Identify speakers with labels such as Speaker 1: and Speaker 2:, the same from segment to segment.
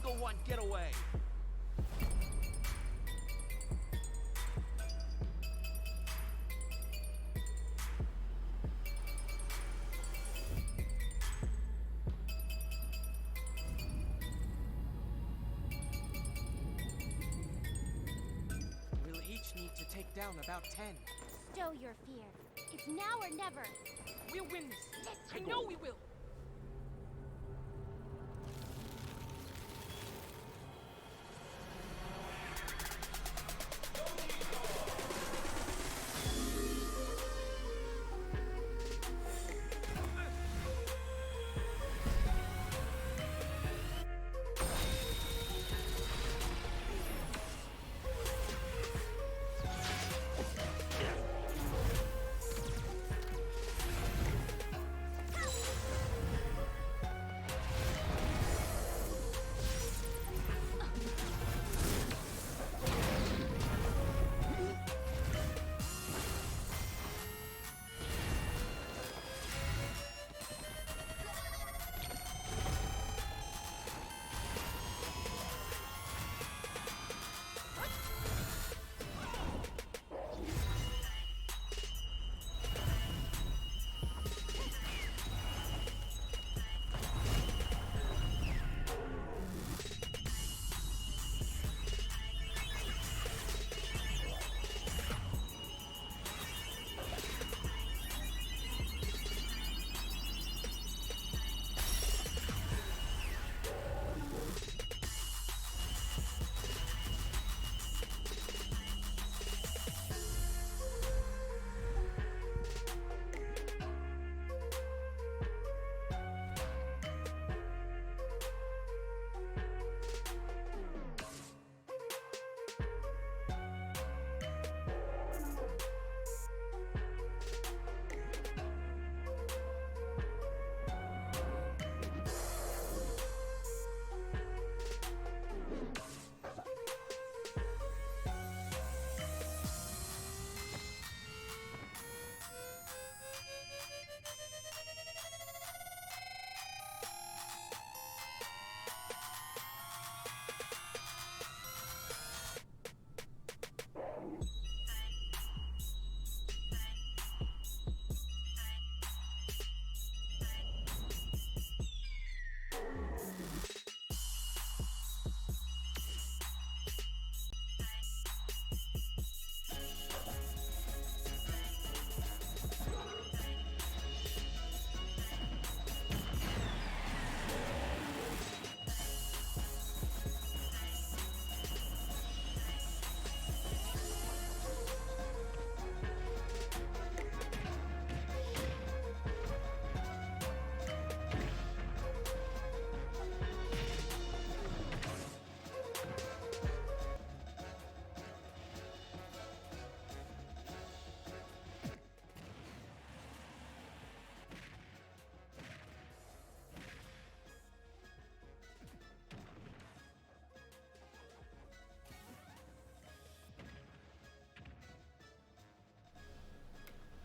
Speaker 1: Eagle One, get away!
Speaker 2: We'll each need to take down about 10.
Speaker 3: Stow your fear. It's now or never.
Speaker 2: We'll win this. I know we will.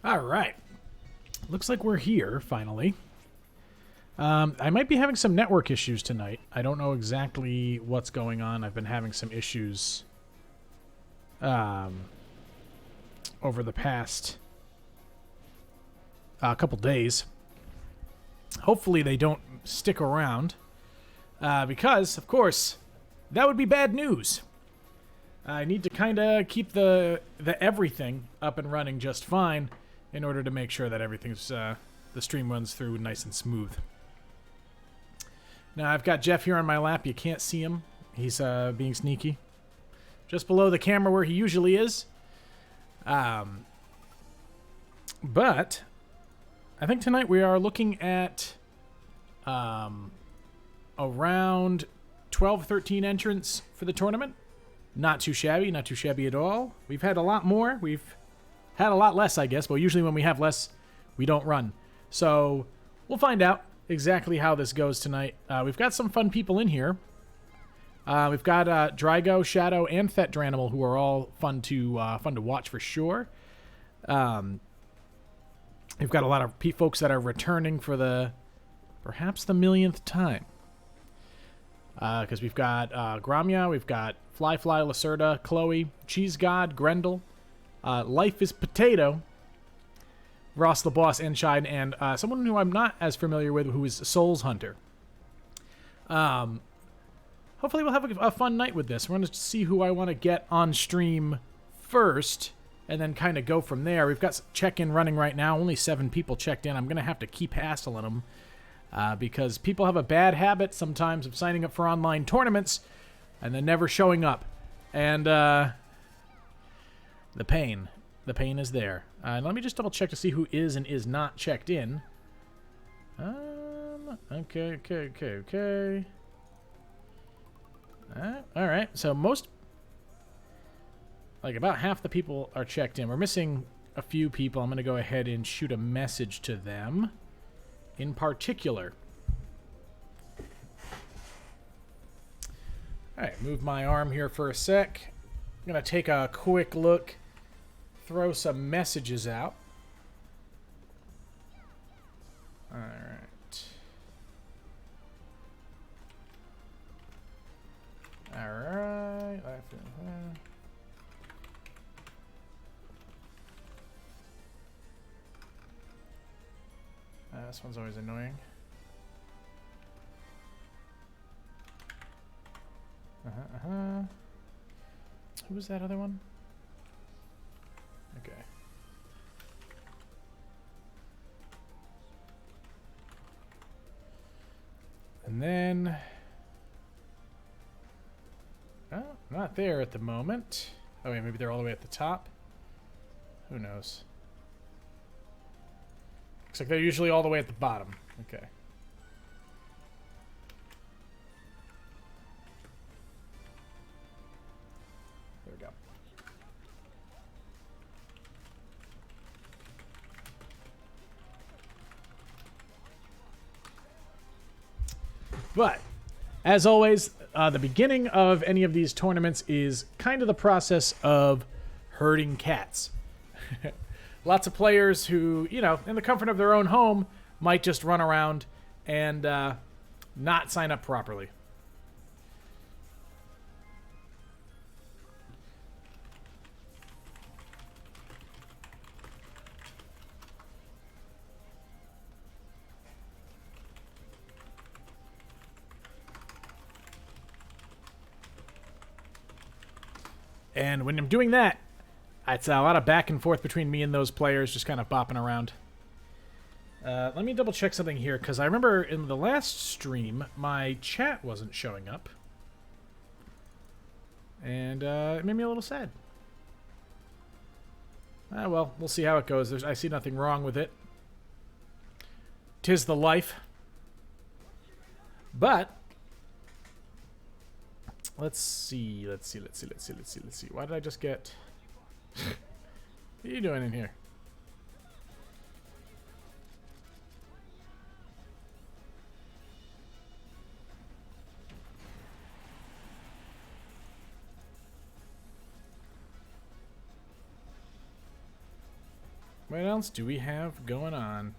Speaker 4: All right. Looks like we're here, finally. I might be having some network issues tonight. I don't know exactly what's going on. I've been having some issues over the past couple days. Hopefully they don't stick around, because, of course, that would be bad news. I need to kind of keep the everything up and running just fine in order to make sure that everything's the stream runs through nice and smooth. Now I've got Jeff here on my lap. You can't see him. He's being sneaky. Just below the camera where he usually is. But I think tonight we are looking at around 12, 13 entrants for the tournament. Not too shabby, not too shabby at all. We've had a lot more. We've had a lot less, I guess. But usually when we have less, we don't run. So we'll find out exactly how this goes tonight. We've got some fun people in here. We've got Drygo, Shadow, and Thetdranimal, who are all fun to watch for sure. We've got a lot of folks that are returning for perhaps the millionth time. Because we've got Gramia, we've got Fly, Lacerda, Chloe, Cheese God, Grendel, Life is Potato, Ross the Boss, Enshine, and someone who I'm not as familiar with, who is Souls Hunter. Hopefully we'll have a fun night with this. We're going to see who I want to get on stream first, and then kind of go from there. We've got check-in running right now. Only 7 people checked in. I'm going to have to keep hassling them. Because people have a bad habit sometimes of signing up for online tournaments and then never showing up. And the pain is there. Let me just double check to see who is and is not checked in. Okay. Alright, so about half the people are checked in. We're missing a few people. I'm going to go ahead and shoot a message to them. In particular. Alright, move my arm here for a sec. I'm going to take a quick look, throw some messages out. Alright. Alright. This one's always annoying. Who was that other one? Okay. And then... oh, not there at the moment. Oh wait, maybe they're all the way at the top? Who knows? Looks like they're usually all the way at the bottom. Okay. There we go. But, as always, the beginning of any of these tournaments is kind of the process of herding cats. Lots of players who, you know, in the comfort of their own home, might just run around and not sign up properly. And when I'm doing that, it's a lot of back and forth between me and those players, just kind of bopping around. Let me double check something here, because I remember in the last stream, my chat wasn't showing up. And it made me a little sad. Well, we'll see how it goes. I see nothing wrong with it. 'Tis the life. But let's see. Why did I just get... What are you doing in here? What else do we have going on?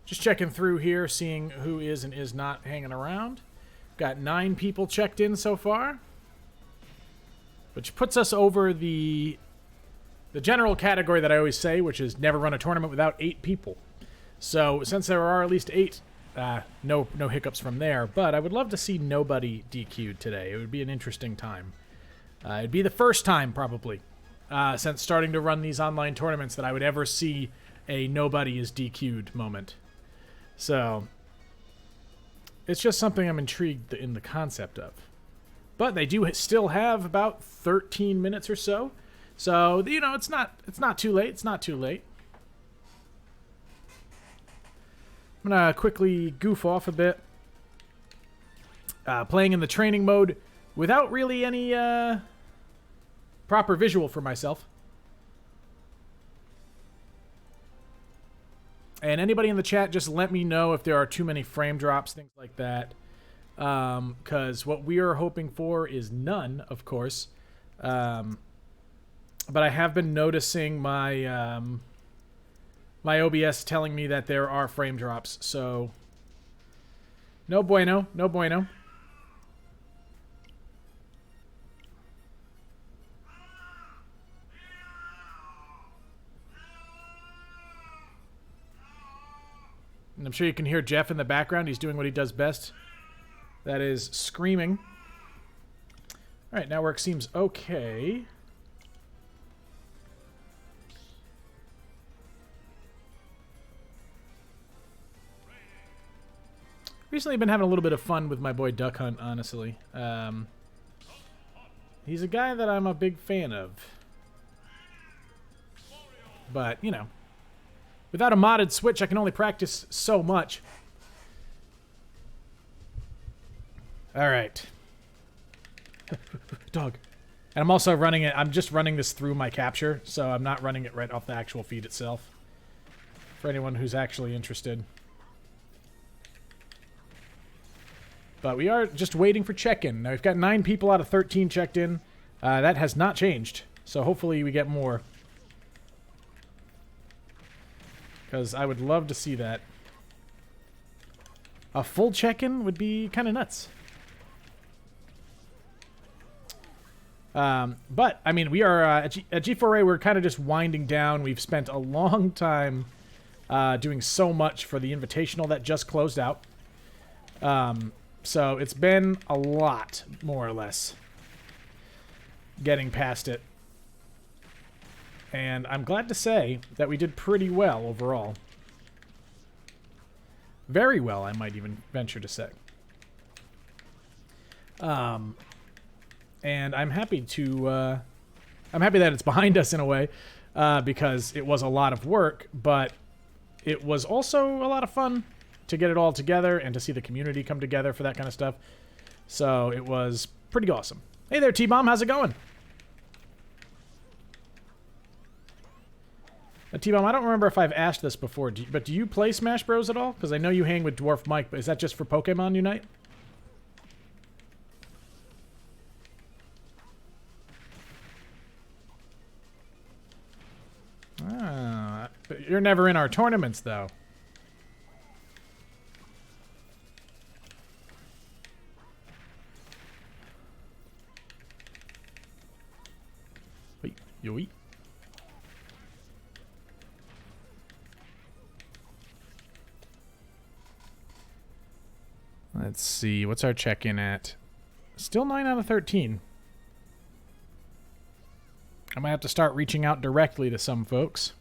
Speaker 4: Just checking through here, seeing who is and is not hanging around. Got 9 people checked in so far, which puts us over the general category that I always say, which is never run a tournament without 8 people. So since there are at least 8, no hiccups from there. But I would love to see nobody DQ'd today. It would be an interesting time. It'd be the first time probably since starting to run these online tournaments that I would ever see a nobody is DQ'd moment. So it's just something I'm intrigued in the concept of. But they do still have about 13 minutes or so. So, you know, it's not too late. It's not too late. I'm going to quickly goof off a bit. Playing in the training mode without really any proper visual for myself. And anybody in the chat, just let me know if there are too many frame drops, things like that. Because what we are hoping for is none, of course. But I have been noticing my my OBS telling me that there are frame drops, so no bueno, no bueno. And I'm sure you can hear Jeff in the background. He's doing what he does best. That is screaming. All right, network seems okay. Recently been having a little bit of fun with my boy Duck Hunt, honestly. He's a guy that I'm a big fan of. But, you know, without a modded Switch, I can only practice so much. Alright. Dog. And I'm also running it, I'm just running this through my capture, so I'm not running it right off the actual feed itself. For anyone who's actually interested. But we are just waiting for check-in. Now, we've got 9 people out of 13 checked in. That has not changed. So hopefully we get more. Because I would love to see that. A full check-in would be kind of nuts. But, I mean, we are at G4A, we're kind of just winding down. We've spent a long time doing so much for the Invitational that just closed out. So it's been a lot, more or less, getting past it. And I'm glad to say that we did pretty well overall. Very well, I might even venture to say. And I'm happy to, I'm happy that it's behind us in a way, because it was a lot of work, but it was also a lot of fun to get it all together and to see the community come together for that kind of stuff. So it was pretty awesome. Hey there, T-Bomb, how's it going? T-Bomb, I don't remember if I've asked this before, but do you play Smash Bros at all? Because I know you hang with Dwarf Mike, but is that just for Pokemon Unite? Ah, but you're never in our tournaments, though. Wait, yo-wee. Let's see, what's our check-in at? Still 9 out of 13. I might have to start reaching out directly to some folks.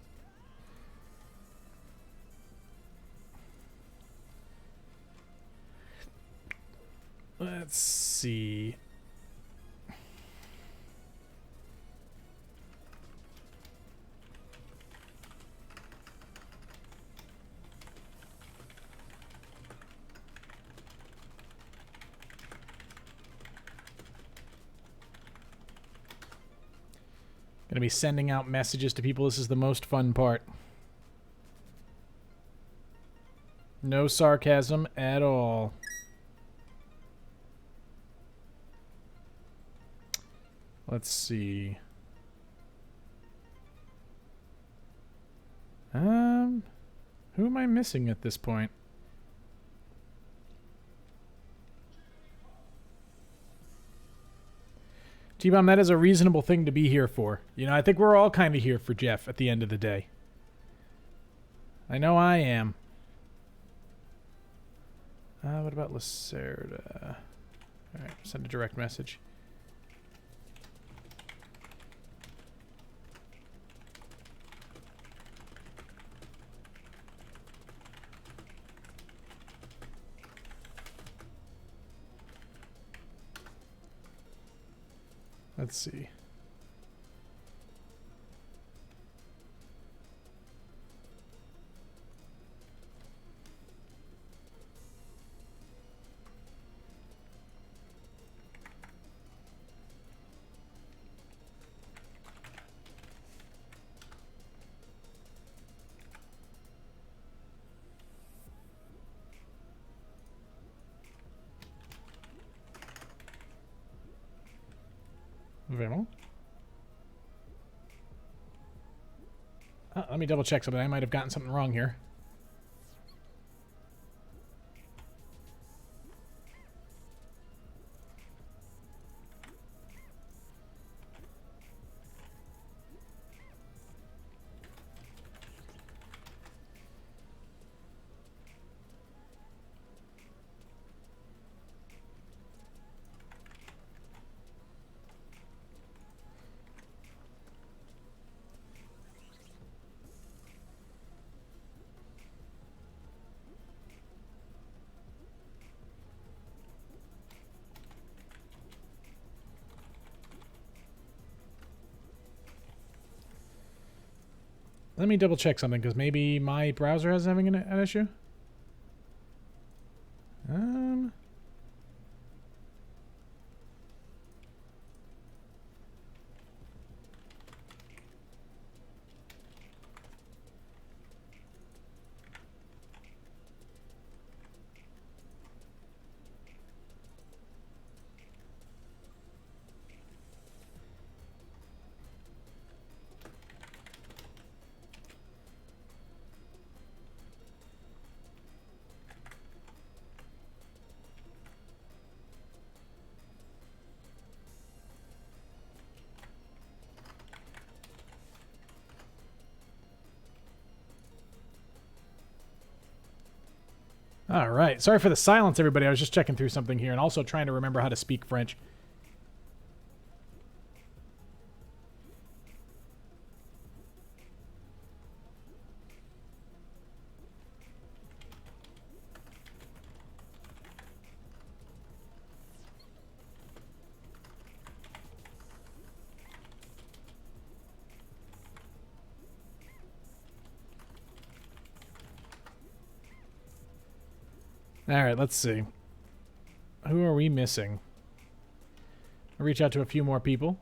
Speaker 4: Let's see. Gonna be sending out messages to people. This is the most fun part. No sarcasm at all. Let's see. Who am I missing at this point? T-Bomb, that is a reasonable thing to be here for. You know, I think we're all kind of here for Jeff at the end of the day. I know I am. What about Lacerda? Alright, send a direct message. Let's see. Vraiment? Let me double check something. I might have gotten something wrong here. Let me double check something, because maybe my browser is having an issue. All right. Sorry for the silence, everybody. I was just checking through something here and also trying to remember how to speak French. All right, let's see. Who are we missing? I'll reach out to a few more people.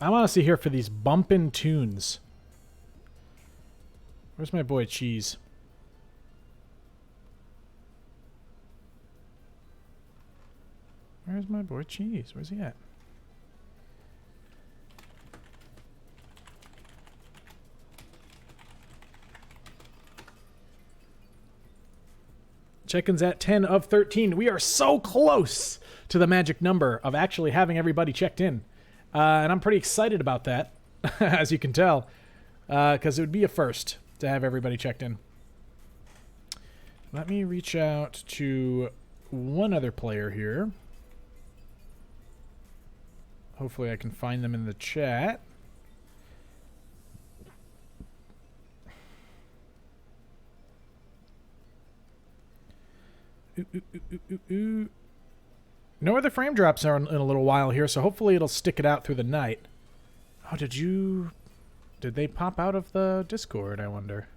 Speaker 4: I'm honestly here for these bumpin' tunes. Where's my boy Cheese? Where's my boy Cheese? Where's he at? Check-ins at 10 of 13. We are so close to the magic number of actually having everybody checked in. And I'm pretty excited about that, as you can tell, because it would be a first to have everybody checked in. Let me reach out to one other player here. Hopefully I can find them in the chat. No other frame drops are in a little while here, so hopefully it'll stick it out through the night. Oh, did they pop out of the Discord, I wonder?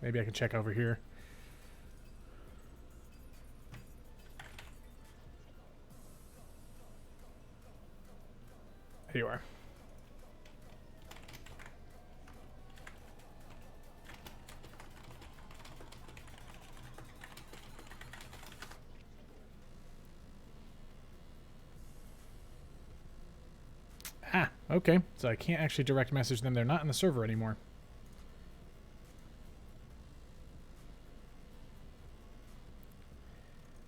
Speaker 4: Maybe I can check over here. Here you are. Ah, okay. So I can't actually direct message them. They're not in the server anymore.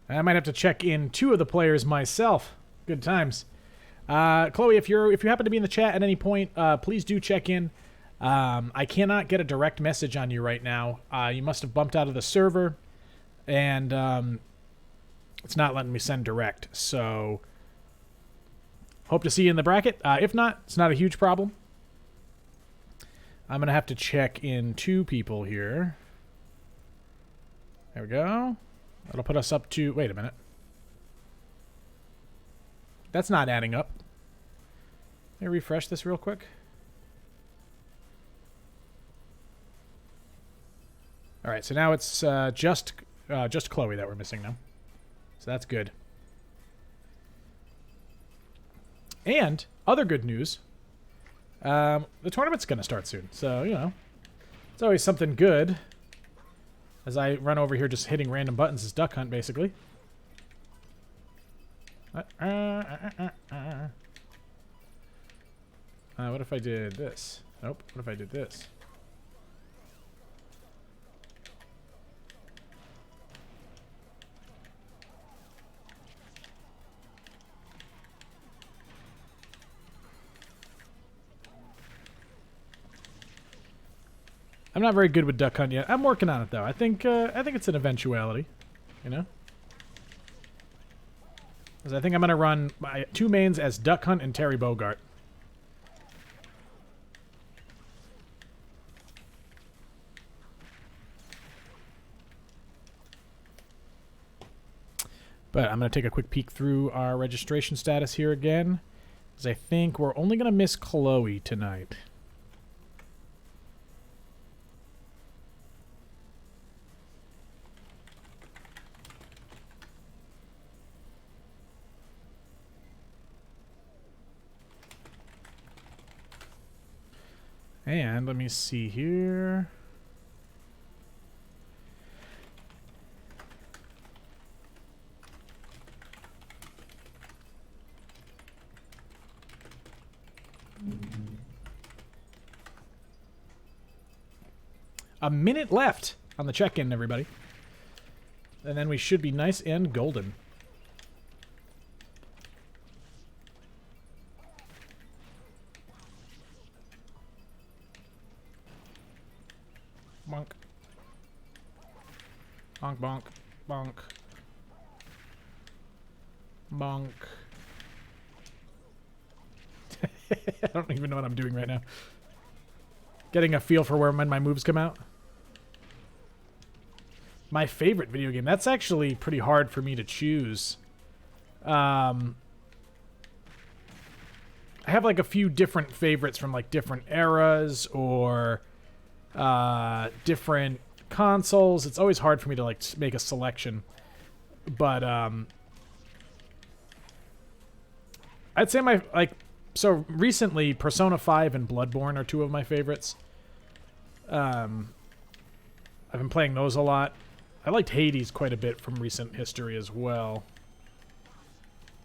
Speaker 4: I might have to check in 2 of the players myself. Good times. Chloe, if you happen to be in the chat at any point, please do check in. I cannot get a direct message on you right now. You must have bumped out of the server, and it's not letting me send direct. So, hope to see you in the bracket. If not, it's not a huge problem. I'm going to have to check in 2 people here. There we go. That'll put us up to... Wait a minute. That's not adding up. Let me refresh this real quick. All right, so now it's just Chloe that we're missing now. So that's good. And other good news, the tournament's going to start soon. So, you know, it's always something good. As I run over here just hitting random buttons as Duck Hunt, basically. What if I did this? Nope. What if I did this? I'm not very good with Duck Hunt yet. I'm working on it though. I think it's an eventuality, you know. Because I think I'm gonna run my 2 mains as Duck Hunt and Terry Bogart. But I'm going to take a quick peek through our registration status here again. Because I think we're only going to miss Chloe tonight. And let me see here. A minute left on the check-in, everybody. And then we should be nice and golden. Bonk. Bonk, bonk, bonk. Bonk. I don't even know what I'm doing right now. Getting a feel for where when my moves come out. My favorite video game. That's actually pretty hard for me to choose. I have like a few different favorites from like different eras or different consoles. It's always hard for me to like make a selection. But I'd say my so recently Persona 5 and Bloodborne are 2 of my favorites. I've been playing those a lot. I liked Hades quite a bit from recent history as well.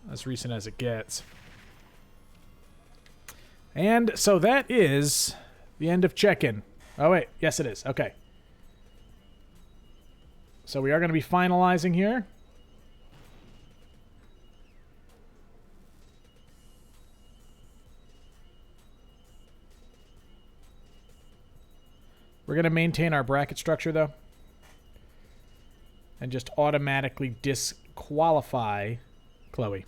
Speaker 4: As recent as it gets. And so that is the end of check-in. Oh, wait. Yes, it is. Okay. So we are going to be finalizing here. We're going to maintain our bracket structure, though. And just automatically disqualify Chloe.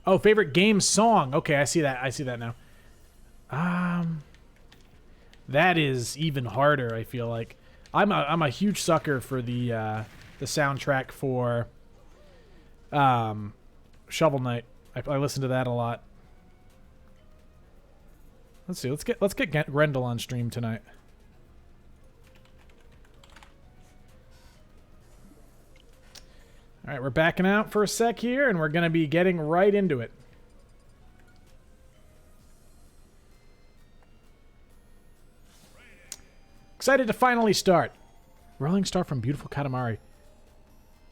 Speaker 4: Oh, favorite game song. Okay, I see that. I see that now. That is even harder, I feel like. I'm a huge sucker for the soundtrack for Shovel Knight. I listen to that a lot. Let's see. Let's get Grendel on stream tonight. All right, we're backing out for a sec here, and we're going to be getting right into it. Excited to finally start. Rolling Star from Beautiful Katamari.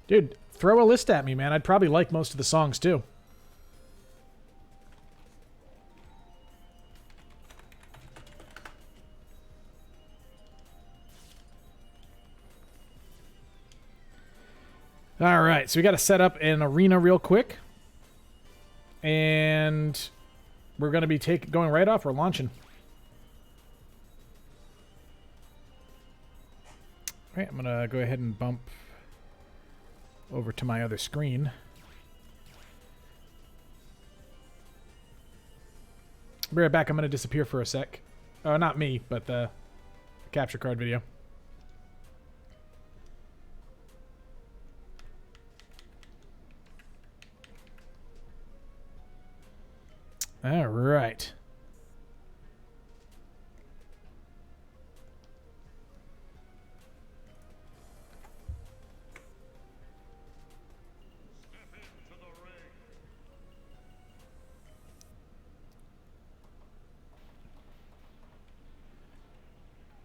Speaker 4: Dude, throw a list at me, man. I'd probably like most of the songs, too. All right, so we got to set up an arena real quick. And we're going to be going right off. We're launching. All right, I'm going to go ahead and bump over to my other screen. Be right back. I'm going to disappear for a sec. Oh, not me, but the capture card video. All right.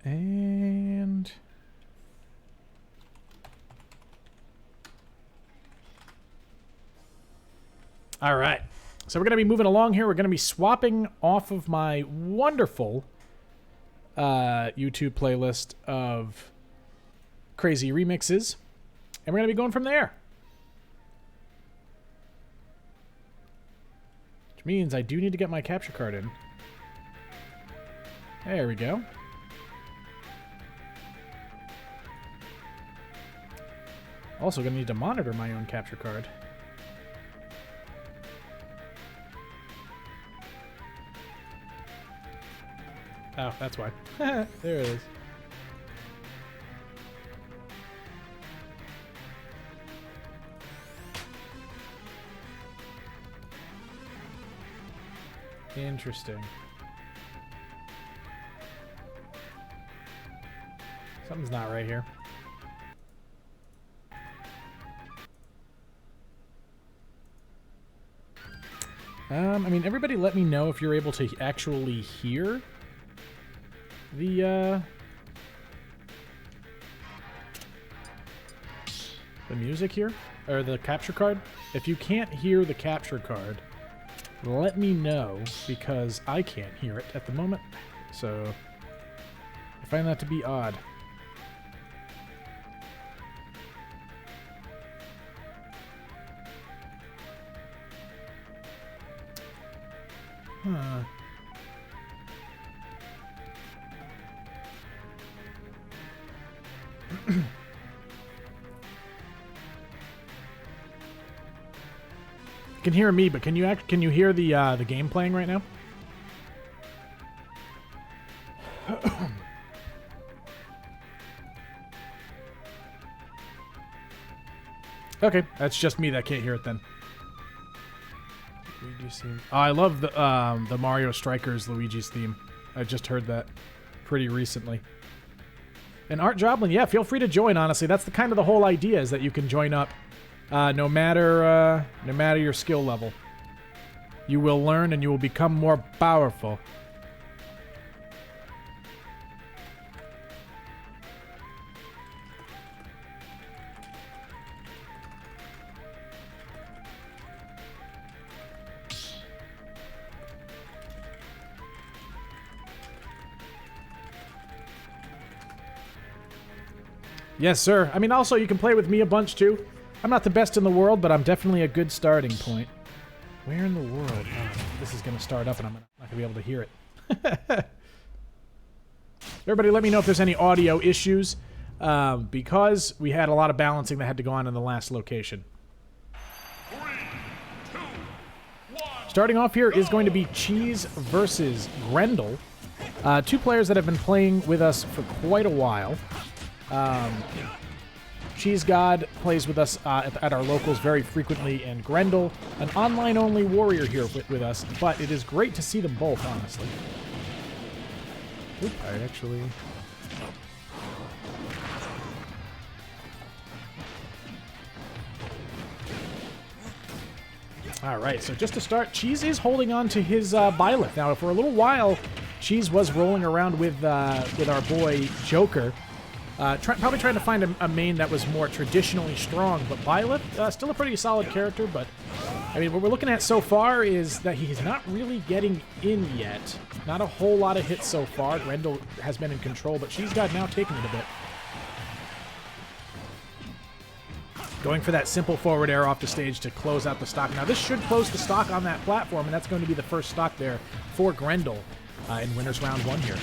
Speaker 4: And all right. So we're going to be moving along here. We're going to be swapping off of my wonderful YouTube playlist of crazy remixes. And we're going to be going from there. Which means I do need to get my capture card in. There we go. Also gonna need to monitor my own capture card. Oh, that's why. There it is. Interesting. Something's not right here. I mean, everybody let me know if you're able to actually hear the music here, or the capture card. If you can't hear the capture card, let me know, because I can't hear it at the moment. So I find that to be odd. Huh. You can hear me, but can you hear the game playing right now? Okay, that's just me that can't hear it then. Luigi's theme. Oh, I love the Mario Strikers Luigi's theme. I just heard that pretty recently. And Art Joblin, yeah, feel free to join. Honestly, that's the whole idea, is that you can join up, no matter your skill level. You will learn and you will become more powerful. Yes, sir. I mean, also, you can play with me a bunch, too. I'm not the best in the world, but I'm definitely a good starting point. Where in the world? Oh, this is going to start up, and I'm not going to be able to hear it. Everybody, let me know if there's any audio issues, because we had a lot of balancing that had to go on in the last location.
Speaker 1: 3, 2, 1,
Speaker 4: Starting off here is going to be Cheese versus Grendel. Two players that have been playing with us for quite a while. Cheese God plays with us at our locals very frequently, and Grendel, an online-only warrior here with us, but it is great to see them both, honestly. Oop, I actually... Alright, so just to start, Cheese is holding on to his Byleth. Now, for a little while, Cheese was rolling around with our boy Joker, probably trying to find a main that was more traditionally strong, but Byleth, still a pretty solid character, but I mean, what we're looking at so far is that he's not really getting in yet. Not a whole lot of hits so far. Grendel has been in control, but Cheese God now taking it a bit. Going for that simple forward air off the stage to close out the stock. Now, this should close the stock on that platform, and that's going to be the first stock there for Grendel in Winners Round 1 here.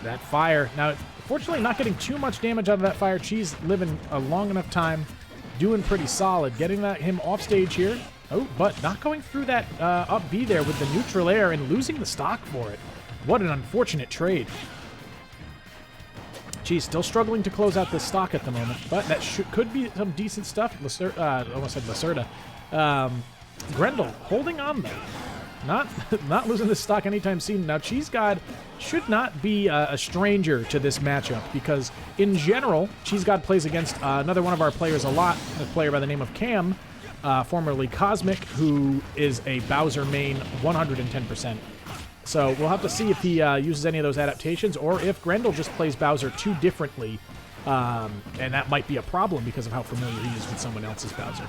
Speaker 4: That fire. Now, fortunately, not getting too much damage out of that fire. Cheese living a long enough time, doing pretty solid. Getting him off stage here. Oh, but not going through that up B there with the neutral air and losing the stock for it. What an unfortunate trade. Cheese still struggling to close out this stock at the moment, but that could be some decent stuff. Almost said Lacerda. Grendel holding on though. Not losing this stock anytime soon. Now, Cheese God should not be a stranger to this matchup, because in general, Cheese God plays against another one of our players a lot, a player by the name of Cam, formerly Cosmic, who is a Bowser main 110%. So we'll have to see if he uses any of those adaptations, or if Grendel just plays Bowser too differently, and that might be a problem because of how familiar he is with someone else's Bowser.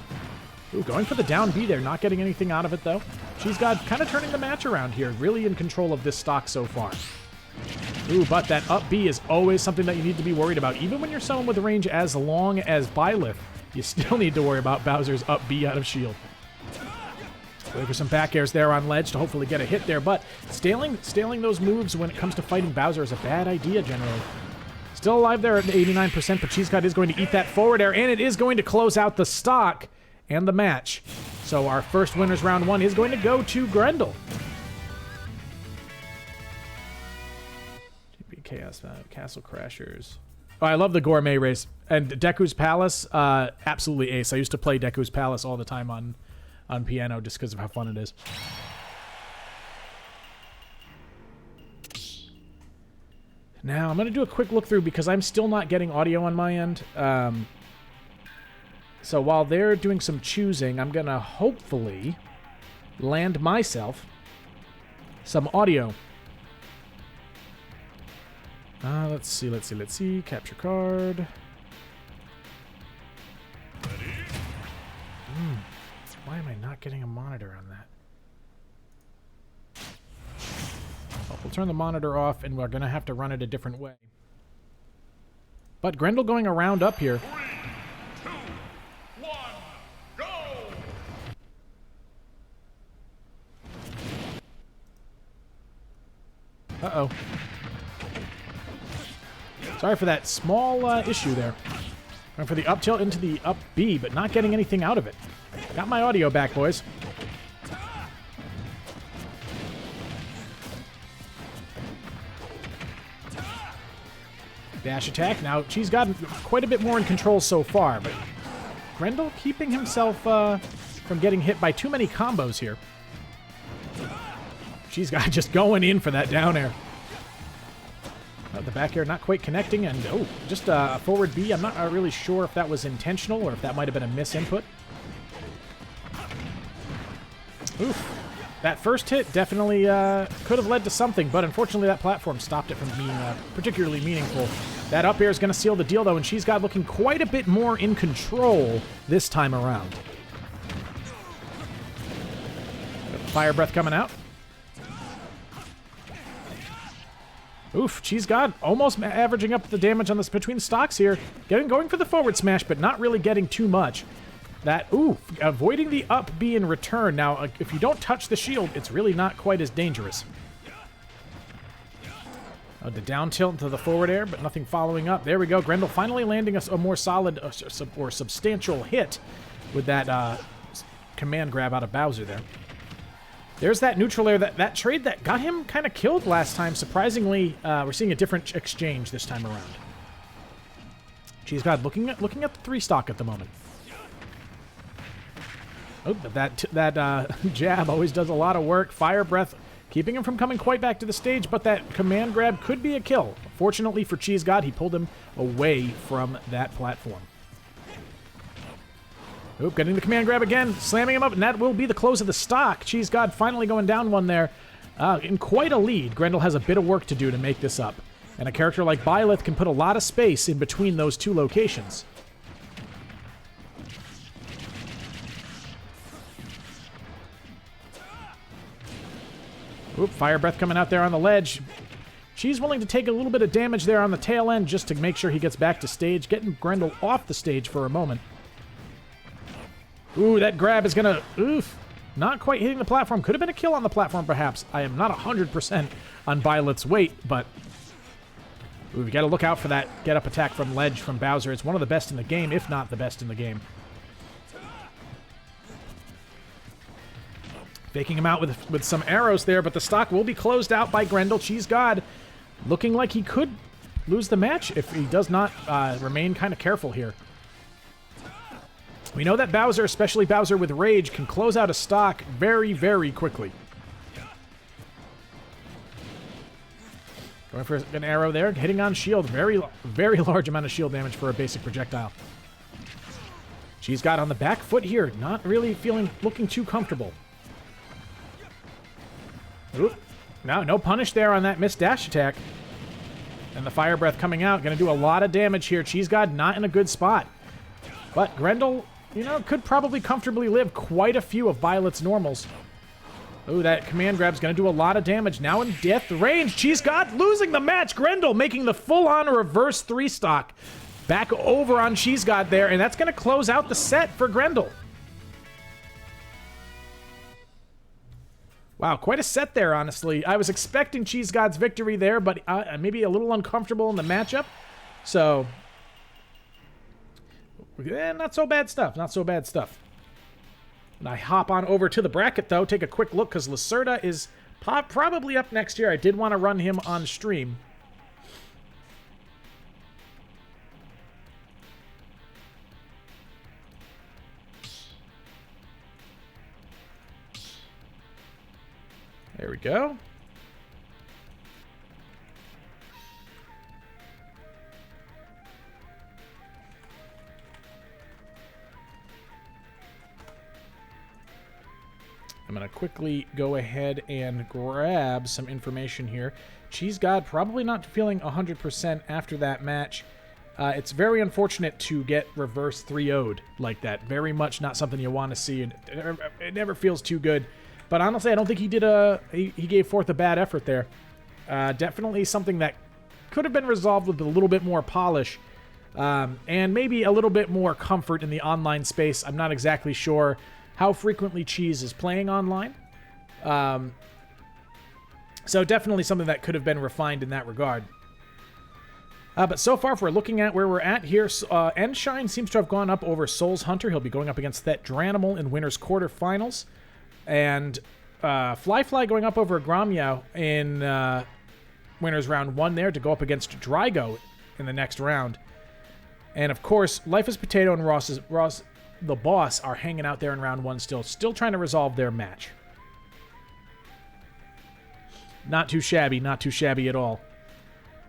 Speaker 4: Ooh, going for the down B there, not getting anything out of it, though. Cheese God kind of turning the match around here, really in control of this stock so far. Ooh, but that up B is always something that you need to be worried about. Even when you're someone with a range as long as Byleth, you still need to worry about Bowser's up B out of shield. Wait for some back airs there on ledge to hopefully get a hit there, but staling those moves when it comes to fighting Bowser is a bad idea generally. Still alive there at 89%, but Cheese God is going to eat that forward air, and it is going to close out the stock and the match. So our first winners round 1 is going to go to Grendel. GP Chaos Castle Crashers. Oh, I love the gourmet race. And Deku's Palace, absolutely ace. I used to play Deku's Palace all the time on piano just because of how fun it is. Now, I'm going to do a quick look through because I'm still not getting audio on my end. So while they're doing some choosing, I'm going to hopefully land myself some audio. Let's see. Capture card. Why am I not getting a monitor on that? Well, we'll turn the monitor off, and we're going to have to run it a different way. But Grendel going around up here.
Speaker 1: 3, 2, 1, go!
Speaker 4: Uh-oh. Sorry for that small issue there. Going for the up tilt into the up B, but not getting anything out of it. Got my audio back, boys. Dash attack. Now, she's gotten quite a bit more in control so far, but Grendel keeping himself from getting hit by too many combos here. She's got just going in for that down air. The back air not quite connecting, and just a forward B. I'm not really sure if that was intentional or if that might have been a misinput. Oof. That first hit definitely could have led to something, but unfortunately that platform stopped it from being particularly meaningful. That up air is going to seal the deal, though, and she's got looking quite a bit more in control this time around. Fire breath coming out. Oof, she's got almost averaging up the damage on this between stocks here. Going for the forward smash, but not really getting too much. That, avoiding the up B in return. Now, if you don't touch the shield, it's really not quite as dangerous. The down tilt into the forward air, but nothing following up. There we go. Grendel finally landing a more solid or substantial hit with that command grab out of Bowser there. There's that neutral air, that trade that got him kind of killed last time. Surprisingly, we're seeing a different exchange this time around. Cheese God looking at the 3-stock at the moment. Oh, but that jab always does a lot of work. Fire breath keeping him from coming quite back to the stage, but that command grab could be a kill. Fortunately for Cheese God, he pulled him away from that platform. Oop, getting the command grab again, slamming him up, and that will be the close of the stock. Cheese God finally going down one there. In quite a lead. Grendel has a bit of work to do to make this up. And a character like Byleth can put a lot of space in between those two locations. Oop, fire breath coming out there on the ledge. She's willing to take a little bit of damage there on the tail end just to make sure he gets back to stage, getting Grendel off the stage for a moment. Ooh, that grab is gonna, not quite hitting the platform. Could have been a kill on the platform, perhaps. I am not 100% on Byleth's weight, but we got to look out for that get-up attack from ledge from Bowser. It's one of the best in the game, if not the best in the game. Faking him out with some arrows there, but the stock will be closed out by Grendel. Cheese God looking like he could lose the match if he does not remain kind of careful here. We know that Bowser, especially Bowser with Rage, can close out a stock very, very quickly. Going for an arrow there, hitting on shield. Very, very large amount of shield damage for a basic projectile. Cheese God on the back foot here, not really looking too comfortable. Oop. No punish there on that missed dash attack. And the fire breath coming out, going to do a lot of damage here. Cheese God not in a good spot. But Grendel, could probably comfortably live quite a few of Byleth's normals. Oh, that command grab's going to do a lot of damage. Now in death range. Cheese God losing the match. Grendel making the full-on reverse 3-stock. Back over on Cheese God there, and that's going to close out the set for Grendel. Wow, quite a set there, honestly. I was expecting Cheese God's victory there, but maybe a little uncomfortable in the matchup. So, not so bad stuff. Not so bad stuff. And I hop on over to the bracket, though. Take a quick look, because Lacerda is probably up next year. I did want to run him on stream. There we go. I'm going to quickly go ahead and grab some information here. Cheese God probably not feeling 100% after that match. It's very unfortunate to get reverse 3-0'd like that. Very much not something you want to see, and it never feels too good. But honestly, I don't think he did he gave forth a bad effort there. Definitely something that could have been resolved with a little bit more polish. And maybe a little bit more comfort in the online space. I'm not exactly sure how frequently Cheese is playing online. So definitely something that could have been refined in that regard. But so far, if we're looking at where we're at here, Endshine seems to have gone up over Souls Hunter. He'll be going up against Thet Dranimal in winners quarterfinals. And Fly going up over Gromyao in winners round 1 there to go up against Drygo in the next round. And of course, Life is Potato and Ross the Boss are hanging out there in round 1 still trying to resolve their match. Not too shabby at all.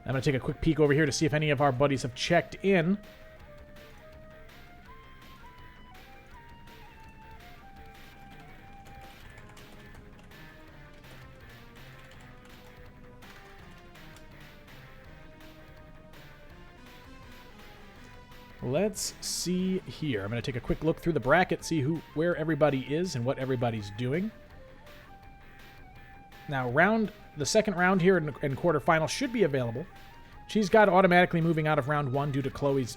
Speaker 4: I'm going to take a quick peek over here to see if any of our buddies have checked in. Let's see here. I'm going to take a quick look through the bracket, see where everybody is and what everybody's doing. Now, the second round here in quarterfinal should be available. Cheese God automatically moving out of round 1 due to Chloe's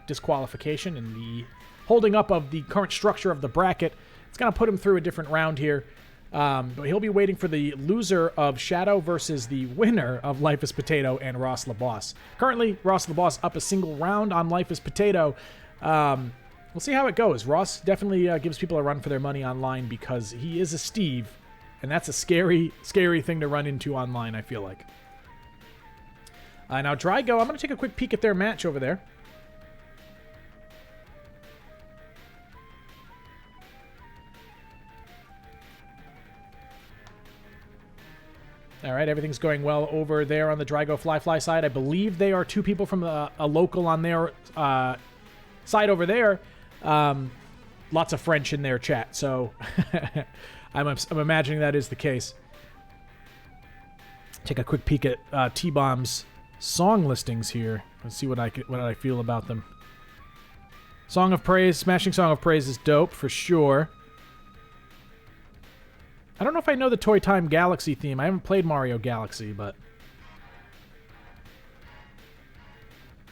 Speaker 4: disqualification and the holding up of the current structure of the bracket. It's going to put him through a different round here. But he'll be waiting for the loser of Shadow versus the winner of Life is Potato and Ross LaBoss. Currently, Ross LaBoss up a single round on Life is Potato. We'll see how it goes. Ross definitely gives people a run for their money online because he is a Steve, and that's a scary, scary thing to run into online, I feel like. Now, Drygo, I'm going to take a quick peek at their match over there. All right, everything's going well over there on the Drygo Fly side. I believe they are 2 people from a local on their side over there. Lots of French in their chat, so I'm imagining that is the case. Take a quick peek at T-Bomb's song listings here. Let's see what I feel about them. Song of Praise, Smashing Song of Praise is dope for sure. I don't know if I know the Toy Time Galaxy theme. I haven't played Mario Galaxy, but...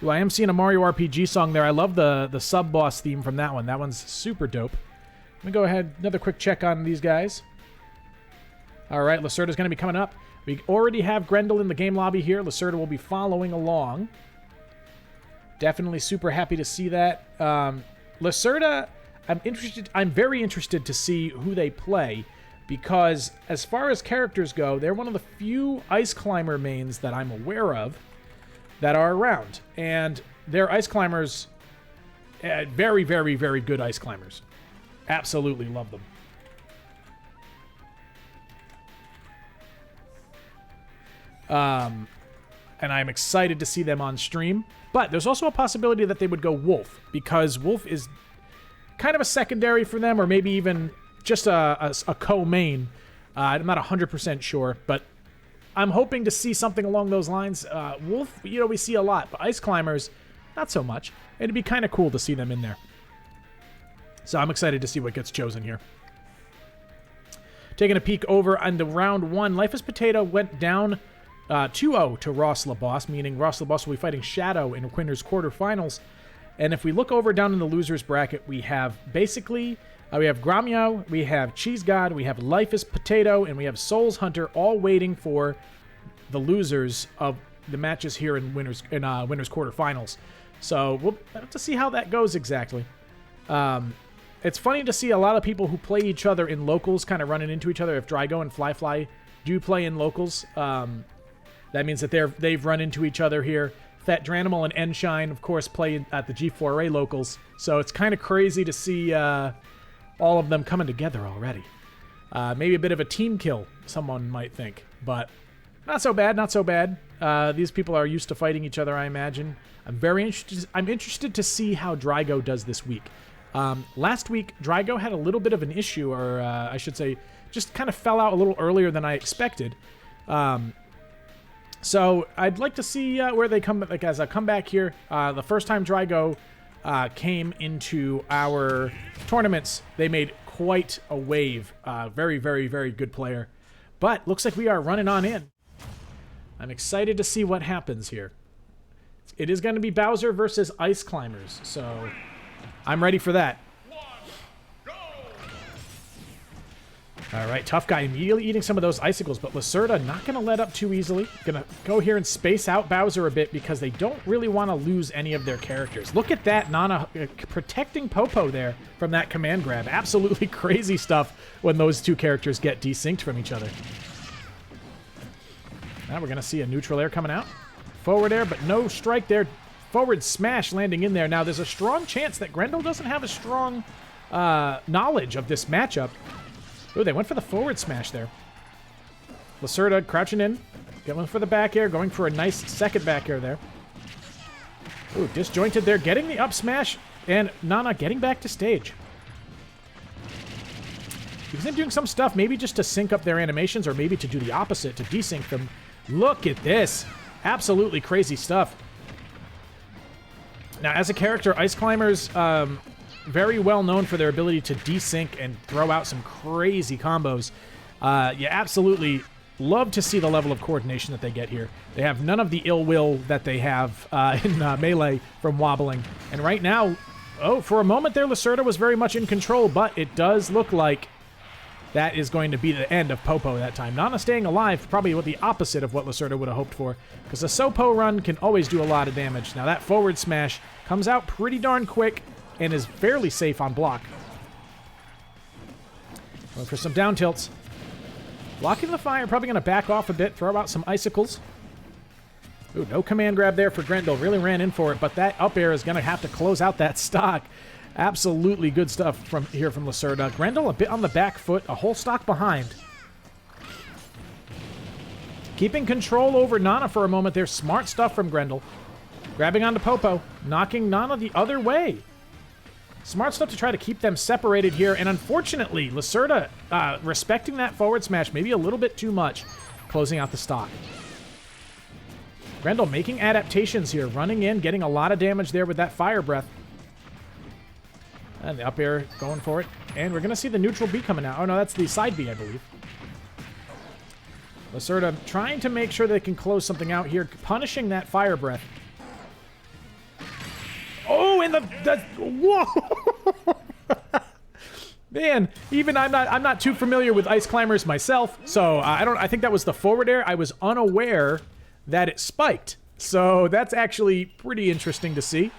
Speaker 4: Ooh, I am seeing a Mario RPG song there. I love the sub-boss theme from that one. That one's super dope. Let me go ahead. Another quick check on these guys. All right, Lacerda's going to be coming up. We already have Grendel in the game lobby here. Lacerda will be following along. Definitely super happy to see that. Lacerda, I'm very interested to see who they play. Because as far as characters go, they're one of the few Ice Climber mains that I'm aware of that are around. And they're Ice Climbers, very, very, very good Ice Climbers. Absolutely love them. And I'm excited to see them on stream. But there's also a possibility that they would go Wolf, because Wolf is kind of a secondary for them, or maybe even... just a co-main. I'm not 100% sure, but I'm hoping to see something along those lines. Wolf, we see a lot, but Ice Climbers, not so much. It'd be kind of cool to see them in there. So I'm excited to see what gets chosen here. Taking a peek over on the round 1, Life is Potato went down 2-0 to Ross LaBoss, meaning Ross LaBoss will be fighting Shadow in winners quarterfinals. And if we look over down in the losers bracket, we have basically We have Gramyo, we have Cheese God, we have Life is Potato, and we have Souls Hunter, all waiting for the losers of the matches here in winners quarterfinals. So we'll have to see how that goes exactly. It's funny to see a lot of people who play each other in locals kind of running into each other. If Drygo and Fly do play in locals, that means that they've run into each other here. Fat Dranimal and Enshine, of course, play at the G4A locals. So it's kind of crazy to see all of them coming together already. Maybe a bit of a team kill, someone might think. But not so bad, not so bad. These people are used to fighting each other, I imagine. I'm interested to see how Drygo does this week. Last week, Drygo had a little bit of an issue, or I should say, just kind of fell out a little earlier than I expected. So I'd like to see where they come, like as a comeback here. The first time Drygo came into our tournaments, they made quite a wave. Very, very, very good player. But looks like we are running on in. I'm excited to see what happens here. It is going to be Bowser versus Ice Climbers, so I'm ready for that. All right, Tough Guy immediately eating some of those icicles, but Lacerda not going to let up too easily. Going to go here and space out Bowser a bit because they don't really want to lose any of their characters. Look at that, Nana protecting Popo there from that command grab. Absolutely crazy stuff when those two characters get desynced from each other. Now we're going to see a neutral air coming out. Forward air, but no strike there. Forward smash landing in there. Now, there's a strong chance that Grendel doesn't have a strong knowledge of this matchup. Ooh, they went for the forward smash there. Lacerda crouching in. Going for the back air. Going for a nice second back air there. Ooh, disjointed there. Getting the up smash. And Nana getting back to stage. He's doing some stuff, maybe just to sync up their animations or maybe to do the opposite, to desync them. Look at this. Absolutely crazy stuff. Now, as a character, Ice Climbers, very well known for their ability to desync and throw out some crazy combos. You absolutely love to see the level of coordination that they get here. They have none of the ill will that they have in Melee from wobbling. And right now, oh, for a moment there, Lacerda was very much in control, but it does look like that is going to be the end of Popo that time. Nana staying alive, probably what the opposite of what Lacerda would have hoped for, because a Sopo run can always do a lot of damage. Now that forward smash comes out pretty darn quick and is fairly safe on block. Going for some down tilts. Blocking the fire, probably going to back off a bit, throw out some icicles. Ooh, no command grab there for Grendel. Really ran in for it, but that up air is going to have to close out that stock. Absolutely good stuff from Lacerda. Grendel a bit on the back foot, a whole stock behind. Keeping control over Nana for a moment there. Smart stuff from Grendel. Grabbing onto Popo, knocking Nana the other way. Smart stuff to try to keep them separated here, and unfortunately, Lacerda respecting that forward smash maybe a little bit too much, closing out the stock. Grendel making adaptations here, running in, getting a lot of damage there with that fire breath. And the up air going for it. And we're going to see the neutral B coming out. Oh, no, that's the side B, I believe. Lacerda trying to make sure they can close something out here, punishing that fire breath. Oh, and whoa! Man, even I'm not too familiar with Ice Climbers myself, so I think that was the forward air. I was unaware that it spiked. So that's actually pretty interesting to see.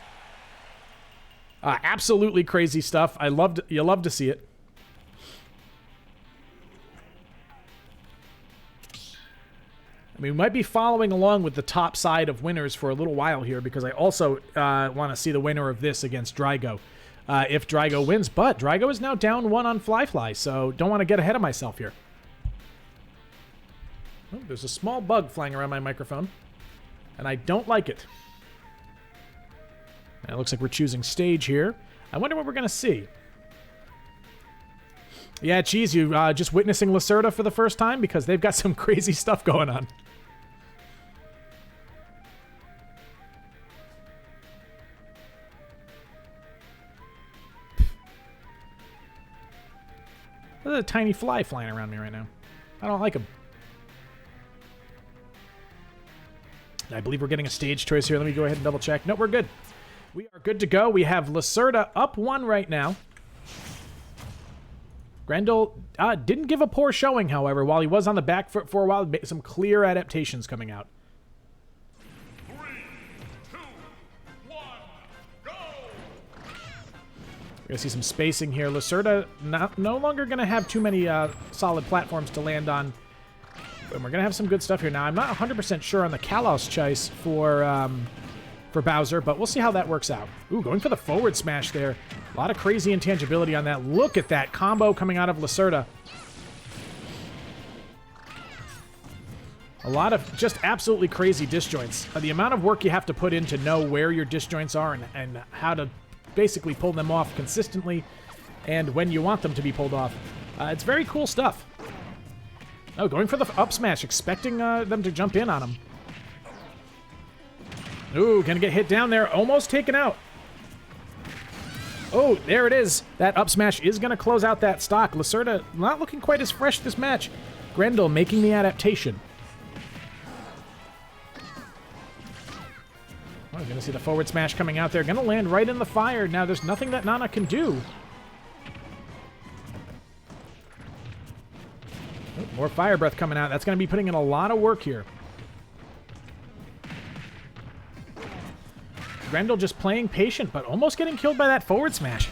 Speaker 4: Absolutely crazy stuff. You love to see it. I mean, we might be following along with the top side of winners for a little while here because I also want to see the winner of this against Drygo. If Drygo wins, but Drygo is now down 1 on Fly, so don't want to get ahead of myself here. Oh, there's a small bug flying around my microphone, and I don't like it. And it looks like we're choosing stage here. I wonder what we're going to see. Yeah, Cheese, you just witnessing Lacerda for the first time? Because they've got some crazy stuff going on. There's a tiny fly flying around me right now. I don't like him. I believe we're getting a stage choice here. Let me go ahead and double check. No, we're good. We are good to go. We have Lacerda up 1 right now. Grendel didn't give a poor showing, however. While he was on the back foot for a while, some clear adaptations coming out.
Speaker 1: 3, 2, 1, go!
Speaker 4: We're going to see some spacing here. Lacerda no longer going to have too many solid platforms to land on. And we're going to have some good stuff here. Now, I'm not 100% sure on the Kalos Chase for Bowser, but we'll see how that works out. Ooh, going for the forward smash there. A lot of crazy intangibility on that. Look at that combo coming out of Lacerda. A lot of just absolutely crazy disjoints. The amount of work you have to put in to know where your disjoints are and how to basically pull them off consistently and when you want them to be pulled off. It's very cool stuff. Oh, going for the up smash, expecting them to jump in on him. Ooh, gonna get hit down there. Almost taken out. Oh, there it is. That up smash is gonna close out that stock. Lacerda not looking quite as fresh this match. Grendel making the adaptation. Oh, gonna see the forward smash coming out there. Gonna land right in the fire. Now, there's nothing that Nana can do. Oh, more fire breath coming out. That's gonna be putting in a lot of work here. Grendel just playing patient, but almost getting killed by that forward smash.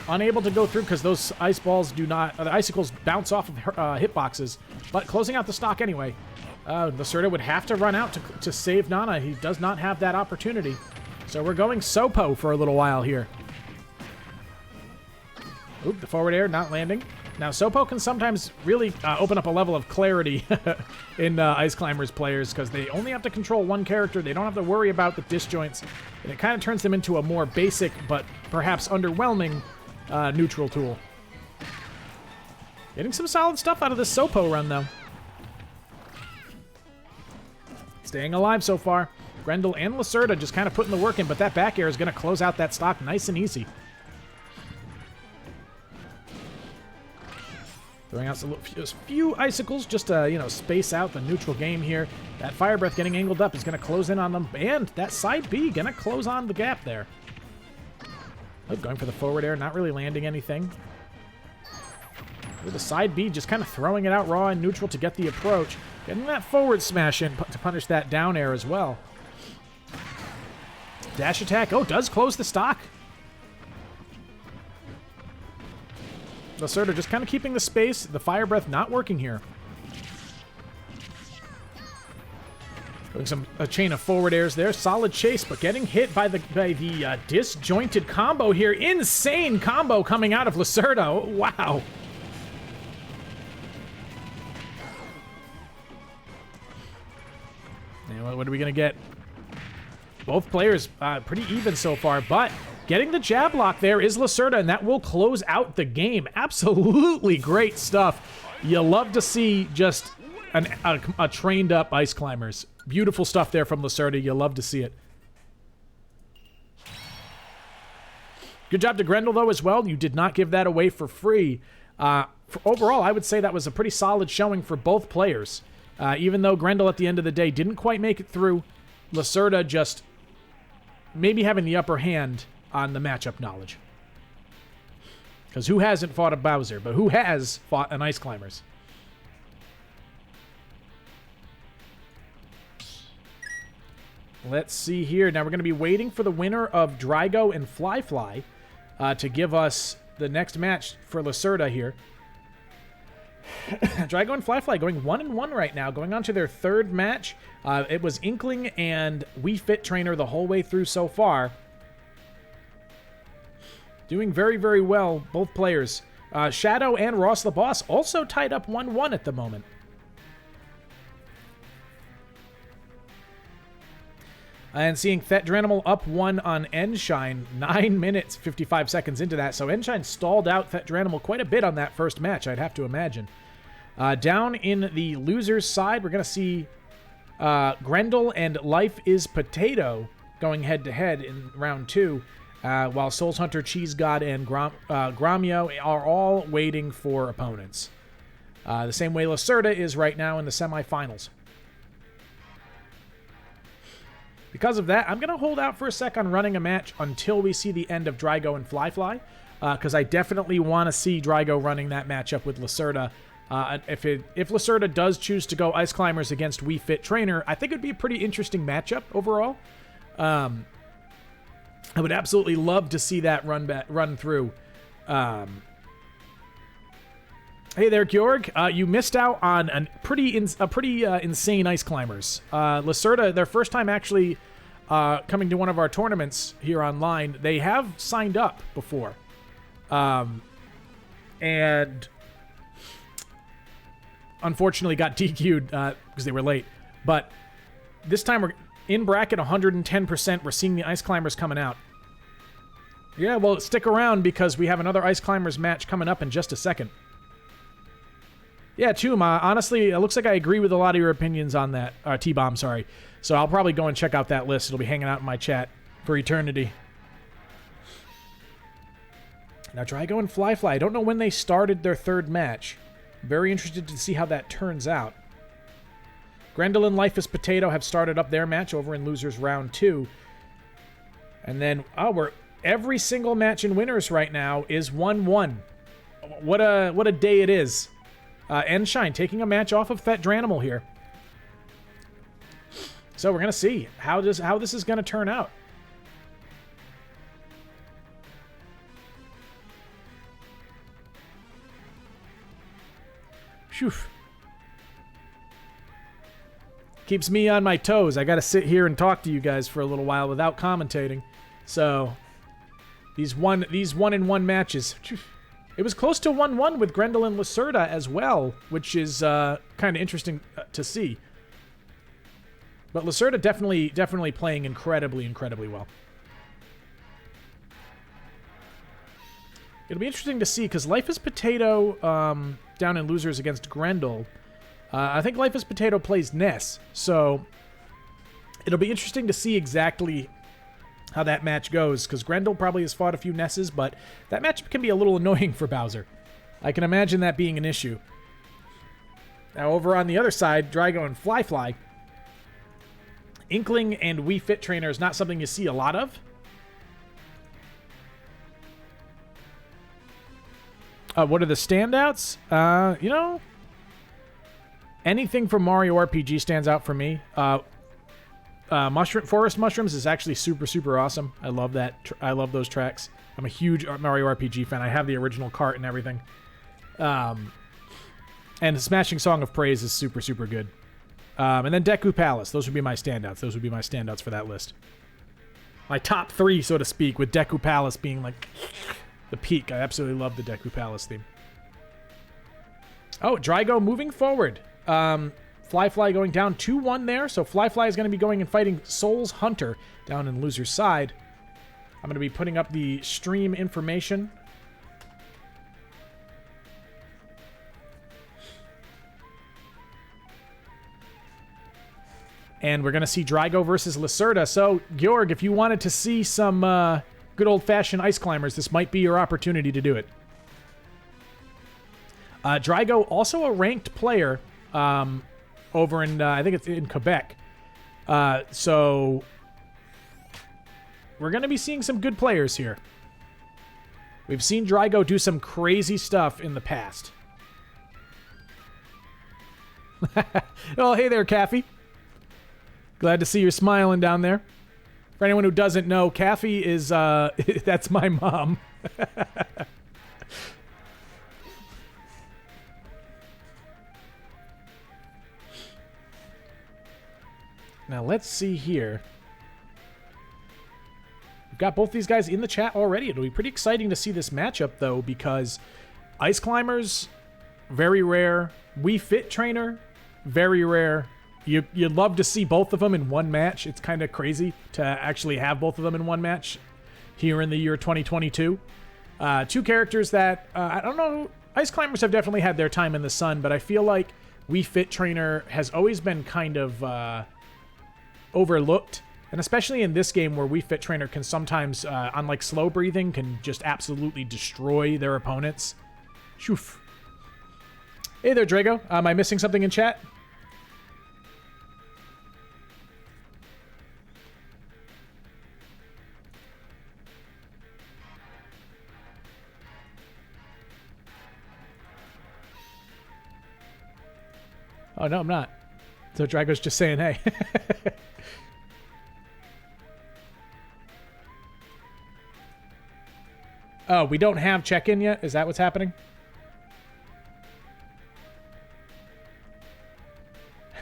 Speaker 4: Unable to go through because those ice balls do not... the icicles bounce off of hitboxes, but closing out the stock anyway. Lacerda would have to run out to save Nana. He does not have that opportunity. So we're going Sopo for a little while here. Oop, the forward air not landing. Now, Sopo can sometimes really open up a level of clarity in Ice Climbers players because they only have to control one character. They don't have to worry about the disjoints. And it kind of turns them into a more basic but perhaps underwhelming neutral tool. Getting some solid stuff out of this Sopo run, though. Staying alive so far. Grendel and Lacerda just kind of putting the work in, but that back air is going to close out that stock nice and easy. Throwing out a few icicles just to, space out the neutral game here. That fire breath getting angled up is going to close in on them. And that side B going to close on the gap there. Oh, going for the forward air, not really landing anything. With the side B just kind of throwing it out raw and neutral to get the approach. Getting that forward smash in to punish that down air as well. Dash attack. Oh, does close the stock. Lacerda just kind of keeping the space. The fire breath not working here. Doing a chain of forward airs there. Solid chase, but getting hit by the disjointed combo here. Insane combo coming out of Lacerda. Oh, wow. And what are we going to get? Both players pretty even so far, but getting the jab lock there is Lacerda, and that will close out the game. Absolutely great stuff. You love to see just a trained up Ice Climbers. Beautiful stuff there from Lacerda. You love to see it. Good job to Grendel, though, as well. You did not give that away for free. Overall, I would say that was a pretty solid showing for both players. Even though Grendel, at the end of the day, didn't quite make it through, Lacerda just maybe having the upper hand on the matchup knowledge. Because who hasn't fought a Bowser, but who has fought an Ice Climbers? Let's see here. Now we're going to be waiting for the winner of Drago and Fly to give us the next match for Lacerda here. Drago and Fly going 1-1 right now, going on to their third match. It was Inkling and Wii Fit Trainer the whole way through so far. Doing very, very well, both players. Shadow and Ross the Boss also tied up 1-1 at the moment. And seeing Thetranimal up 1 on Enshine, 9 minutes, 55 seconds into that. So Enshine stalled out Thetranimal quite a bit on that first match, I'd have to imagine. Down in the losers side, we're going to see Grendel and Life is Potato going head-to-head in round 2, while Souls Hunter, Cheese God, and Gromio are all waiting for opponents. The same way Lacerda is right now in the semifinals. Because of that, I'm going to hold out for a sec on running a match until we see the end of Drago and Fly. because I definitely want to see Drygo running that matchup with Lacerda. If Lacerda does choose to go Ice Climbers against Wii Fit Trainer, I think it would be a pretty interesting matchup overall. I would absolutely love to see that run through. Hey there, Georg. You missed out on a pretty insane Ice Climbers. Lacerda, their first time actually coming to one of our tournaments here online, they have signed up before. And unfortunately got DQ'd because they were late. But this time we're in bracket 110%. We're seeing the Ice Climbers coming out. Yeah, well, stick around because we have another Ice Climbers match coming up in just a second. Yeah, Chum, honestly, it looks like I agree with a lot of your opinions on that. T-Bomb, sorry. So I'll probably go and check out that list. It'll be hanging out in my chat for eternity. Now, Drygo and Fly. I don't know when they started their third match. Very interested to see how that turns out. Grendel and Life is Potato have started up their match over in Losers Round 2. And then, every single match in Winners right now is 1-1. What a day it is. Enshine taking a match off of Thet Dranimal here. So we're going to see how this is going to turn out. Phew. Keeps me on my toes. I got to sit here and talk to you guys for a little while without commentating. So these one-in-one matches. Phew. It was close to 1-1 with Grendel and Lacerda as well, which is kind of interesting to see. But Lacerda definitely playing incredibly well. It'll be interesting to see, because Life is Potato down in Losers against Grendel. I think Life is Potato plays Ness, so it'll be interesting to see exactly how that match goes, because Grendel probably has fought a few Nesses, but that match can be a little annoying for Bowser. I can imagine that being an issue. Now, over on the other side, Drygo and Fly. Inkling and Wii Fit Trainer is not something you see a lot of. What are the standouts? Anything from Mario RPG stands out for me. Forest Mushrooms is actually super awesome. I love that. I love those tracks. I'm a huge Mario RPG fan. I have the original cart and everything. And the Smashing Song of Praise is super good. And then Deku Palace. Those would be my standouts. Those would be my standouts for that list. My top three, so to speak, with Deku Palace being like the peak. I absolutely love the Deku Palace theme. Oh, Drygo moving forward. Fly going down 2-1 there. So Fly is going to be going and fighting Souls Hunter down in Loser's side. I'm going to be putting up the stream information. And we're going to see Drygo versus Lacerda. So, Georg, if you wanted to see some good old-fashioned Ice Climbers, this might be your opportunity to do it. Drygo, also a ranked player over in, I think it's in Quebec. So, we're going to be seeing some good players here. We've seen Drygo do some crazy stuff in the past. Oh, hey there, Caffey. Glad to see you smiling down there. For anyone who doesn't know, Caffey is, that's my mom. Now, let's see here. We've got both these guys in the chat already. It'll be pretty exciting to see this matchup, though, because Ice Climbers, very rare. Wii Fit Trainer, very rare. You'd love to see both of them in one match. It's kind of crazy to actually have both of them in one match here in the year 2022. Two characters that, I don't know, Ice Climbers have definitely had their time in the sun, but I feel like Wii Fit Trainer has always been kind of overlooked. And especially in this game where Wii Fit Trainer can sometimes, unlike slow breathing, can just absolutely destroy their opponents. Shoof. Hey there, Drago. Am I missing something in chat? Oh, no, I'm not. So Drago's just saying, hey. Oh, we don't have check-in yet? Is that what's happening?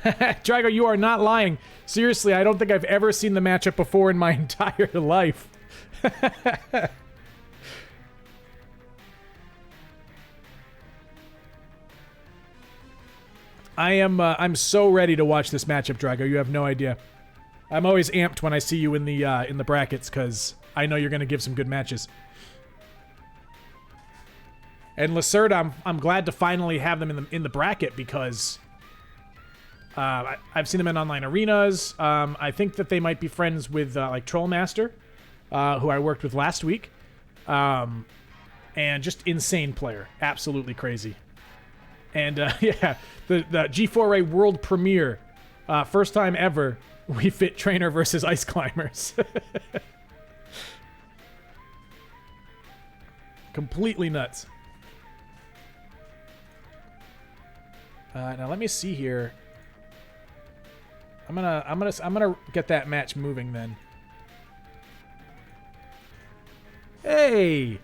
Speaker 4: Drago, you are not lying. Seriously, I don't think I've ever seen the matchup before in my entire life. I'm so ready to watch this matchup, Drago. You have no idea. I'm always amped when I see you in the brackets because I know you're going to give some good matches. And Lacerda, I'm glad to finally have them in the bracket because I've seen them in online arenas. I think that they might be friends with like Trollmaster, who I worked with last week, and just insane player, absolutely crazy. And yeah, the G4A world premiere, first time ever, we fit trainer versus ice climbers. Completely nuts. Now let me see here. I'm gonna get that match moving then. Hey!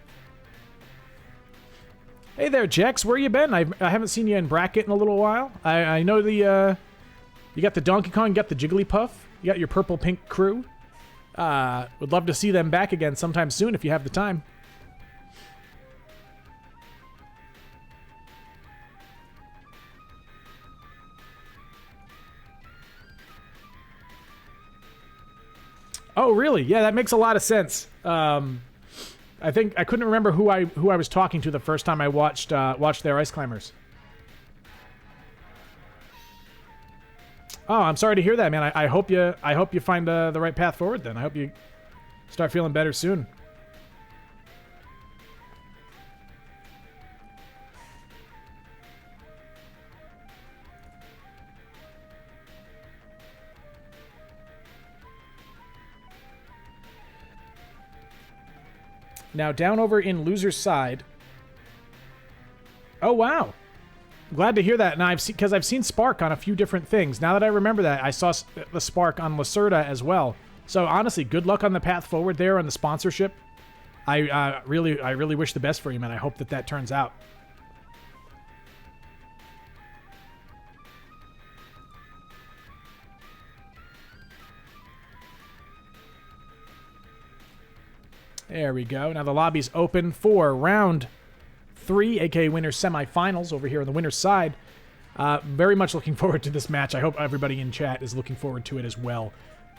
Speaker 4: Hey there, Jex. Where you been? I haven't seen you in bracket in a little while. I know you got the Donkey Kong, you got the Jigglypuff, you got your purple pink crew. Would love to see them back again sometime soon if you have the time. Oh, really? Yeah, that makes a lot of sense. I think I couldn't remember who I was talking to the first time I watched their Ice Climbers. Oh, I'm sorry to hear that, man. I hope you find the right path forward. Then I hope you start feeling better soon. Now, down over in loser's side. Oh, wow. Glad to hear that. And because I've seen Spark on a few different things. Now that I remember that, I saw the Spark on Lacerda as well. So, honestly, good luck on the path forward there on the sponsorship. I really wish the best for you, man. I hope that turns out. There we go. Now the lobby's open for round 3, aka winners semifinals over here on the winner's side. Very much looking forward to this match. I hope everybody in chat is looking forward to it as well.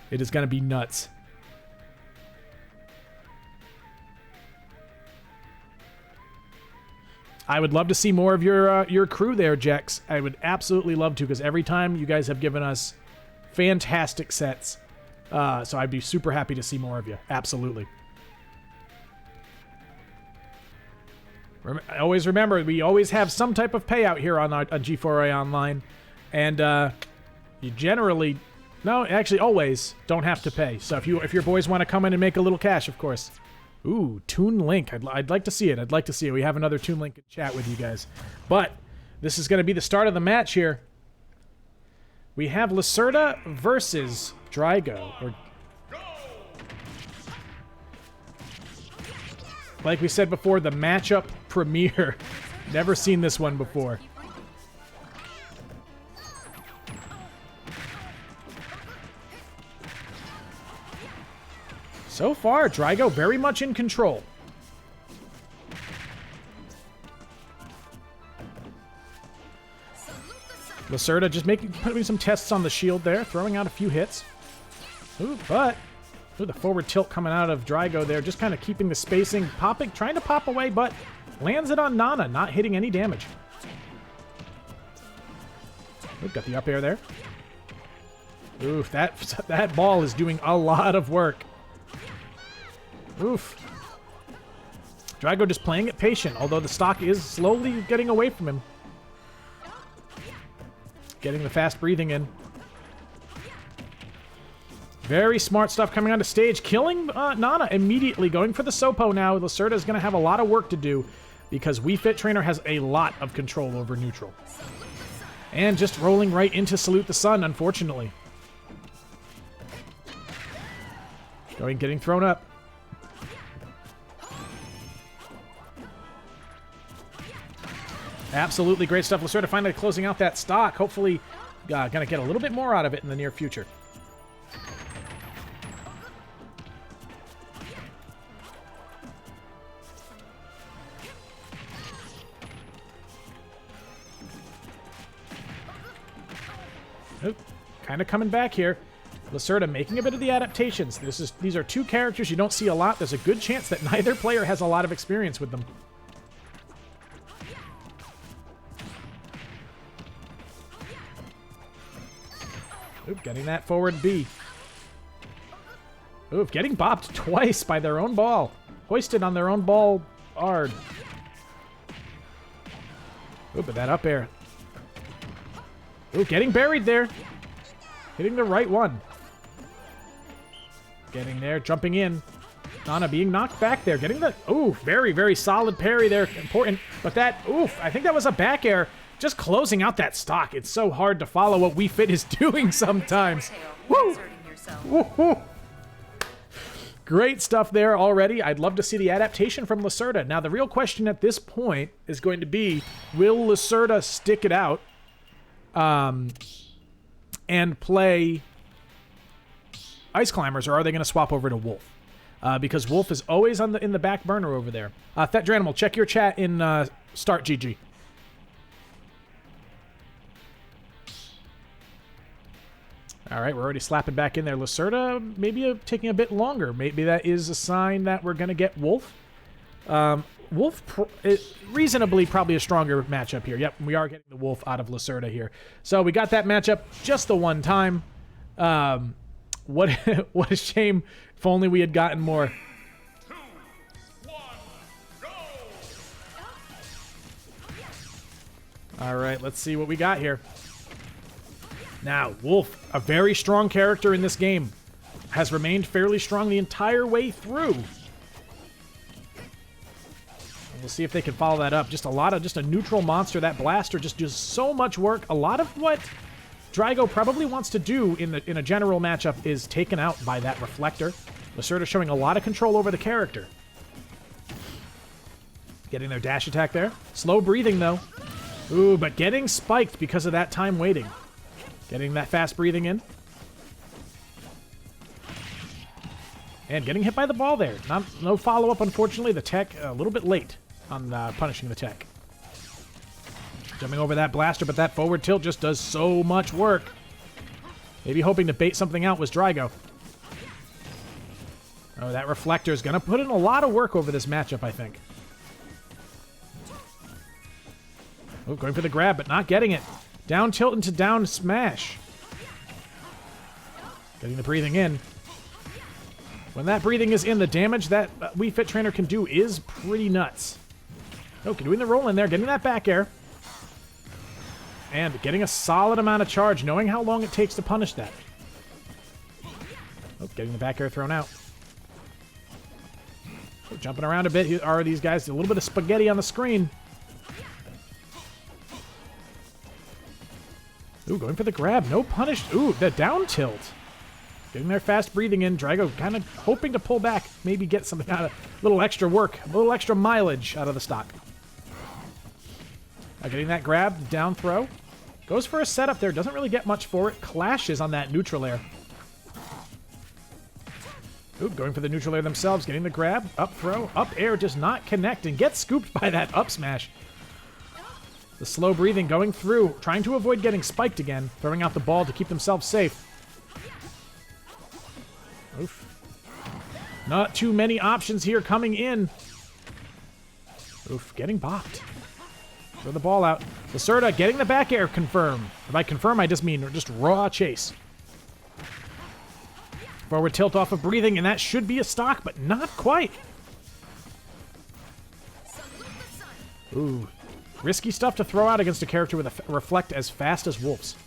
Speaker 4: It is going to be nuts. I would love to see more of your crew there, Jex. I would absolutely love to, because every time you guys have given us fantastic sets. So I'd be super happy to see more of you. Absolutely. Always remember, we always have some type of payout here on G4A Online. And you generally, no, actually always don't have to pay. So if your boys want to come in and make a little cash, of course. Ooh, Toon Link. I'd like to see it. I'd like to see it. We have another Toon Link chat with you guys. But this is going to be the start of the match here. We have Lacerda versus Drago. Like we said before, the matchup premiere. Never seen this one before. So far, Drago very much in control. Lacerda just putting some tests on the shield there, throwing out a few hits. Ooh, but ooh, the forward tilt coming out of Drago there, just kind of keeping the spacing, popping, trying to pop away, but lands it on Nana, not hitting any damage. We've got the up air there. Oof, that ball is doing a lot of work. Oof. Drago just playing it patient, although the stock is slowly getting away from him. Getting the fast breathing in. Very smart stuff coming onto stage. Killing Nana immediately. Going for the Sopo now. Lacerda is going to have a lot of work to do because Wii Fit Trainer has a lot of control over neutral. And just rolling right into Salute the Sun, unfortunately. Getting thrown up. Absolutely great stuff. Lacerda finally closing out that stock. Hopefully, gonna get a little bit more out of it in the near future. Oop, kind of coming back here. Lacerda making a bit of the adaptations. These are two characters you don't see a lot. There's a good chance that neither player has a lot of experience with them. Oop, getting that forward B. Oop, getting bopped twice by their own ball. Hoisted on their own ball hard. Oop, but that up air. Ooh, getting buried there. Hitting the right one. Getting there, jumping in. Nana being knocked back there. Getting the... Ooh, very, very solid parry there. Important. But that... Oof, I think that was a back air. Just closing out that stock. It's so hard to follow what Wii Fit is doing sometimes. Woo! Woo-hoo! Great stuff there already. I'd love to see the adaptation from Lacerda. Now, the real question at this point is going to be, will Lacerda stick it out and play Ice Climbers, or are they going to swap over to Wolf? Because Wolf is always in the back burner over there. Thetranimal, check your chat in Start GG. All right, we're already slapping back in there. Lacerda maybe taking a bit longer. Maybe that is a sign that we're going to get Wolf. Wolf, reasonably probably a stronger matchup here. Yep, we are getting the Wolf out of Lacerda here. So we got that matchup just the one time. What a shame. If only we had gotten more.
Speaker 1: 2, 1, go!
Speaker 4: All right, let's see what we got here. Now, Wolf, a very strong character in this game, has remained fairly strong the entire way through. We'll see if they can follow that up. Just a neutral monster. That blaster just does so much work. A lot of what Drago probably wants to do in a general matchup is taken out by that reflector. Lacerda showing a lot of control over the character. Getting their dash attack there. Slow breathing, though. Ooh, but getting spiked because of that time waiting. Getting that fast breathing in. And getting hit by the ball there. No follow-up, unfortunately. The tech a little bit late on punishing the tech. Jumping over that blaster, but that forward tilt just does so much work. Maybe hoping to bait something out was Drago. Oh, that reflector is going to put in a lot of work over this matchup, I think. Oh, going for the grab, but not getting it. Down tilt into down smash. Getting the breathing in. When that breathing is in, the damage that Wii Fit Trainer can do is pretty nuts. Okay, doing the roll in there, getting that back air. And getting a solid amount of charge, knowing how long it takes to punish that. Oh, getting the back air thrown out. So jumping around a bit. Here are these guys. A little bit of spaghetti on the screen. Ooh, going for the grab. No punish. Ooh, the down tilt. Getting their fast breathing in. Drago kind of hoping to pull back. Maybe get something out of a little extra work. A little extra mileage out of the stock. Getting that grab. Down throw. Goes for a setup there. Doesn't really get much for it. Clashes on that neutral air. Ooh, going for the neutral air themselves. Getting the grab. Up throw. Up air does not connect and gets scooped by that up smash. The slow breathing going through, trying to avoid getting spiked again, throwing out the ball to keep themselves safe. Oof. Not too many options here coming in. Oof, getting bopped. Throw the ball out. Lacerda getting the back air confirmed. By confirm, I just mean just raw chase. Forward tilt off of breathing, and that should be a stock, but not quite. Ooh. Risky stuff to throw out against a character with a reflect as fast as Wolf's.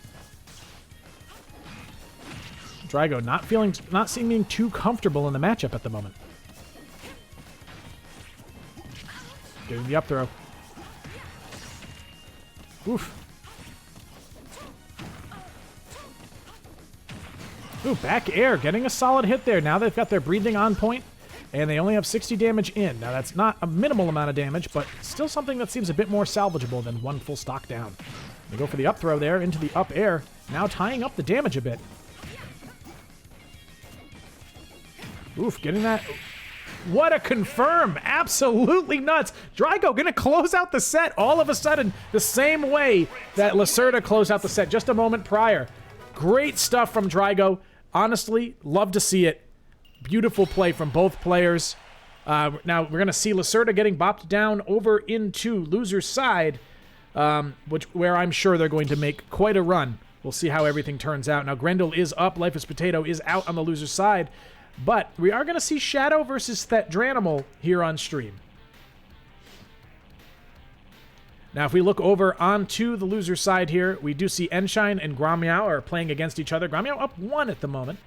Speaker 4: Drago not seeming too comfortable in the matchup at the moment. Getting the up throw. Oof. Ooh, back air, getting a solid hit there. Now they've got their breathing on point, and they only have 60 damage in. Now that's not a minimal amount of damage, but still something that seems a bit more salvageable than one full stock down. They go for the up throw there into the up air, now tying up the damage a bit. Oof, getting that. What a confirm! Absolutely nuts! Drygo gonna close out the set all of a sudden the same way that Lacerda closed out the set just a moment prior. Great stuff from Drygo. Honestly, love to see it. Beautiful play from both players. Now we're gonna see Lacerda getting bopped down over into loser's side, where I'm sure they're going to make quite a run. We'll see how everything turns out. Now Grendel is up, Lifeless Potato is out on the loser's side. But we are going to see Shadow versus Thetdranimal here on stream. Now, if we look over onto the loser side here, we do see Enshine and Grommeow are playing against each other. Grommeow up 1 at the moment.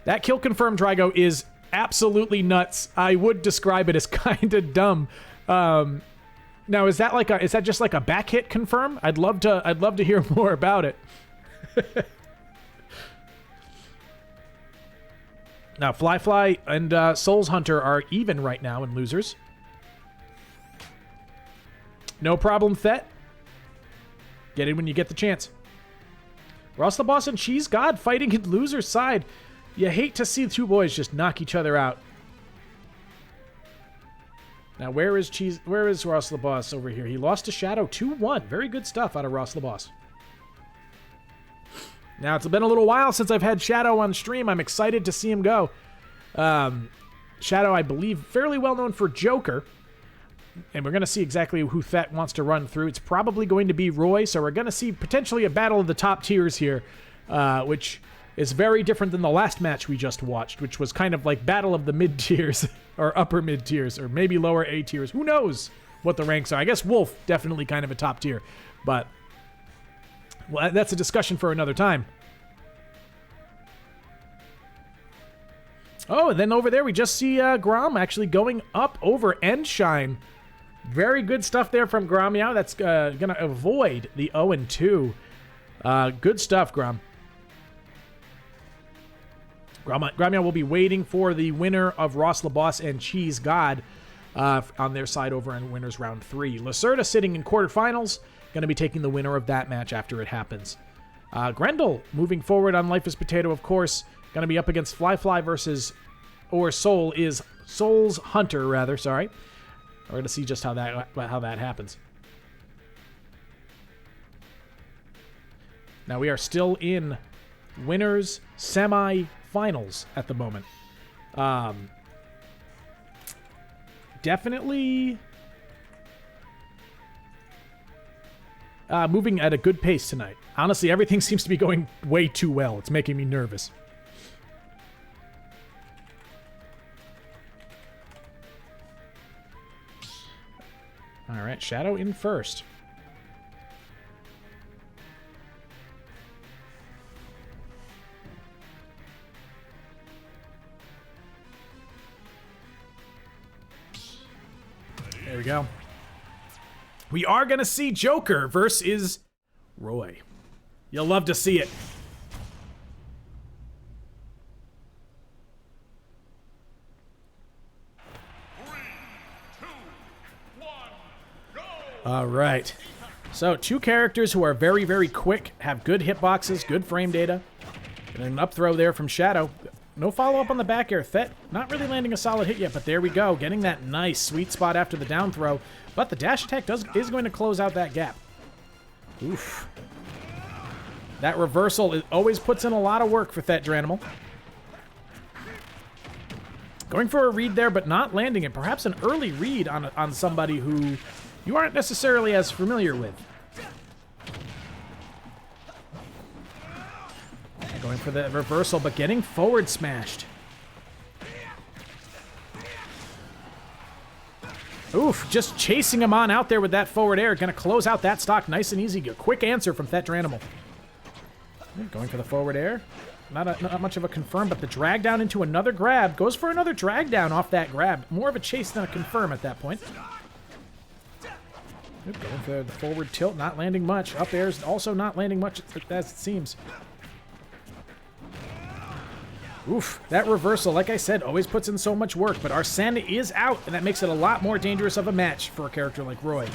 Speaker 4: That kill confirmed Drygo is absolutely nuts. I would describe it as kind of dumb. Now, is that just like a back hit confirm? I'd love to hear more about it. Now, Fly and Souls Hunter are even right now in losers. No problem, Thet. Get in when you get the chance. Ross the Boss and Cheese God fighting in loser's side. You hate to see the two boys just knock each other out. Now, where is Ross the Boss over here? He lost to Shadow 2-1. Very good stuff out of Ross the Boss. Now, it's been a little while since I've had Shadow on stream. I'm excited to see him go. Shadow, I believe, fairly well known for Joker. And we're going to see exactly who Thet wants to run through. It's probably going to be Roy, so we're going to see potentially a battle of the top tiers here, which is very different than the last match we just watched, which was kind of like battle of the mid-tiers, or upper mid-tiers, or maybe lower A-tiers. Who knows what the ranks are? I guess Wolf, definitely kind of a top tier, but... well, that's a discussion for another time. Oh, and then over there we just see Grom actually going up over Enshine. Very good stuff there from Grommeow. That's going to avoid the 0-2. Good stuff, Grom. Grommeow will be waiting for the winner of Ross LaBoss and Cheese God on their side over in winners round 3. Lacerda sitting in quarterfinals. Going to be taking the winner of that match after it happens. Grendel moving forward on Lifeless Potato, of course, going to be up against Fly versus, or Souls Hunter, rather, sorry. We're going to see just how that happens. Now we are still in winners semi-finals at the moment. Definitely... moving at a good pace tonight. Honestly, everything seems to be going way too well. It's making me nervous. All right, Shadow in first. There we go. We are going to see Joker versus Roy. You'll love to see it. All right. So, 2 characters who are very, very quick, have good hitboxes, good frame data. And an up throw there from Shadow. No follow-up on the back air. Thet not really landing a solid hit yet, but there we go. Getting that nice sweet spot after the down throw. But the dash attack is going to close out that gap. Oof. That reversal always puts in a lot of work for Thetdranimal. Going for a read there, but not landing it. Perhaps an early read on somebody who you aren't necessarily as familiar with. Going for the reversal, but getting forward smashed. Oof, just chasing him on out there with that forward air. Gonna close out that stock nice and easy. A quick answer from Thetdranimal. Going for the forward air. Not much of a confirm, but the drag down into another grab. Goes for another drag down off that grab. More of a chase than a confirm at that point. Going for the forward tilt, not landing much. Up air is also not landing much as it seems. Oof, that reversal, like I said, always puts in so much work, but Arsene is out, and that makes it a lot more dangerous of a match for a character like Roy.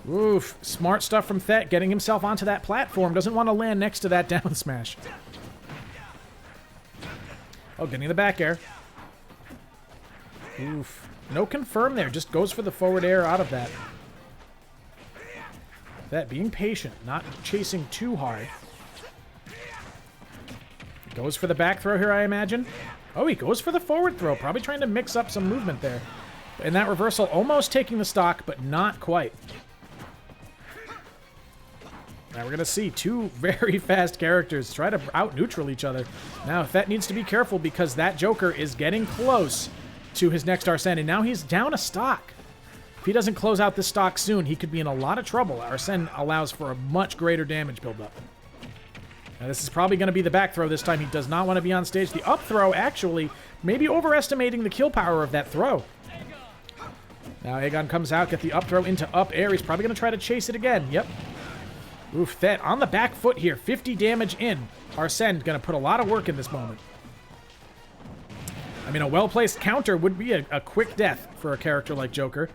Speaker 4: Oof, smart stuff from Thet, getting himself onto that platform. Doesn't want to land next to that down smash. Oh, getting the back air. Oof. No confirm there, just goes for the forward air out of that. That being patient, not chasing too hard. Goes for the back throw here, I imagine. Oh, he goes for the forward throw, probably trying to mix up some movement there. And that reversal almost taking the stock, but not quite. Now we're going to see two very fast characters try to out-neutral each other. Now, Thet needs to be careful because that Joker is getting close to his next Arsene, and now he's down a stock. If he doesn't close out this stock soon, he could be in a lot of trouble. Arsene allows for a much greater damage buildup. Now, this is probably going to be the back throw this time. He does not want to be on stage. The up throw, actually, maybe overestimating the kill power of that throw. Now, Aegon comes out, get the up throw into up air. He's probably going to try to chase it again. Yep. Oof, Thet on the back foot here. 50 damage in. Arsene going to put a lot of work in this moment. I mean, a well-placed counter would be a quick death for a character like Joker.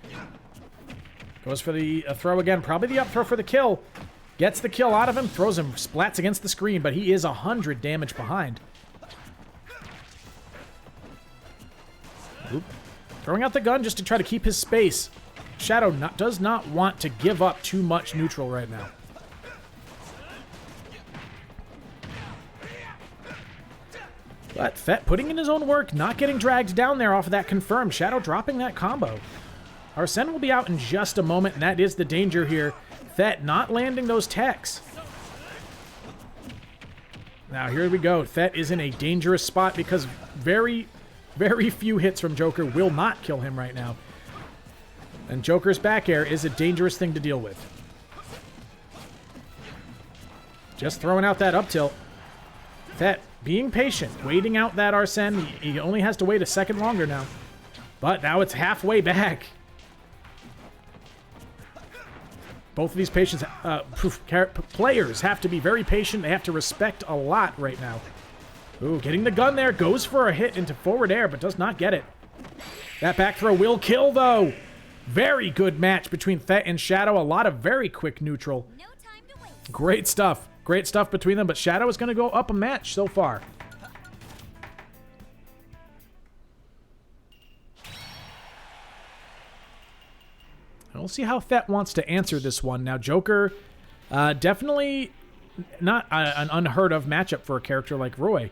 Speaker 4: Goes for the throw again. Probably the up throw for the kill. Gets the kill out of him. Throws him. Splats against the screen, but he is 100 damage behind. Oop. Throwing out the gun just to try to keep his space. Shadow does not want to give up too much neutral right now. But Thet putting in his own work, not getting dragged down there off of that confirmed. Shadow dropping that combo. Arsene will be out in just a moment, and that is the danger here. Thet not landing those techs. Now, here we go. Thet is in a dangerous spot because very, very few hits from Joker will not kill him right now. And Joker's back air is a dangerous thing to deal with. Just throwing out that up tilt. Thet being patient, waiting out that Arsene. He only has to wait a second longer now. But now it's halfway back. Both of these players have to be very patient. They have to respect a lot right now. Ooh, getting the gun there. Goes for a hit into forward air, but does not get it. That back throw will kill, though. Very good match between Thet and Shadow. A lot of very quick neutral.
Speaker 3: No time to wait.
Speaker 4: Great stuff. Great stuff between them, but Shadow is going to go up a match so far. And we'll see how Thet wants to answer this one. Now, Joker, definitely not an unheard of matchup for a character like Roy.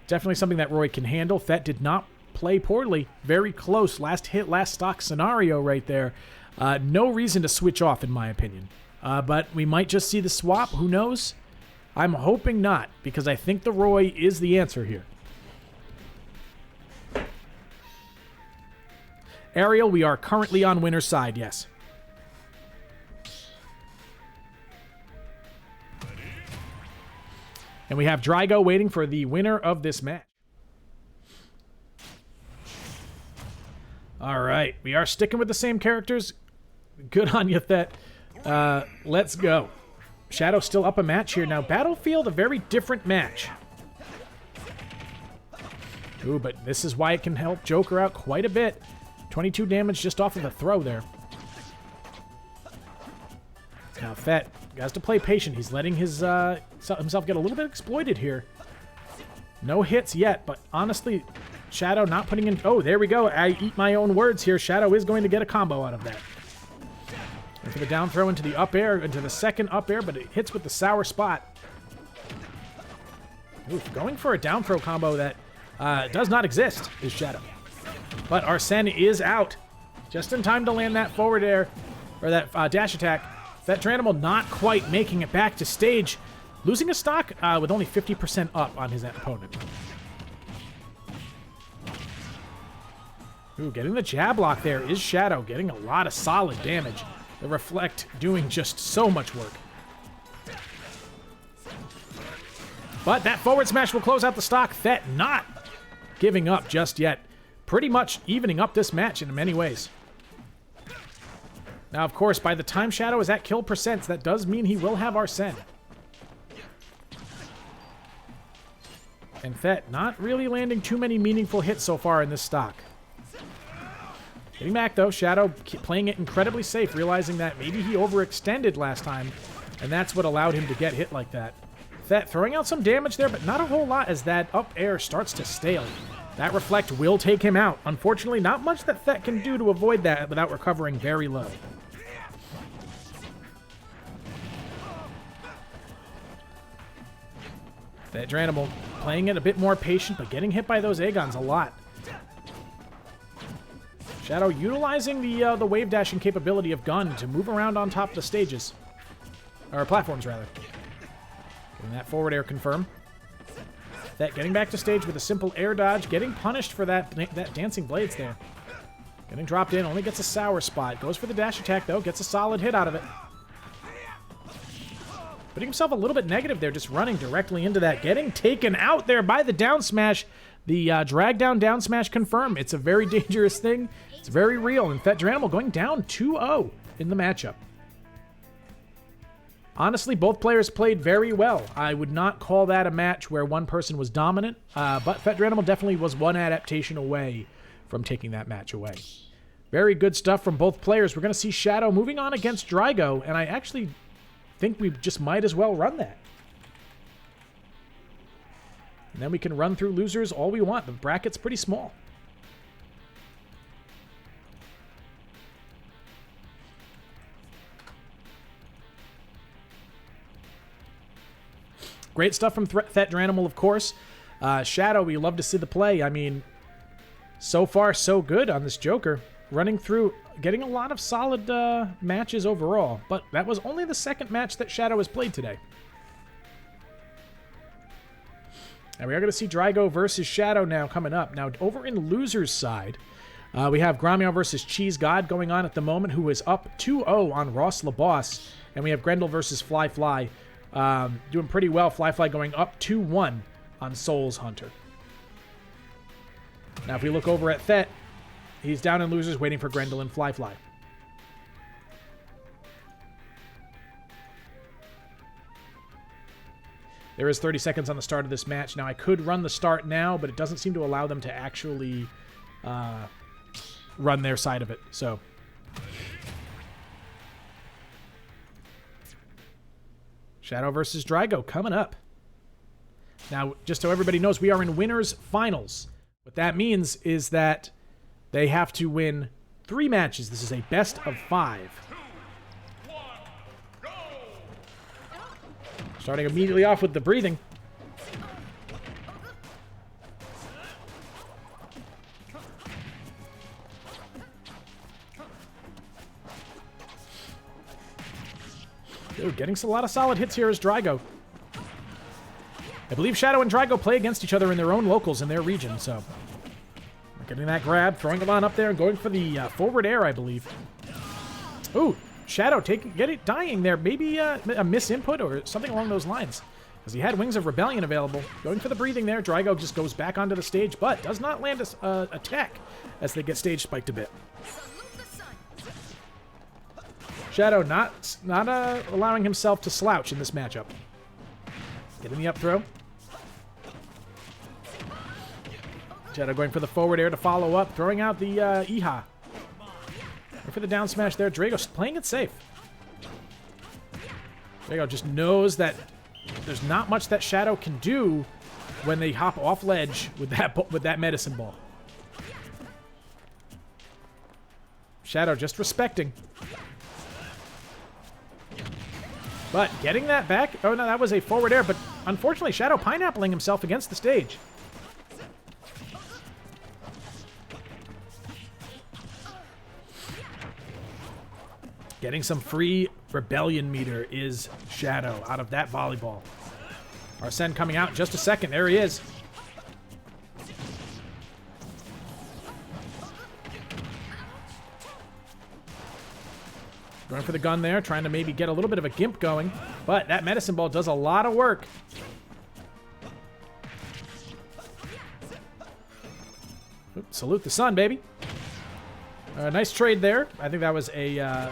Speaker 4: Definitely something that Roy can handle. Thet did not play poorly. Very close. Last hit, last stock scenario right there. No reason to switch off, in my opinion. But we might just see the swap. Who knows? I'm hoping not, because I think the Roy is the answer here. Ariel, we are currently on winner's side, yes. And we have Drygo waiting for the winner of this match. All right, we are sticking with the same characters. Good on you, Thet. Let's go. Shadow still up a match here. Now, Battlefield, a very different match. Ooh, but this is why it can help Joker out quite a bit. 22 damage just off of the throw there. Now, Thet has to play patient. He's letting his himself get a little bit exploited here. No hits yet, but honestly, Shadow not putting in... Oh, there we go. I eat my own words here. Shadow is going to get a combo out of that. And for the down throw into the up air, into the second up air, but it hits with the sour spot. Oof, going for a down throw combo that does not exist is Shadow. But Arsene is out. Just in time to land that forward air, or that dash attack. That Tranimal not quite making it back to stage. Losing a stock with only 50% up on his opponent. Ooh, getting the jab lock there is Shadow, getting a lot of solid damage. The Reflect doing just so much work. But that forward smash will close out the stock. Thet not giving up just yet. Pretty much evening up this match in many ways. Now, of course, by the time Shadow is at kill percents, that does mean he will have Arsene. And Thet not really landing too many meaningful hits so far in this stock. Getting back, though. Shadow playing it incredibly safe, realizing that maybe he overextended last time, and that's what allowed him to get hit like that. Thet throwing out some damage there, but not a whole lot as that up air starts to stale. That Reflect will take him out. Unfortunately, not much that Thet can do to avoid that without recovering very low. Thet Dranimal playing it a bit more patient, but getting hit by those Aegons a lot. Shadow utilizing the wave dashing capability of Gun to move around on top of the stages. Or platforms, rather. Getting that forward air confirm. That getting back to stage with a simple air dodge, getting punished for that dancing blades there. Getting dropped in, only gets a sour spot. Goes for the dash attack, though, gets a solid hit out of it. Putting himself a little bit negative there, just running directly into that. Getting taken out there by the down smash. The drag down smash confirmed. It's a very dangerous thing. It's very real. And Thet Dranimal going down 2-0 in the matchup. Honestly, both players played very well. I would not call that a match where one person was dominant, but Thet Dranimal definitely was one adaptation away from taking that match away. Very good stuff from both players. We're going to see Shadow moving on against Drygo, and I actually think we just might as well run that. And then we can run through losers all we want. The bracket's pretty small. Great stuff from Thet Dranimal, of course. Shadow, we love to see the play. I mean, so far so good on this Joker. Running through, getting a lot of solid matches overall. But that was only the second match that Shadow has played today. And we are going to see Drygo versus Shadow now coming up. Now, over in loser's side, we have Gromio versus Cheese God going on at the moment, who is up 2-0 on Ross LaBoss. And we have Grendel versus Fly Fly. Doing pretty well. Fly Fly going up 2-1 on Souls Hunter. Now, if we look over at Thet, he's down in losers waiting for Grendel and Fly Fly. There is 30 seconds on the start of this match. Now, I could run the start now, but it doesn't seem to allow them to actually run their side of it. So, Shadow versus Drygo coming up. Now, just so everybody knows, we are in winners finals. What that means is that they have to win 3 matches. This is a best of 5. Starting immediately off with the breathing. Dude, getting a lot of solid hits here is Drygo. I believe Shadow and Drygo play against each other in their own locals in their region, so getting that grab, throwing him on up there, and going for the forward air, I believe. Ooh, Shadow dying there. Maybe a misinput or something along those lines. Because he had Wings of Rebellion available. Going for the breathing there. Drygo just goes back onto the stage, but does not land a tech as they get stage spiked a bit. Shadow not allowing himself to slouch in this matchup. Getting the up throw. Shadow going for the forward air to follow up, throwing out the Iha. Going for the down smash there. Drago's playing it safe. Drago just knows that there's not much that Shadow can do when they hop off ledge with that medicine ball. Shadow just respecting. But getting that back. Oh, no, that was a forward air. But unfortunately, Shadow pineappling himself against the stage. Getting some free Rebellion meter is Shadow out of that volleyball. Arsene coming out in just a second. There he is. Going for the gun there, trying to maybe get a little bit of a gimp going. But that medicine ball does a lot of work. Oops, salute the sun, baby. Nice trade there. I think that was a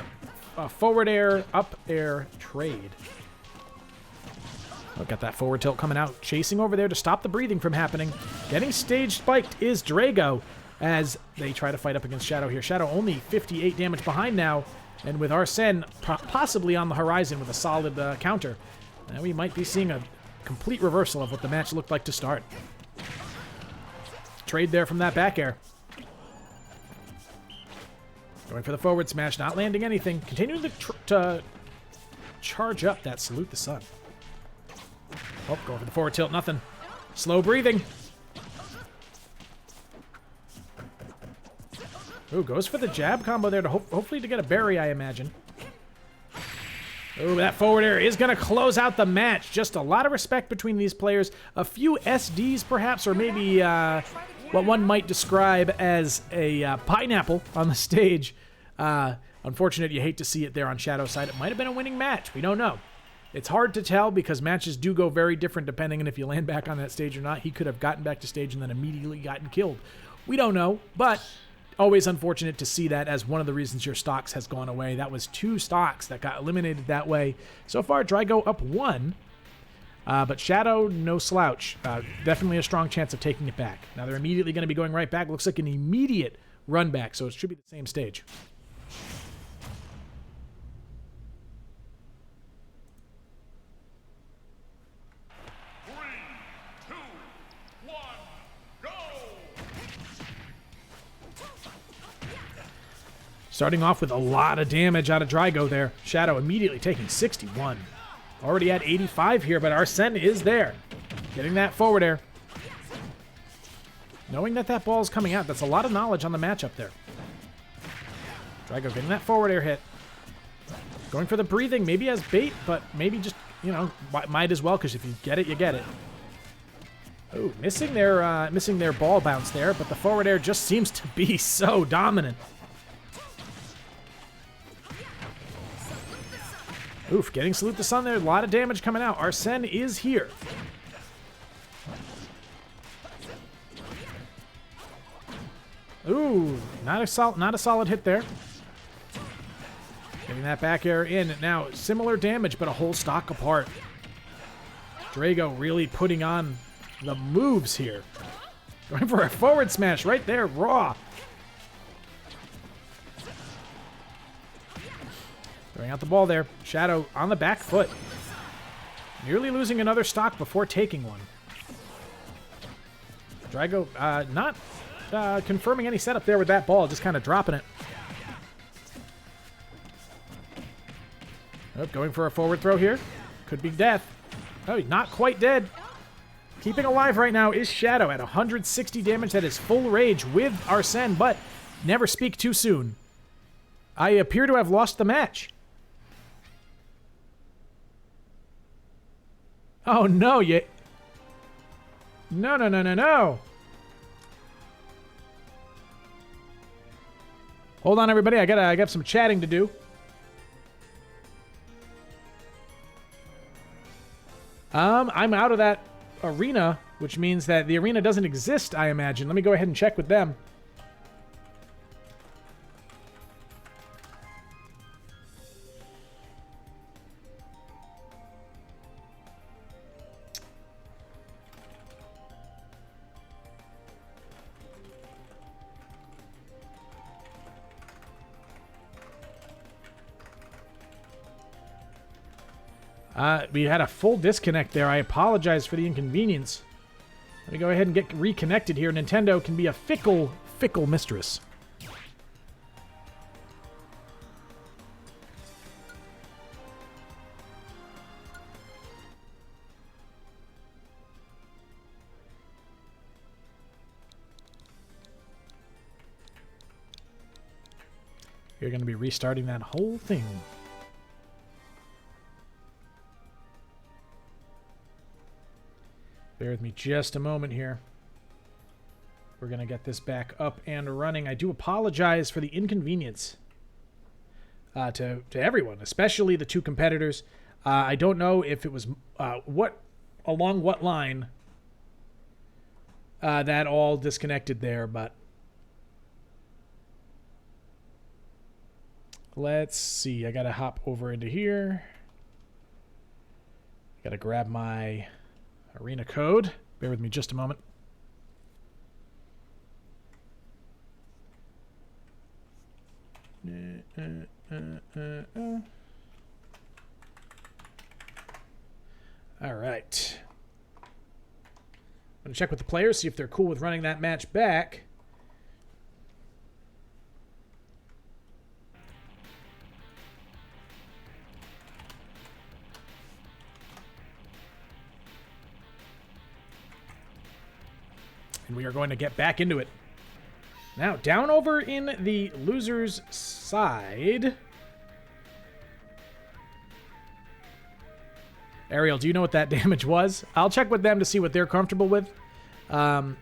Speaker 4: forward air, up air trade. Look at that forward tilt coming out, chasing over there to stop the breathing from happening. Getting stage spiked is Drago as they try to fight up against Shadow here. Shadow only 58 damage behind now, and with Arsene possibly on the horizon with a solid counter. Now we might be seeing a complete reversal of what the match looked like to start. Trade there from that back air. Going for the forward smash, not landing anything. Continuing to charge up that Salute the Sun. Oh, going for the forward tilt, nothing. Slow breathing. Ooh, goes for the jab combo there to hopefully to get a berry, I imagine. Ooh, that forward air is going to close out the match. Just a lot of respect between these players. A few SDs, perhaps, or maybe what one might describe as a pineapple on the stage. Unfortunate, you hate to see it there on Shadow's side. It might have been a winning match. We don't know. It's hard to tell because matches do go very different depending on if you land back on that stage or not. He could have gotten back to stage and then immediately gotten killed. We don't know, but always unfortunate to see that as one of the reasons your stocks has gone away. That was 2 stocks that got eliminated that way. So far, Drago up 1, but Shadow, no slouch. Definitely a strong chance of taking it back. Now they're immediately going to be going right back. Looks like an immediate run back, so it should be the same stage. Starting off with a lot of damage out of Drago there. Shadow immediately taking 61. Already at 85 here, but Arsene is there. Getting that forward air. Knowing that that ball is coming out, that's a lot of knowledge on the matchup there. Drago getting that forward air hit. Going for the breathing, maybe as bait, but maybe just, you know, might as well, because if you get it, you get it. Ooh, missing their ball bounce there, but the forward air just seems to be so dominant. Oof, getting Salute the Sun there. A lot of damage coming out. Arsene is here. Ooh, not a solid hit there. Getting that back air in. Now, similar damage, but a whole stock apart. Drago really putting on the moves here. Going for a forward smash right there, raw. Throwing out the ball there. Shadow on the back foot. Nearly losing another stock before taking one. Drago not confirming any setup there with that ball, just kind of dropping it. Oh, going for a forward throw here. Could be death. Oh, he's not quite dead. Keeping alive right now is Shadow at 160 damage. That is full rage with Arsene, but never speak too soon. I appear to have lost the match. Oh, no, you... No, no, no, no, no. Hold on, everybody. I got some chatting to do. I'm out of that arena, which means that the arena doesn't exist, I imagine. Let me go ahead and check with them. We had a full disconnect there. I apologize for the inconvenience. Let me go ahead and get reconnected here. Nintendo can be a fickle, fickle mistress. You're going to be restarting that whole thing. Bear with me just a moment here. We're going to get this back up and running. I do apologize for the inconvenience to everyone, especially the 2 competitors. I don't know if it was along what line that all disconnected there, but Let's see. I gotta hop over into here. Gotta grab my arena code. Bear with me just a moment. All right. I'm going to check with the players, see if they're cool with running that match back. And we are going to get back into it. Now, down over in the loser's side. Ariel, do you know what that damage was? I'll check with them to see what they're comfortable with. I'm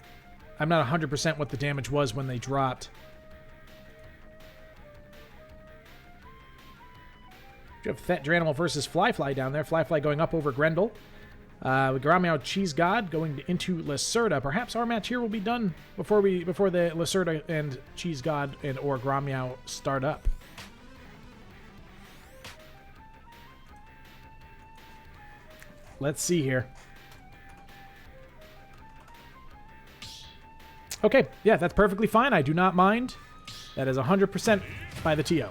Speaker 4: not 100% what the damage was when they dropped. You have Thet Dranimal versus Fly down there. Fly going up over Grendel. Gromio Cheese God going into Lacerda. Perhaps our match here will be done before the Lacerda and Cheese God and or Gromio start up. Let's see here. Okay, yeah, that's perfectly fine. I do not mind. That is 100% by the TO.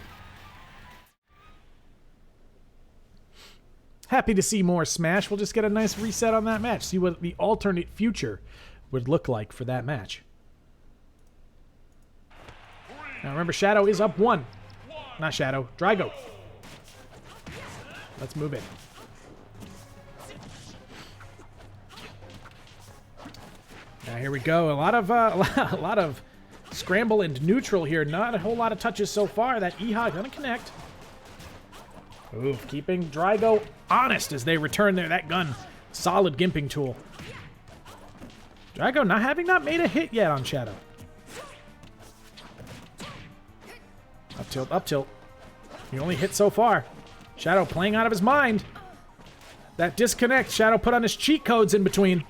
Speaker 4: Happy to see more Smash. We'll just get a nice reset on that match. See what the alternate future would look like for that match. Now remember, Shadow is up 1. Not Shadow, Drago. Let's move in. Now here we go. A lot of scramble and neutral here. Not a whole lot of touches so far. That Eha gonna connect. Oof, keeping Drago honest as they return there. That gun, solid gimping tool. Drago not made a hit yet on Shadow. Up tilt, up tilt. He only hit so far. Shadow playing out of his mind. That disconnect, Shadow put on his cheat codes in between.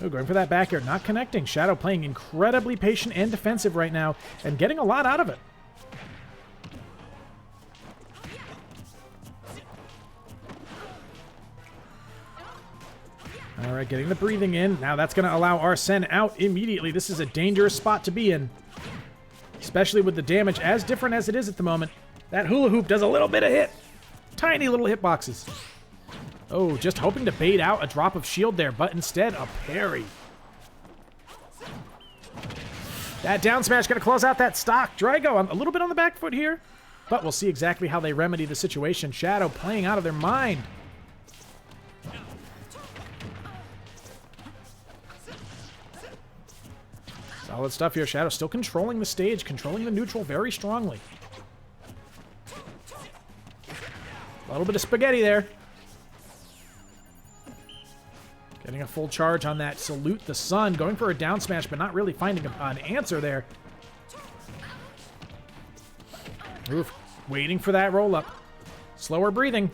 Speaker 4: Oh, going for that back air, not connecting. Shadow playing incredibly patient and defensive right now, and getting a lot out of it. All right, getting the breathing in. Now that's going to allow Arsene out immediately. This is a dangerous spot to be in, especially with the damage as different as it is at the moment. That hula hoop does a little bit of hit. Tiny little hitboxes. Oh, just hoping to bait out a drop of shield there, but instead a parry. That down smash going to close out that stock. Drago a little bit on the back foot here, but we'll see exactly how they remedy the situation. Shadow playing out of their mind. Solid stuff here. Shadow still controlling the stage, controlling the neutral very strongly. A little bit of spaghetti there. Getting a full charge on that Salute the Sun. Going for a down smash, but not really finding an answer there. Oof. Waiting for that roll up. Slower breathing.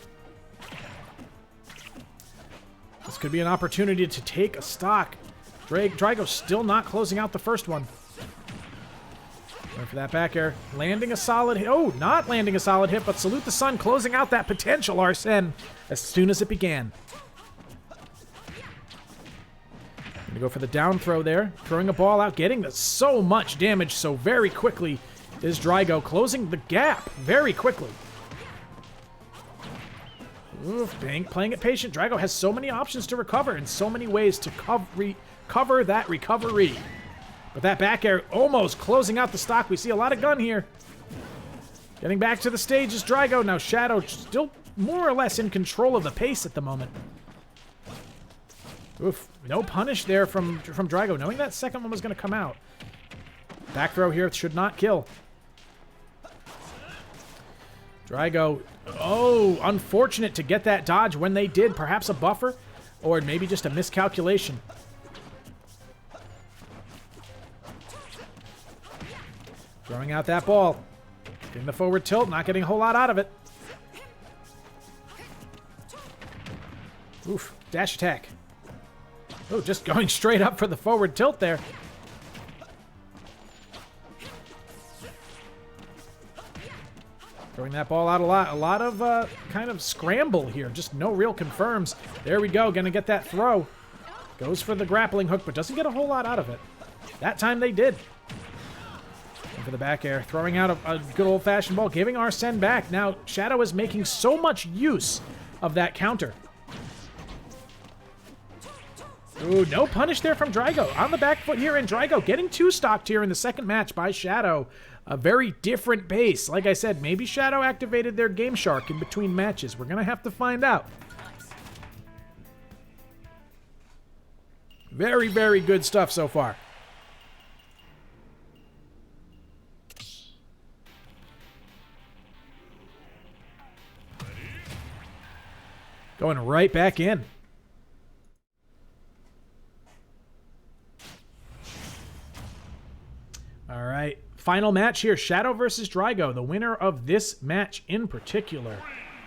Speaker 4: This could be an opportunity to take a stock. Drago still not closing out the first one. Going for that back air. Landing a solid hit. Oh, not landing a solid hit, but Salute the Sun closing out that potential Arsene as soon as it began. Gonna go for the down throw there. Throwing a ball out, getting so much damage so very quickly is Drago. Closing the gap very quickly. Oof, playing it patient. Drago has so many options to recover and so many ways to cover that recovery. But that back air almost closing out the stock. We see a lot of gun here. Getting back to the stage is Drago. Now Shadow still more or less in control of the pace at the moment. Oof, no punish there from Drago, knowing that second one was going to come out. Back throw here should not kill. Drago, oh, unfortunate to get that dodge when they did. Perhaps a buffer, or maybe just a miscalculation. Throwing out that ball. Getting the forward tilt, not getting a whole lot out of it. Oof, dash attack. Oh, just going straight up for the forward tilt there. Throwing that ball out a lot. A lot of kind of scramble here. Just no real confirms. There we go. Gonna get that throw. Goes for the grappling hook, but doesn't get a whole lot out of it. That time they did. And for the back air. Throwing out a good old-fashioned ball. Giving Arsene back. Now, Shadow is making so much use of that counter. Ooh, no punish there from Drago. On the back foot here, and Drago getting two-stocked here in the second match by Shadow. A very different pace. Like I said, maybe Shadow activated their Game Shark in between matches. We're going to have to find out. Very, very good stuff so far. Going right back in. All right, final match here, Shadow versus Drago. The winner of this match in particular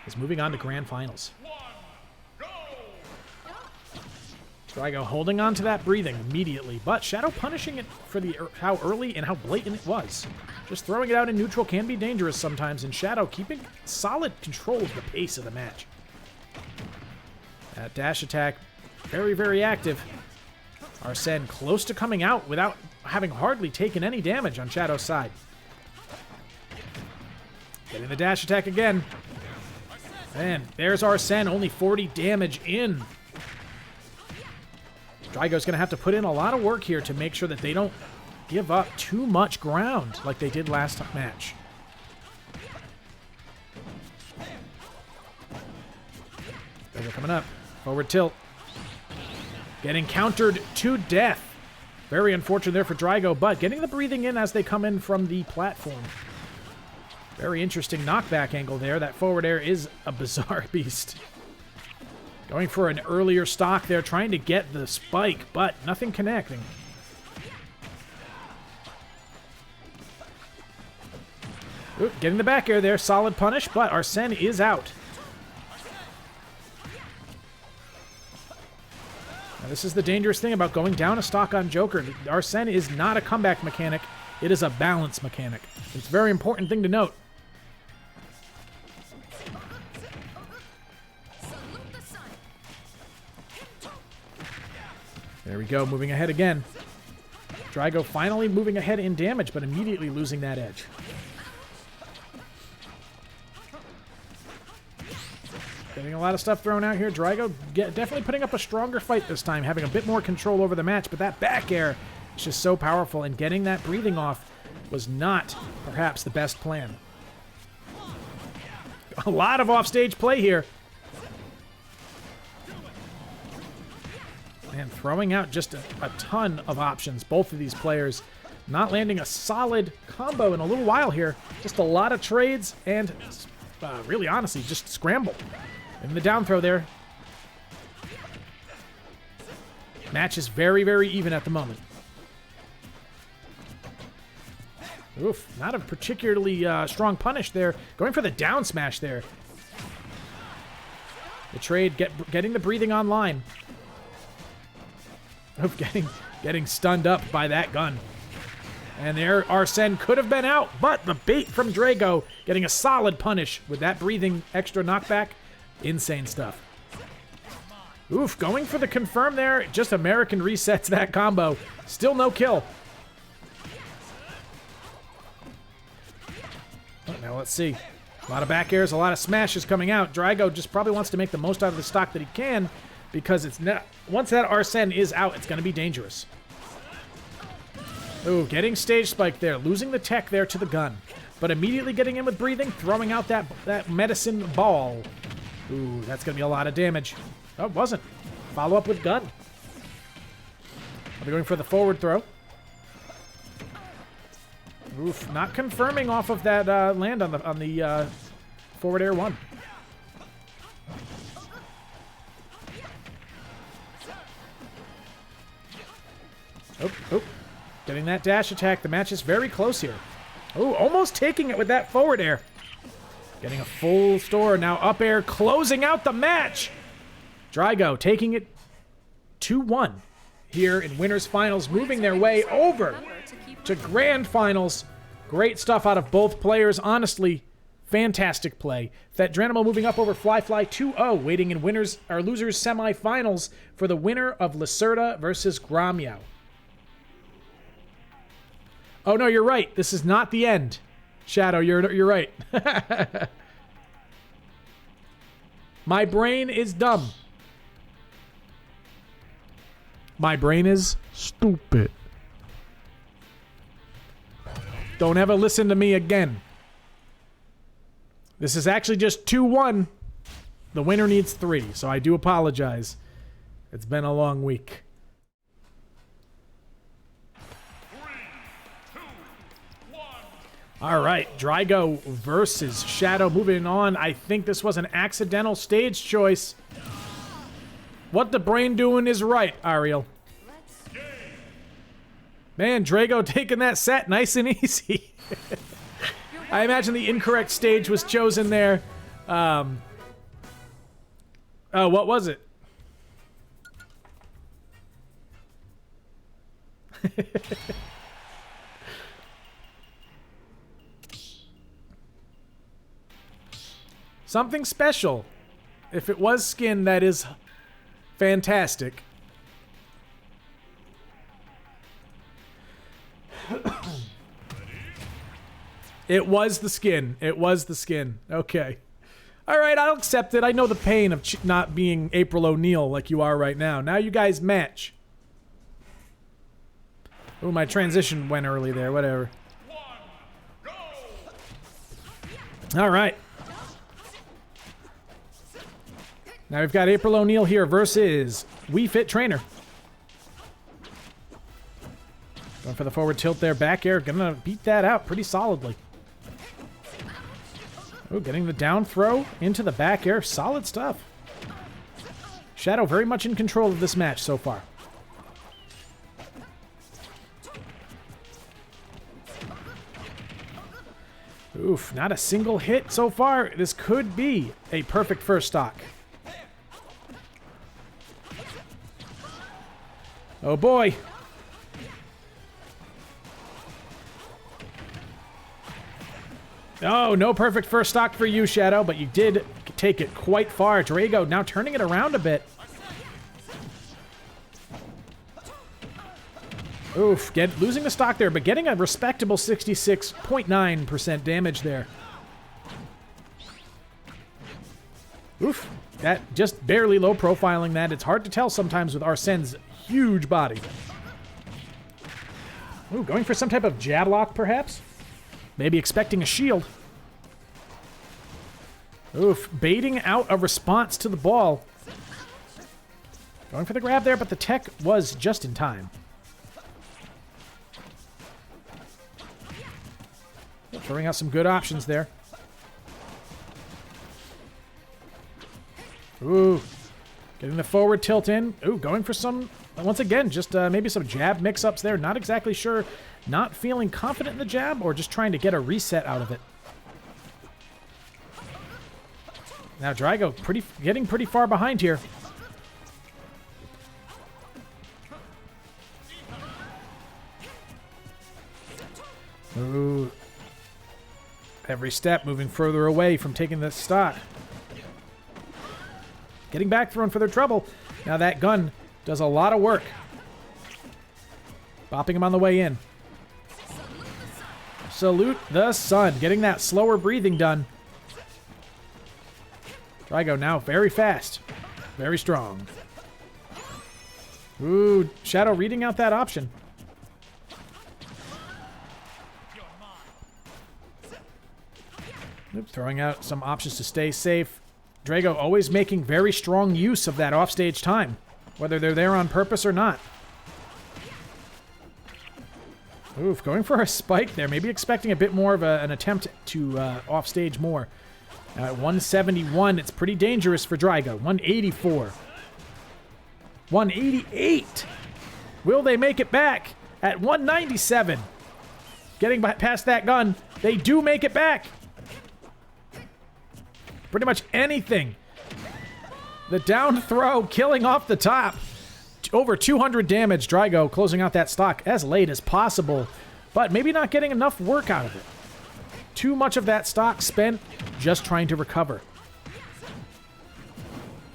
Speaker 4: is moving on to Grand Finals. Drago holding on to that breathing immediately, but Shadow punishing it for how early and how blatant it was. Just throwing it out in neutral can be dangerous sometimes, and Shadow keeping solid control of the pace of the match. That dash attack, very, very active. Arsene close to coming out without having hardly taken any damage on Shadow's side. Getting the dash attack again. And there's Arsene, only 40 damage in. Drago's going to have to put in a lot of work here to make sure that they don't give up too much ground like they did last match. Drago coming up. Forward tilt. Getting countered to death. Very unfortunate there for Drago, but getting the breathing in as they come in from the platform. Very interesting knockback angle there. That forward air is a bizarre beast. Going for an earlier stock there, trying to get the spike, but nothing connecting. Oop, getting the back air there, solid punish, but Arsene is out. Now, this is the dangerous thing about going down a stock on Joker. Arsene is not a comeback mechanic. It is a balance mechanic. It's a very important thing to note. There we go, moving ahead again. Drago finally moving ahead in damage, but immediately losing that edge. Getting a lot of stuff thrown out here. Drago definitely putting up a stronger fight this time, having a bit more control over the match, but that back air is just so powerful, and getting that breathing off was not perhaps the best plan. A lot of offstage play here. And throwing out just a ton of options. Both of these players not landing a solid combo in a little while here. Just a lot of trades and really honestly just scramble. And the down throw there. Match is very, very even at the moment. Oof, not a particularly strong punish there. Going for the down smash there. The trade getting the breathing online. Of getting stunned up by that gun. And there, Arsene could have been out, but the bait from Drago getting a solid punish with that breathing extra knockback. Insane stuff. Oof, going for the confirm there. Just American resets that combo. Still no kill. Oh, now let's see. A lot of back airs, a lot of smashes coming out. Drago just probably wants to make the most out of the stock that he can, because it's not, once that Arsene is out, it's going to be dangerous. Ooh, getting stage spike there, losing the tech there to the gun, but immediately getting in with breathing, throwing out that medicine ball. Ooh, that's going to be a lot of damage. Oh, it wasn't. Follow up with gun. I'll be going for the forward throw. Oof, not confirming off of that land on the forward air one. Oh, getting that dash attack. The match is very close here. Oh, almost taking it with that forward air. Getting a full store. Now up air, closing out the match. Drago taking it 2-1 here in winners finals, moving their way over to grand finals. Great stuff out of both players. Honestly, Fantastic play. That Dranimal moving up over Fly 2-0, waiting in winners or losers semifinals for the winner of Lacerda versus Gromyo. Oh no, you're right. This is not the end. Shadow, you're right. My brain is dumb. My brain is stupid. Don't ever listen to me again. This is actually just 2-1. The winner needs 3, so I do apologize. It's been a long week.
Speaker 1: 3, 2, 1.
Speaker 4: All right, Drygo versus Shadow. Moving on. I think this was an accidental stage choice. What the brain doing is right, Ariel. Man, Drago taking that set nice and easy. I imagine the incorrect stage was chosen there. Oh, what was it? Something special. If it was skin, that is fantastic. It was the skin. It was the skin. Okay. All right, I'll accept it. I know the pain of not being April O'Neil like you are right now. Now you guys match. Oh, my transition went early there. Whatever. All right. Now we've got April O'Neil here versus Wii Fit Trainer. Going for the forward tilt there. Back air. Gonna beat that out pretty solidly. Oh, getting the down throw into the back air. Solid stuff. Shadow very much in control of this match so far. Oof, not a single hit so far. This could be a perfect first stock. Oh boy. Oh, no perfect first stock for you, Shadow, but you did take it quite far. Drago now turning it around a bit. Oof, losing the stock there, but getting a respectable 66.9% damage there. Oof, that just barely low profiling that. It's hard to tell sometimes with Arsene's huge body. Ooh, going for some type of jab lock, perhaps? Maybe expecting a shield. Oof, baiting out a response to the ball. Going for the grab there, but the tech was just in time. Throwing out some good options there. Ooh, getting the forward tilt in. Ooh, going for some, once again, just maybe some jab mix-ups there. Not exactly sure. Not feeling confident in the jab or just trying to get a reset out of it. Now Drago getting pretty far behind here. Ooh. Every step moving further away from taking the stock. Getting back thrown for their trouble. Now that gun does a lot of work. Bopping him on the way in. Salute the sun. Getting that slower breathing done. Drago now very fast. Very strong. Ooh, Shadow reading out that option. Oops, throwing out some options to stay safe. Drago always making very strong use of that offstage time, whether they're there on purpose or not. Oof, going for a spike there. Maybe expecting a bit more of an attempt to offstage more. Now at 171, it's pretty dangerous for Drago. 184. 188. Will they make it back at 197? Getting past that gun, they do make it back. Pretty much anything. The down throw killing off the top. Over 200 damage. Drago closing out that stock as late as possible, but maybe not getting enough work out of it. too much of that stock spent just trying to recover.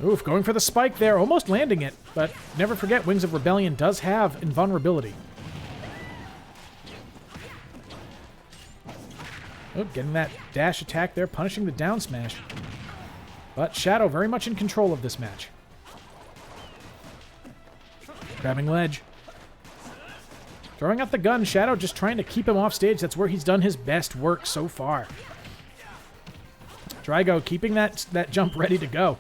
Speaker 4: Oof, going for the spike there, almost landing it, but never forget Wings of Rebellion does have invulnerability. Oh, getting that dash attack there, punishing the down smash. But Shadow very much in control of this match. Grabbing ledge. Throwing out the gun, Shadow just trying to keep him off stage. That's where he's done his best work so far. Drygo keeping that jump ready to go.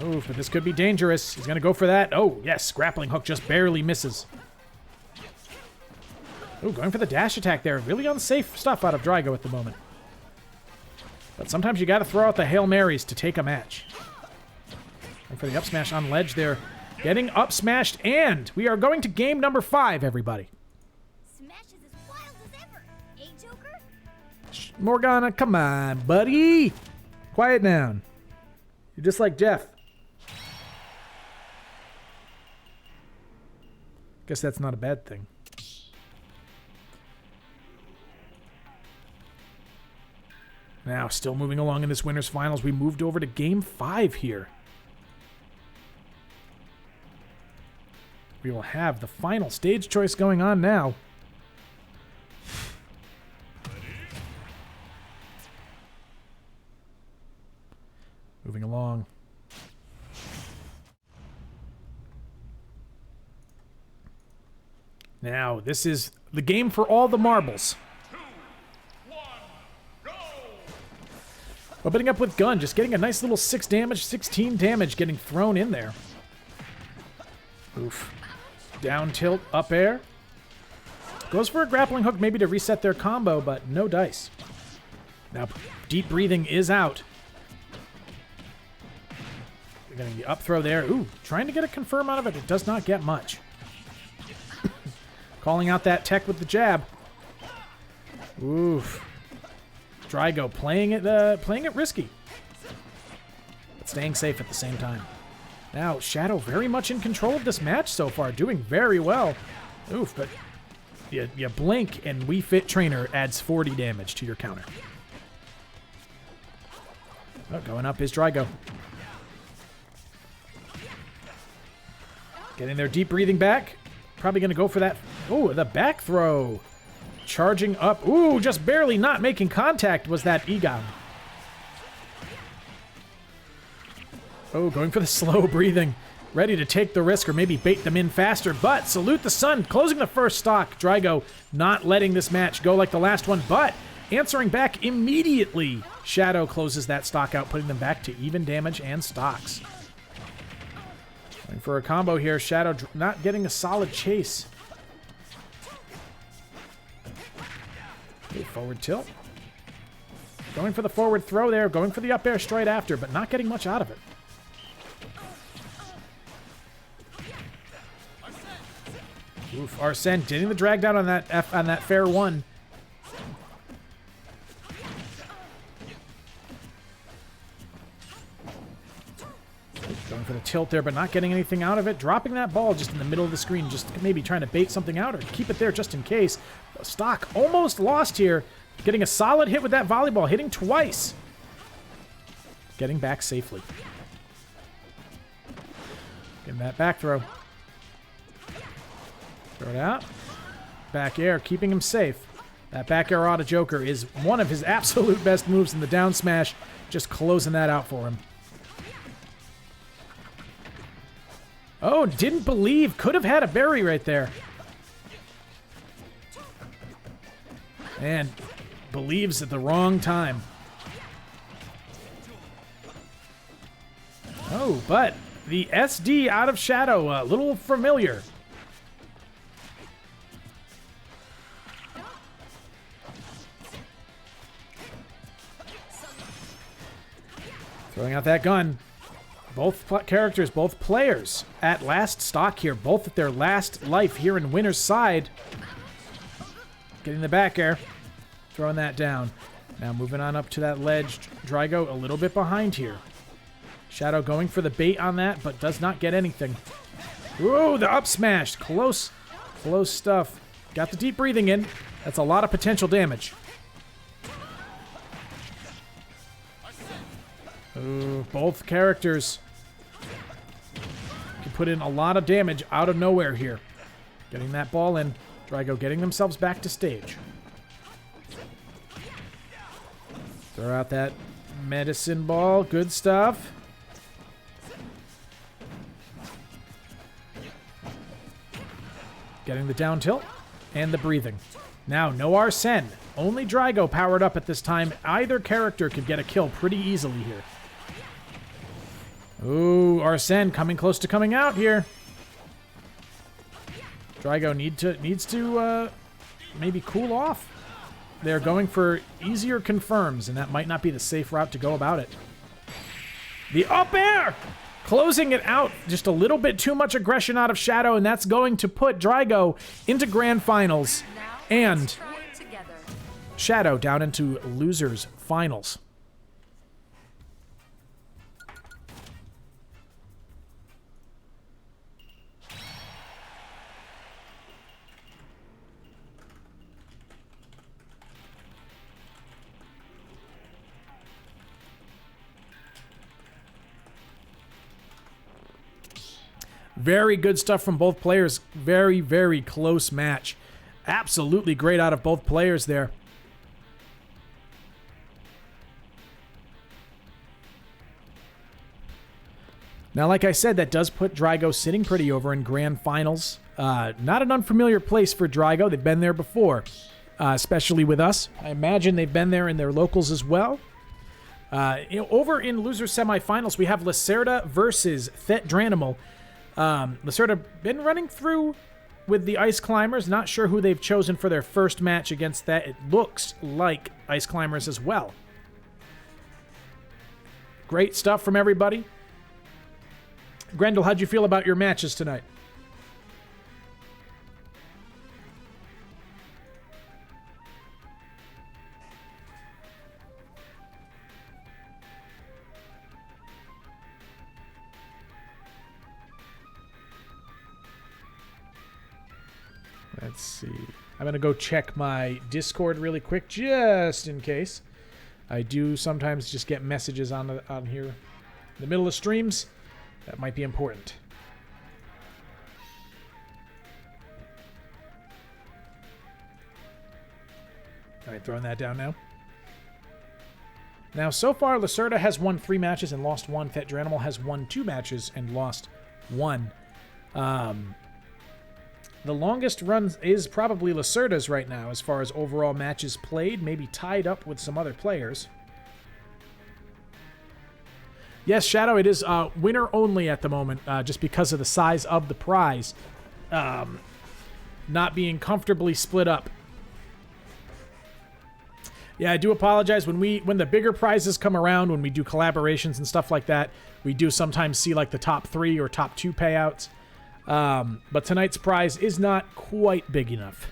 Speaker 4: Oh, but this could be dangerous. He's going to go for that. Oh, yes, grappling hook just barely misses. Oh, going for the dash attack there. Really unsafe stuff out of Drygo at the moment. But sometimes you got to throw out the Hail Marys to take a match. And for the up smash on ledge there. Getting up smashed, and we are going to game number 5, everybody.
Speaker 3: Smash is as wild as ever. Eh, Joker?
Speaker 4: Morgana, come on, buddy. Quiet down. You're just like Jeff. Guess that's not a bad thing. Now, still moving along in this winner's finals, we moved over to game 5 here. We will have the final stage choice going on now. Moving along. Now, this is the game for all the marbles.
Speaker 1: 2, 1, go!
Speaker 4: Opening up with gun, just getting a nice little 6 damage, 16 damage getting thrown in there. Oof. Down tilt, up air. Goes for a grappling hook maybe to reset their combo, but no dice. Now, deep breathing is out. We're getting the up throw there. Ooh, trying to get a confirm out of it. It does not get much. Calling out that tech with the jab. Oof. Drygo playing it risky. But staying safe at the same time. Now, Shadow very much in control of this match so far, doing very well. Oof, but you blink and Wii Fit Trainer adds 40 damage to your counter. Oh, going up is Drygo. Getting their deep breathing back. Probably going to go for that. Oh, the back throw. Charging up. Ooh, just barely not making contact was that Egon. Oh, going for the slow breathing. Ready to take the risk or maybe bait them in faster. But Salute the Sun closing the first stock. Drygo not letting this match go like the last one, but answering back immediately. Shadow closes that stock out, putting them back to even damage and stocks. Going for a combo here. Shadow not getting a solid chase. Okay, forward tilt. Going for the forward throw there. Going for the up air straight after, but not getting much out of it. Oof, Arsene getting the drag down on that fair one. Going for the tilt there, but not getting anything out of it. Dropping that ball just in the middle of the screen, just maybe trying to bait something out or keep it there just in case. Stock almost lost here. Getting a solid hit with that volleyball, hitting twice. Getting back safely. Getting that back throw. Throw it out. Back air, keeping him safe. That back air auto Joker is one of his absolute best moves in the down smash. Just closing that out for him. Oh, didn't believe. Could have had a berry right there. And believes at the wrong time. Oh, but the SD out of Shadow, a little familiar. Throwing out that gun. Both characters, both players at last stock here. Both at their last life here in winner's side. Getting the back air. Throwing that down. Now moving on up to that ledge. Drygo a little bit behind here. Shadow going for the bait on that, but does not get anything. Ooh, the up smash. Close. Close stuff. Got the deep breathing in. That's a lot of potential damage. Ooh, both characters can put in a lot of damage out of nowhere here. Getting that ball in. Drago getting themselves back to stage. Throw out that medicine ball. Good stuff. Getting the down tilt and the breathing. Now, no Arsene. Only Drago powered up at this time. Either character could get a kill pretty easily here. Ooh, Arsene coming close to coming out here. Drago needs to maybe cool off. They're going for easier confirms, and that might not be the safe route to go about it. The up air! Closing it out. Just a little bit too much aggression out of Shadow, and that's going to put Drago into Grand Finals. And Shadow down into Losers Finals. Very good stuff from both players. Very, very close match. Absolutely great out of both players there. Now, like I said, that does put Drago sitting pretty over in Grand Finals. Not an unfamiliar place for Drago. They've been there before, especially with us. I imagine they've been there in their locals as well. Over in loser semifinals, we have Lacerda versus Thet Dranimal. Lacerda been running through with the Ice Climbers. Not sure who they've chosen for their first match against that. It looks like Ice Climbers as well. Great stuff from everybody. Grendel, how'd you feel about your matches tonight? Let's see. I'm going to go check my Discord really quick, just in case. I do sometimes just get messages on here in the middle of streams. That might be important. All right, throwing that down now. Now, so far, Lacerda has won 3 matches and lost 1. Thet Dranimal has won 2 matches and lost 1. The longest run is probably Lacerda's right now as far as overall matches played, maybe tied up with some other players. Yes, Shadow, it is winner only at the moment, just because of the size of the prize not being comfortably split up. Yeah, I do apologize. When the bigger prizes come around, when we do collaborations and stuff like that, we do sometimes see like the top 3 or top 2 payouts. But tonight's prize is not quite big enough.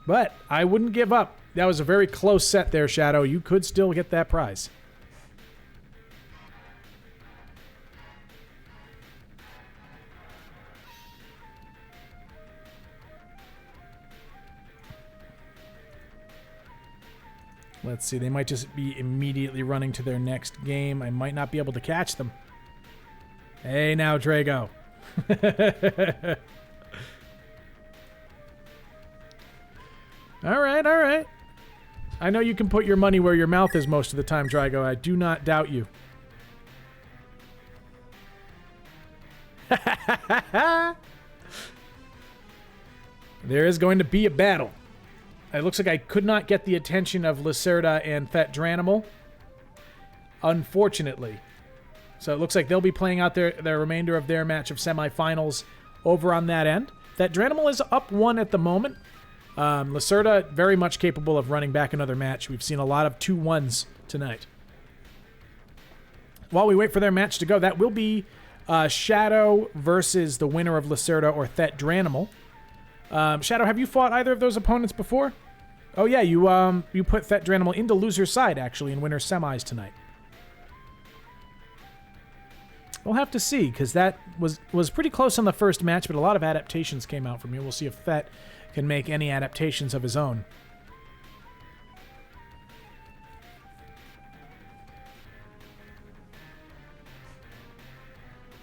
Speaker 4: But I wouldn't give up. That was a very close set there, Shadow. You could still get that prize. Let's see. They might just be immediately running to their next game. I might not be able to catch them. Hey, now, Drago. All right, all right. I know you can put your money where your mouth is most of the time, Drago. I do not doubt you. There is going to be a battle. It looks like I could not get the attention of Lacerda and Thet Dranimal, unfortunately. So it looks like they'll be playing out their remainder of their match of semifinals over on that end. Thet Dranimal is up 1 at the moment. Lacerda very much capable of running back another match. We've seen a lot of 2-1s tonight. While we wait for their match to go, that will be Shadow versus the winner of Lacerda or Thet Dranimal. Shadow, have you fought either of those opponents before? Oh yeah, you put Thet Dranimal into loser's side actually in winner's semis tonight. We'll have to see, because that was pretty close on the first match, but a lot of adaptations came out from you. We'll see if Thet can make any adaptations of his own.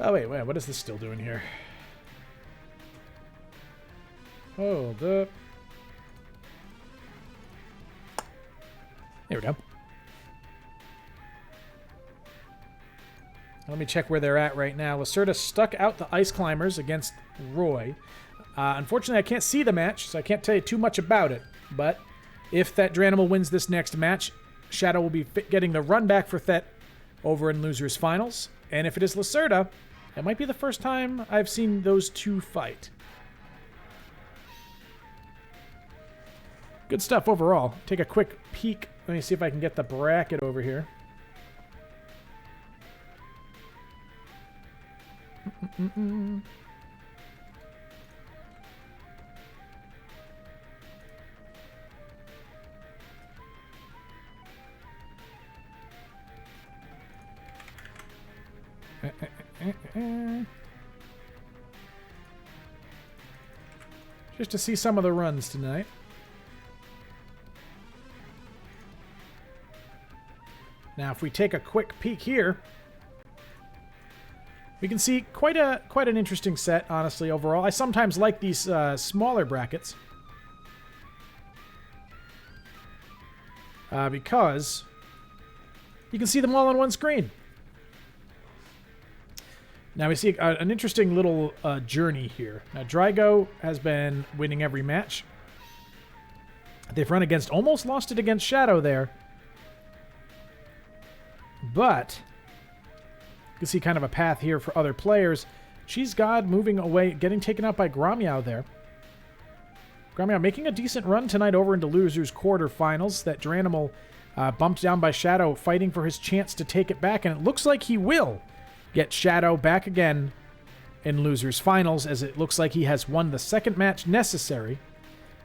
Speaker 4: Oh, wait, what is this still doing here? Hold up. There we go. Let me check where they're at right now. Lacerda stuck out the Ice Climbers against Roy. Unfortunately, I can't see the match, so I can't tell you too much about it. But if that Dranimal wins this next match, Shadow will be getting the run back for Thet over in Losers Finals. And if it is Lacerda, it might be the first time I've seen those two fight. Good stuff overall. Take a quick peek. Let me see if I can get the bracket over here. Just to see some of the runs tonight. Now, if we take a quick peek here, we can see quite an interesting set, honestly, overall. I sometimes like these smaller brackets because you can see them all on one screen. Now we see an interesting little journey here. Now, Drygo has been winning every match. They've run against, almost lost it against Shadow there. But you can see kind of a path here for other players. She's God moving away, getting taken out by Gromyow there. Gromyow making a decent run tonight over into Losers quarterfinals. That Dranimal bumped down by Shadow, fighting for his chance to take it back. And it looks like he will get Shadow back again in Losers Finals, as it looks like he has won the second match necessary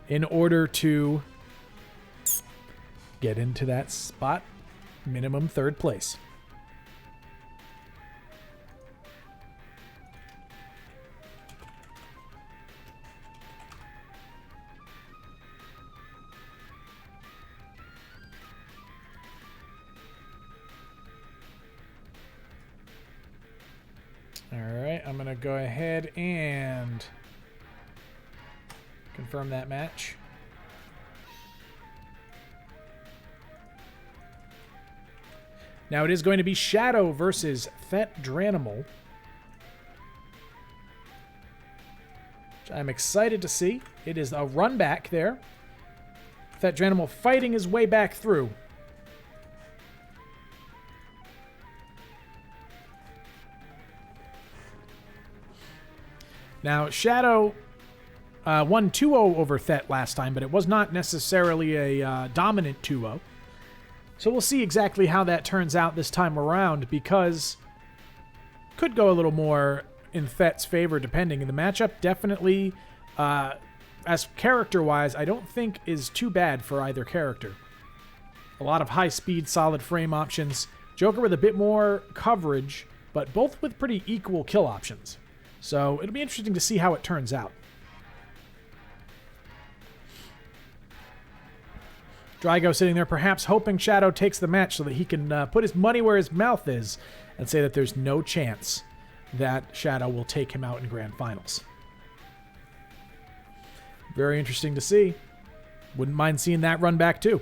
Speaker 4: in order to get into that spot, minimum third place. Alright, I'm going to go ahead and confirm that match. Now it is going to be Shadow versus Thet Dranimal, which I'm excited to see. It is a run back there. Thet Dranimal fighting his way back through. Now, Shadow won 2-0 over Thet last time, but it was not necessarily a dominant 2-0. So we'll see exactly how that turns out this time around, because could go a little more in Thet's favor depending. And the matchup definitely, as character-wise, I don't think is too bad for either character. A lot of high-speed, solid frame options. Joker with a bit more coverage, but both with pretty equal kill options. So it'll be interesting to see how it turns out. Drygo sitting there perhaps hoping Shadow takes the match so that he can put his money where his mouth is and say that there's no chance that Shadow will take him out in Grand Finals. Very interesting to see. Wouldn't mind seeing that run back too.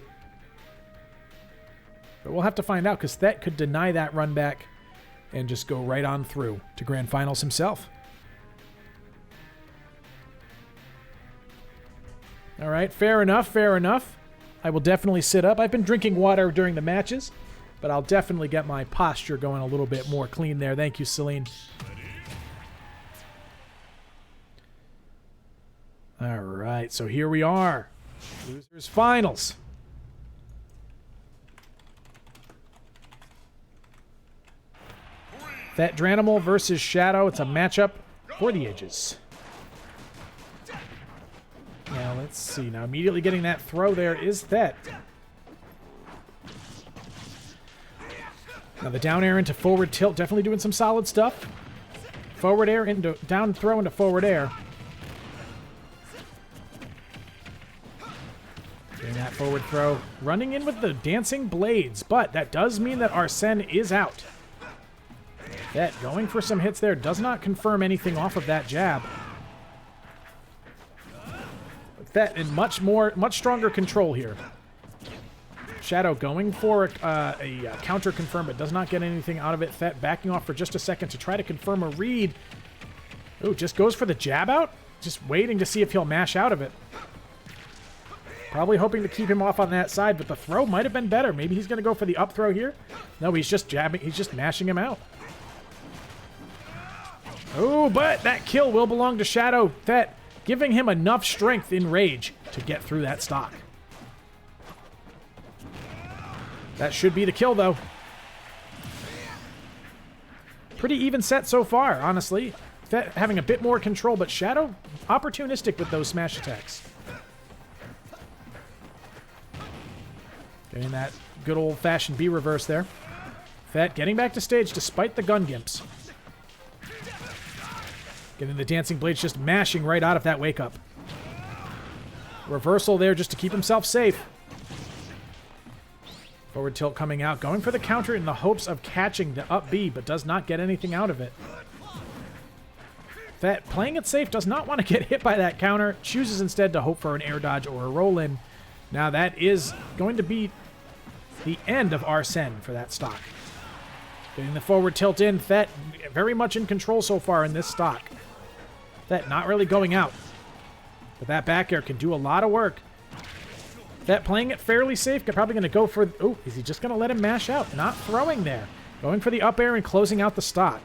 Speaker 4: But we'll have to find out, because Thet could deny that run back and just go right on through to Grand Finals himself. All right, fair enough, fair enough. I will definitely sit up. I've been drinking water during the matches, but I'll definitely get my posture going a little bit more clean there. Thank you, Celine. All right, so here we are. Losers Finals. Thet Dranimal versus Shadow. It's a matchup for the ages. Now, let's see. Now, immediately getting that throw there is Thet. Now, the down air into forward tilt. Definitely doing some solid stuff. Forward air into down throw into forward air. Getting that forward throw. Running in with the dancing blades. But that does mean that Arsene is out. That going for some hits there does not confirm anything off of that jab. That in much stronger control here. Shadow going for a counter confirm, but does not get anything out of it. Thet backing off for just a second to try to confirm a read. Oh, just goes for the jab out? Just waiting to see if he'll mash out of it. Probably hoping to keep him off on that side, but the throw might have been better. Maybe he's going to go for the up throw here. No, he's just jabbing. He's just mashing him out. Oh, but that kill will belong to Shadow. Thet giving him enough strength in rage to get through that stock. That should be the kill, though. Pretty even set so far, honestly. Thet having a bit more control, but Shadow opportunistic with those smash attacks. Getting that good old-fashioned B reverse there. Thet getting back to stage despite the gun gimps. Getting the dancing blades just mashing right out of that wake up. Reversal there just to keep himself safe. Forward tilt coming out, going for the counter in the hopes of catching the up B, but does not get anything out of it. Thet playing it safe, does not want to get hit by that counter, chooses instead to hope for an air dodge or a roll in. Now that is going to be the end of Arsene for that stock. Getting the forward tilt in, Thet very much in control so far in this stock. Thet not really going out. But that back air can do a lot of work. Thet playing it fairly safe, probably going to go for... Oh, is he just going to let him mash out? Not throwing there. Going for the up air and closing out the stock.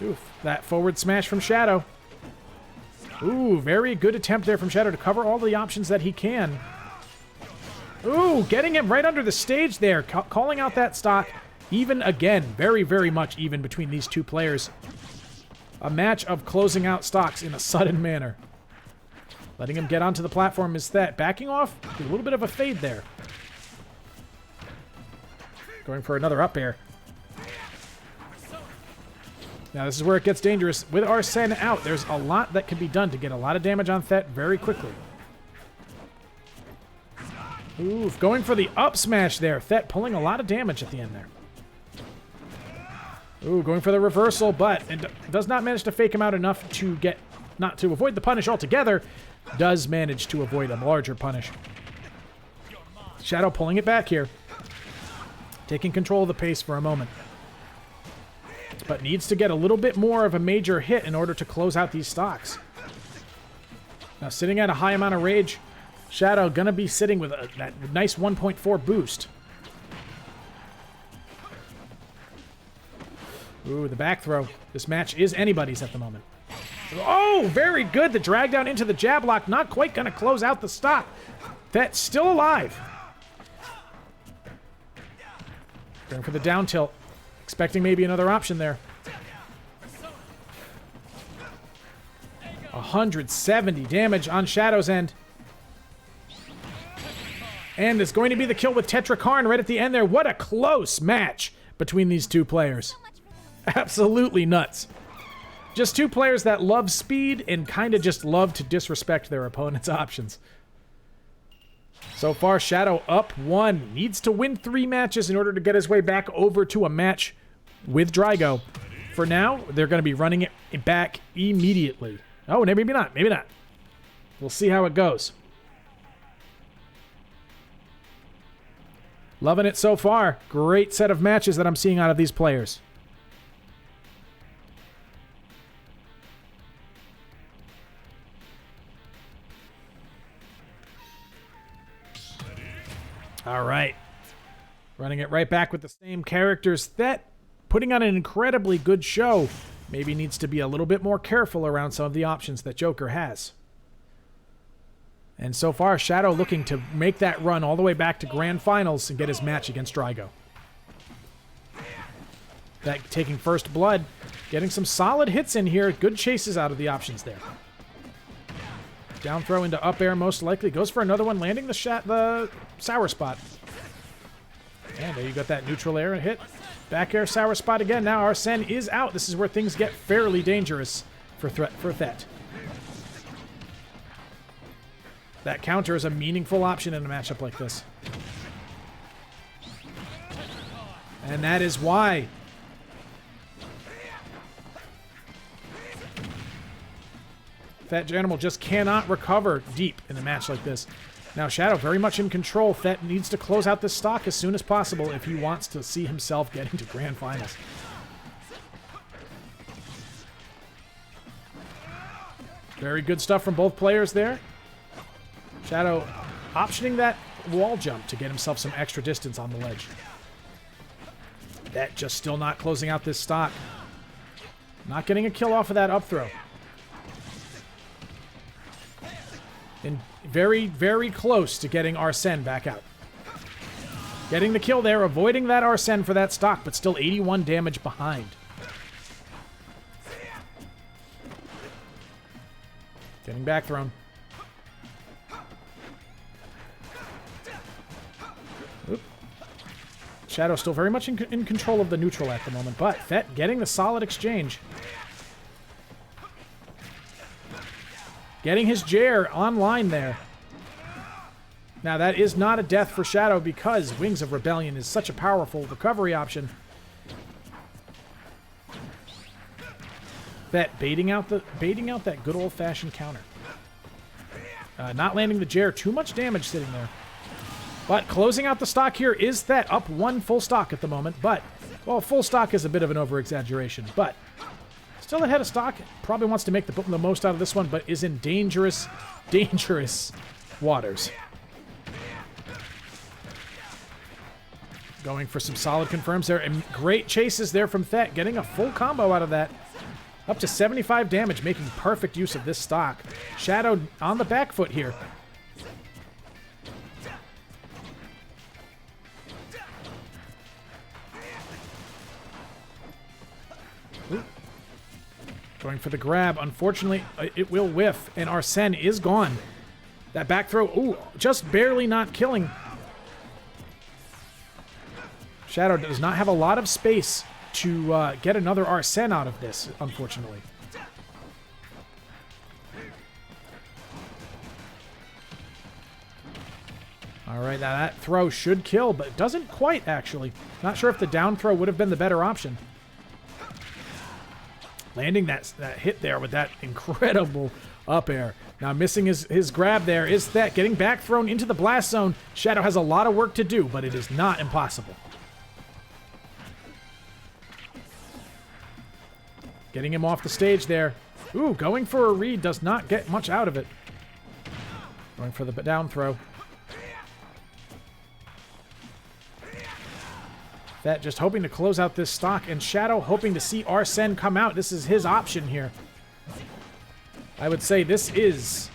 Speaker 4: Oof, that forward smash from Shadow. Ooh, very good attempt there from Shadow to cover all the options that he can. Ooh, getting him right under the stage there. Calling out that stock. Even again, very, very much even between these two players. A match of closing out stocks in a sudden manner. Letting him get onto the platform is Thet. Backing off, a little bit of a fade there. Going for another up air. Now this is where it gets dangerous. With Arsene out, there's a lot that can be done to get a lot of damage on Thet very quickly. Oof, going for the up smash there. Thet pulling a lot of damage at the end there. Ooh, going for the reversal, but it does not manage to fake him out enough to get, not to avoid the punish altogether. Does manage to avoid a larger punish. Shadow pulling it back here. Taking control of the pace for a moment. But needs to get a little bit more of a major hit in order to close out these stocks. Now sitting at a high amount of rage, Shadow gonna be sitting with that nice 1.4 boost. Ooh, the back throw. This match is anybody's at the moment. Oh, very good. The drag down into the jab lock. Not quite going to close out the stock. That's still alive. Going for the down tilt. Expecting maybe another option there. 170 damage on Shadow's end. And it's going to be the kill with Tetrakarn right at the end there. What a close match between these two players. Absolutely nuts. Just two players that love speed and kind of just love to disrespect their opponent's options. So far, Shadow up 1. Needs to win 3 matches in order to get his way back over to a match with Drygo. For now, they're going to be running it back immediately. Oh, maybe not. Maybe not. We'll see how it goes. Loving it so far. Great set of matches that I'm seeing out of these players. All right. Running it right back with the same characters. Thet putting on an incredibly good show. Maybe needs to be a little bit more careful around some of the options that Joker has. And so far, Shadow looking to make that run all the way back to Grand Finals and get his match against Drygo. That taking first blood. Getting some solid hits in here. Good chases out of the options there. Down throw into up air most likely. Goes for another one, landing the sour spot. And there you got that neutral air hit. Back air sour spot again. Now Arsene is out. This is where things get fairly dangerous for Thet. That counter is a meaningful option in a matchup like this. And that is why. Fat Janimal just cannot recover deep in a match like this. Now, Shadow very much in control. Fett needs to close out this stock as soon as possible if he wants to see himself getting to Grand Finals. Very good stuff from both players there. Shadow optioning that wall jump to get himself some extra distance on the ledge. That just still not closing out this stock. Not getting a kill off of that up throw. And very, very close to getting Arsene back out. Getting the kill there, avoiding that Arsene for that stock, but still 81 damage behind. Getting back thrown. Oop. Shadow still very much in control of the neutral at the moment, but Fett getting the solid exchange. Getting his Jair online there. Now, that is not a death for Shadow because Wings of Rebellion is such a powerful recovery option. Fett baiting out that good old-fashioned counter. Not landing the Jair. Too much damage sitting there. But closing out the stock here is that up one full stock at the moment. But, well, full stock is a bit of an over-exaggeration. But still ahead of stock. Probably wants to make the most out of this one, but is in dangerous, dangerous waters. Going for some solid confirms there. And great chases there from Thet. Getting a full combo out of that. Up to 75 damage, making perfect use of this stock. Shadow on the back foot here. Ooh. Going for the grab. Unfortunately, it will whiff, and Arsene is gone. That back throw, ooh, just barely not killing. Shadow does not have a lot of space to get another Arsene out of this, unfortunately. All right, now that throw should kill, but it doesn't quite, actually. Not sure if the down throw would have been the better option. Landing that hit there with that incredible up air. Now missing his grab there is that getting back thrown into the blast zone. Shadow has a lot of work to do, but it is not impossible. Getting him off the stage there. Ooh, going for a read does not get much out of it. Going for the down throw. That just hoping to close out this stock, and Shadow hoping to see Arsene come out. This is his option here. I would say this is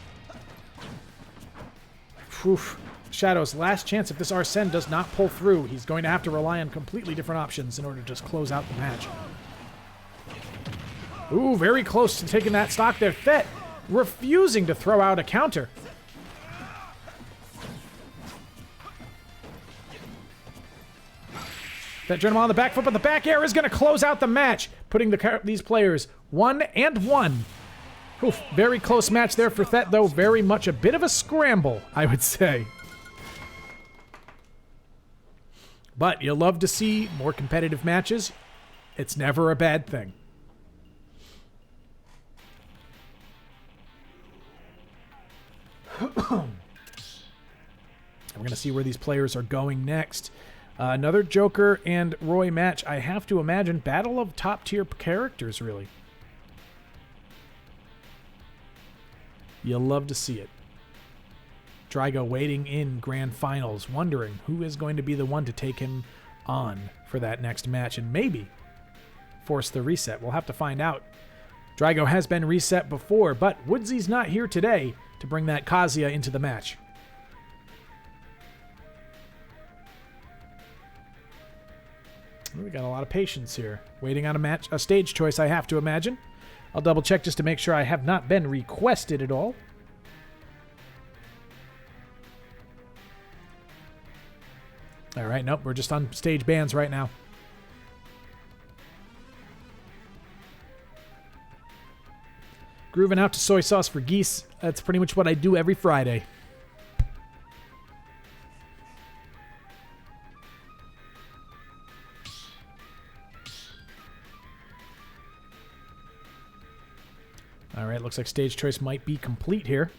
Speaker 4: Shadow's last chance. If this Arsene does not pull through, he's going to have to rely on completely different options in order to just close out the match. Ooh, very close to taking that stock there. Thet refusing to throw out a counter. That gentleman on the back foot, but the back air is going to close out the match, putting these players 1-1. Oof, very close match there for Thet, though. Very much a bit of a scramble, I would say. But you love to see more competitive matches. It's never a bad thing. We're going to see where these players are going next. Another Joker and Roy match. I have to imagine battle of top-tier characters, really. You'll love to see it. Drago waiting in grand finals, wondering who is going to be the one to take him on for that next match and maybe force the reset. We'll have to find out. Drago has been reset before, but Woodsy's not here today to bring that Kazuya into the match. We got a lot of patience here. Waiting on a stage choice, I have to imagine. I'll double check just to make sure I have not been requested at all. All right, nope, we're just on stage bans right now. Grooving out to soy sauce for geese. That's pretty much what I do every Friday. Alright, looks like stage choice might be complete here.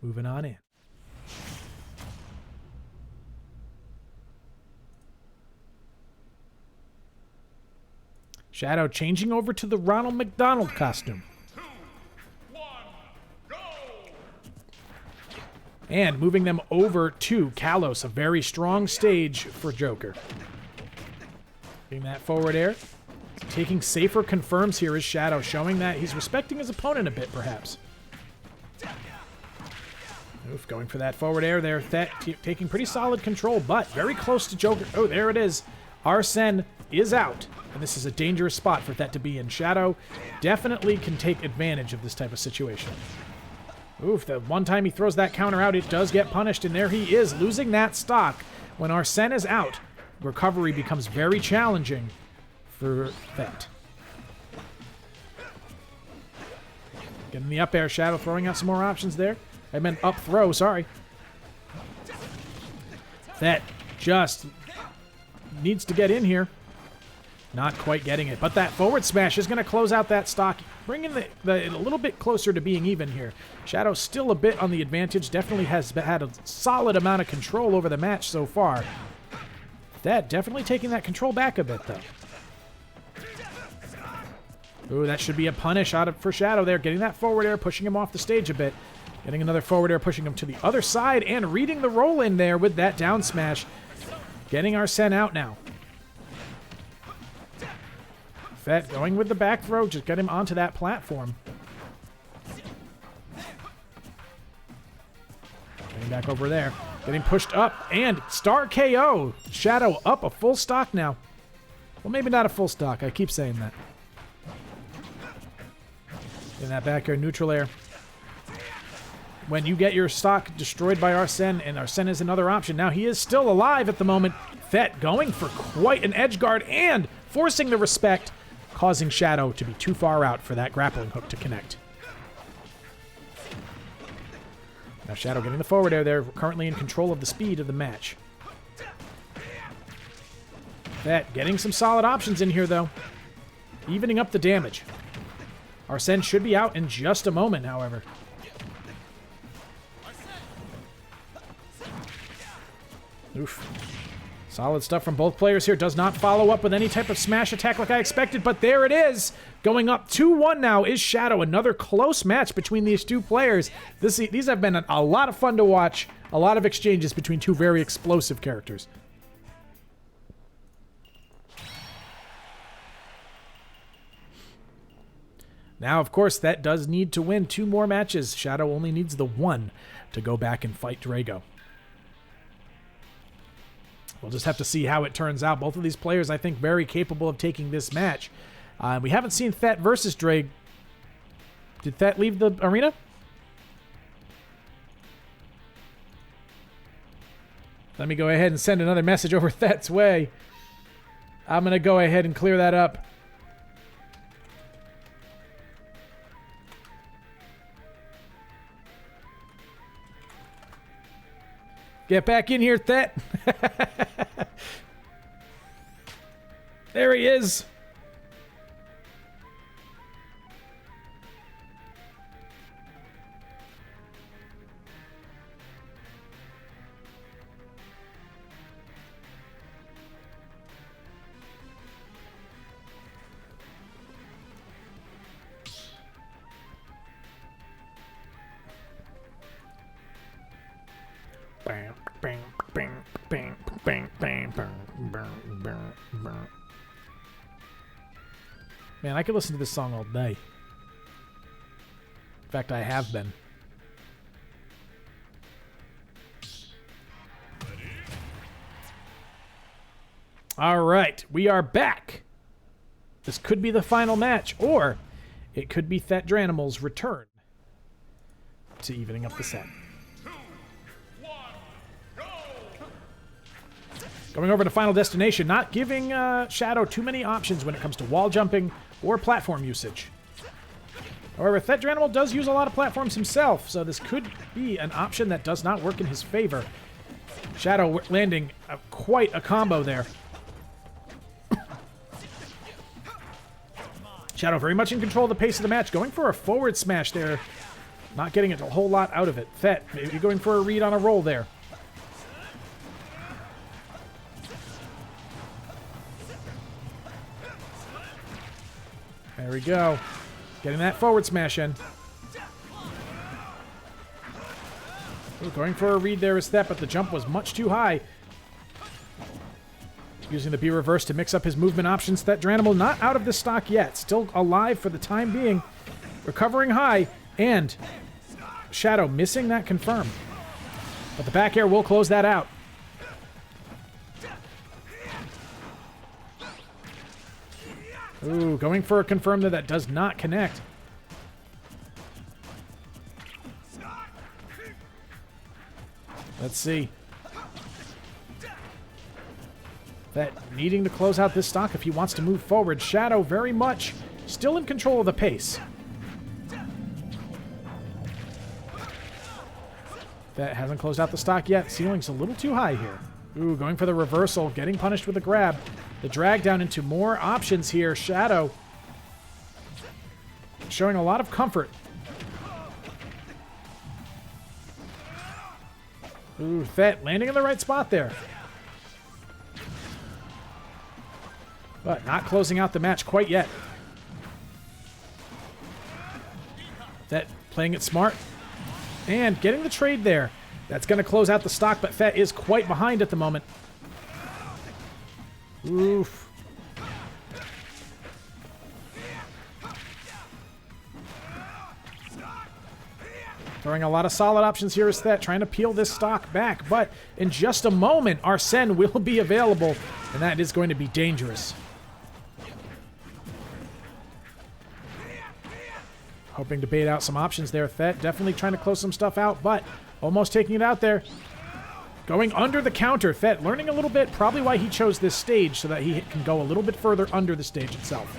Speaker 4: Moving on in. Shadow changing over to the Ronald McDonald costume.
Speaker 1: 2, 1, go!
Speaker 4: And moving them over to Kalos, a very strong stage for Joker. Getting that forward air. Taking safer confirms here is Shadow, showing that he's respecting his opponent a bit, perhaps. Oof, going for that forward air there. That taking pretty solid control, but very close to Joker. Oh, there it is. Arsene is out. And this is a dangerous spot for that to be in. Shadow definitely can take advantage of this type of situation. Oof, the one time he throws that counter out, it does get punished, and there he is, losing that stock. When Arsene is out, recovery becomes very challenging for Thet. Getting the up air, Shadow throwing out some more options there. I meant up throw, sorry. Thet just needs to get in here. Not quite getting it, but that forward smash is going to close out that stock, bringing it a little bit closer to being even here. Shadow still a bit on the advantage, definitely has had a solid amount of control over the match so far. That definitely taking that control back a bit, though. Ooh, that should be a punish for Shadow there, getting that forward air, pushing him off the stage a bit. Getting another forward air, pushing him to the other side, and reading the roll in there with that down smash. Getting Arsene out now. Thet going with the back throw, just get him onto that platform. Getting back over there. Getting pushed up, and star KO. Shadow up a full stock now. Well, maybe not a full stock. I keep saying that. In that back air, neutral air. When you get your stock destroyed by Arsene, and Arsene is another option. Now, he is still alive at the moment. Thet going for quite an edge guard, and forcing the respect, causing Shadow to be too far out for that grappling hook to connect. Now Shadow getting the forward air there, currently in control of the speed of the match. Thet getting some solid options in here, though. Evening up the damage. Arsene should be out in just a moment, however. Oof. Solid stuff from both players here. Does not follow up with any type of smash attack like I expected, but there it is. Going up 2-1 now is Shadow. Another close match between these two players. These have been a lot of fun to watch. A lot of exchanges between two very explosive characters. Now, of course, that does need to win 2 more matches. Shadow only needs the 1 to go back and fight Drago. We'll just have to see how it turns out. Both of these players, I think, very capable of taking this match. We haven't seen Thet versus Drake. Did Thet leave the arena? Let me go ahead and send another message over Thet's way. I'm going to go ahead and clear that up. Get back in here, Thet. There he is. Bam, bam, bam, bam, bam, bam, bam, bam, bam. Man, I could listen to this song all day. In fact, I have been. All right, we are back. This could be the final match, or it could be Thet Dranimal's return to evening up the set. Going over to Final Destination, not giving Shadow too many options when it comes to wall jumping or platform usage. However, Thet Dranimal does use a lot of platforms himself, so this could be an option that does not work in his favor. Shadow landing quite a combo there. Shadow very much in control of the pace of the match. Going for a forward smash there. Not getting a whole lot out of it. Thet maybe going for a read on a roll there. There we go. Getting that forward smash in. Ooh, going for a read there is Thet, but the jump was much too high. Using the B reverse to mix up his movement options. Thet Dranimal not out of the stock yet. Still alive for the time being. Recovering high. And Shadow missing that confirm. But the back air will close that out. Ooh, going for a confirm there that does not connect. Let's see. That needing to close out this stock if he wants to move forward. Shadow very much still in control of the pace. That hasn't closed out the stock yet. Ceiling's a little too high here. Ooh, going for the reversal. Getting punished with a grab. The drag down into more options here. Shadow showing a lot of comfort. Ooh, Thet landing in the right spot there. But not closing out the match quite yet. Thet playing it smart. And getting the trade there. That's going to close out the stock, but Thet is quite behind at the moment. Oof. Throwing a lot of solid options here is Thet, trying to peel this stock back. But in just a moment, Arsene will be available, and that is going to be dangerous. Hoping to bait out some options there. Thet definitely trying to close some stuff out, but almost taking it out there. Going under the counter. Thet learning a little bit, probably why he chose this stage, so that he can go a little bit further under the stage itself.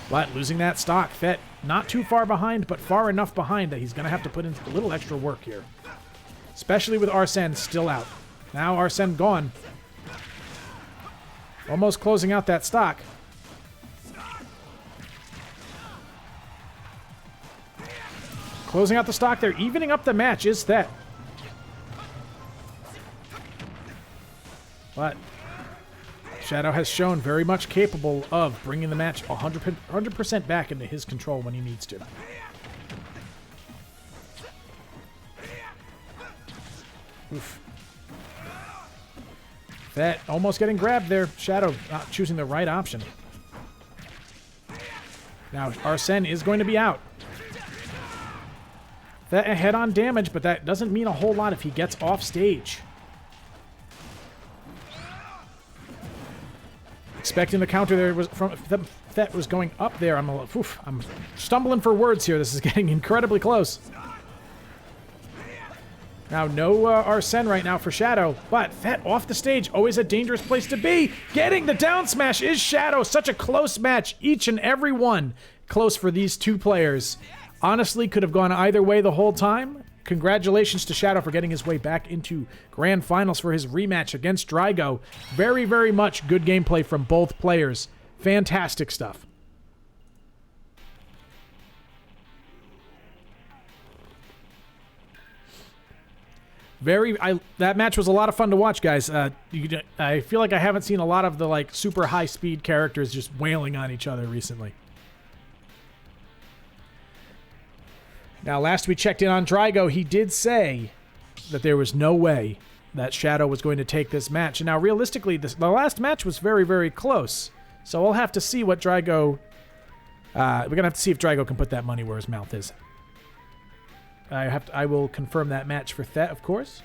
Speaker 4: But losing that stock. Thet not too far behind, but far enough behind that he's going to have to put in a little extra work here. Especially with Arsene still out. Now Arsene gone. Almost closing out that stock. Closing out the stock there. Evening up the match is Thet. But Shadow has shown very much capable of bringing the match 100% back into his control when he needs to. Oof. Thet almost getting grabbed there. Shadow not choosing the right option. Now Arsene is going to be out. That head-on damage, but that doesn't mean a whole lot if he gets off stage. Expecting the counter there was from that was going up there. I'm stumbling for words here. This is getting incredibly close. Now no Arsene right now for Shadow, but Thet off the stage, always a dangerous place to be. Getting the down smash is Shadow. Such a close match, each and every one close for these two players. Honestly, could have gone either way the whole time. Congratulations to Shadow for getting his way back into Grand Finals for his rematch against Drygo. Very, very much good gameplay from both players. Fantastic stuff. That match was a lot of fun to watch, guys. I feel like I haven't seen a lot of the super high speed characters just wailing on each other recently. Now, last we checked in on Drygo, he did say that there was no way that Shadow was going to take this match. And now, realistically, the last match was very, very close. So we'll have to see what Drygo... we're going to have to see if Drygo can put that money where his mouth is. I will confirm that match for Thet, of course.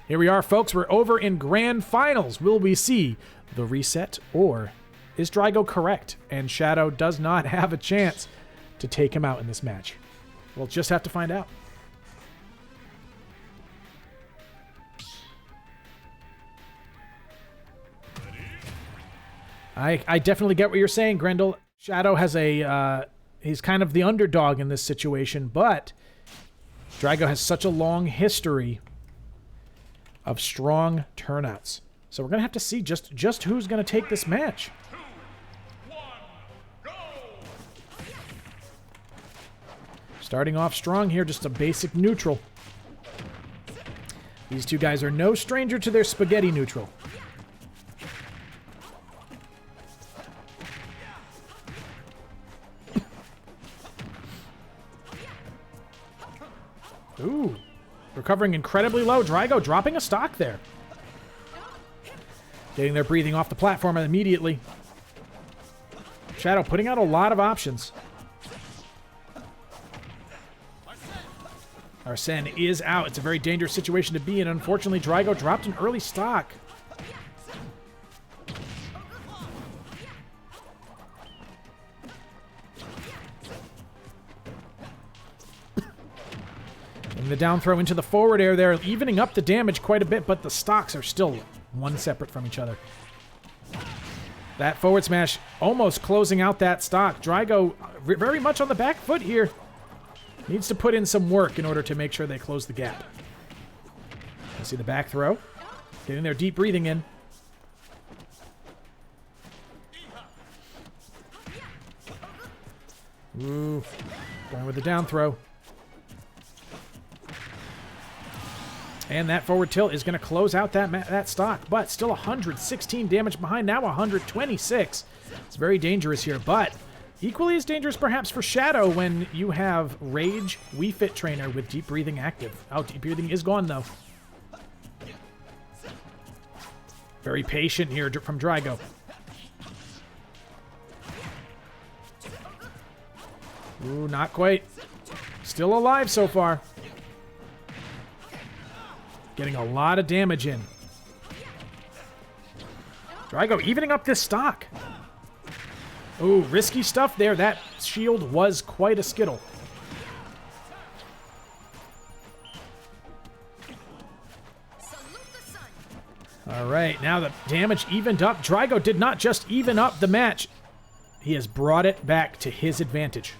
Speaker 4: Here we are, folks. We're over in Grand Finals. Will we see the reset, or is Drygo correct and Shadow does not have a chance to take him out in this match? We'll just have to find out. I definitely get what you're saying, Grendel. Shadow has he's kind of the underdog in this situation, but Drygo has such a long history of strong turnouts. So we're going to have to see just who's going to take this match.
Speaker 1: 2, 1, go!
Speaker 4: Starting off strong here, just a basic neutral. These two guys are no stranger to their spaghetti neutral. Ooh. Recovering incredibly low. Drygo dropping a stock there. Getting their breathing off the platform immediately. Shadow putting out a lot of options. Arsene is out. It's a very dangerous situation to be in. Unfortunately, Drygo dropped an early stock. And the down throw into the forward air there, evening up the damage quite a bit, but the stocks are still one separate from each other. That forward smash almost closing out that stock. Drygo very much on the back foot here. Needs to put in some work in order to make sure they close the gap. You see the back throw. Getting their deep breathing in. Ooh. Going with the down throw. And that forward tilt is going to close out that stock. But still 116 damage behind. Now 126. It's very dangerous here. But equally as dangerous perhaps for Shadow when you have Rage Wii Fit Trainer with Deep Breathing active. Oh, Deep Breathing is gone though. Very patient here from Drygo. Ooh, not quite. Still alive so far. Getting a lot of damage in. Drygo evening up this stock. Ooh, risky stuff there. That shield was quite a skittle. All right, now the damage evened up. Drygo did not just even up the match. He has brought it back to his advantage.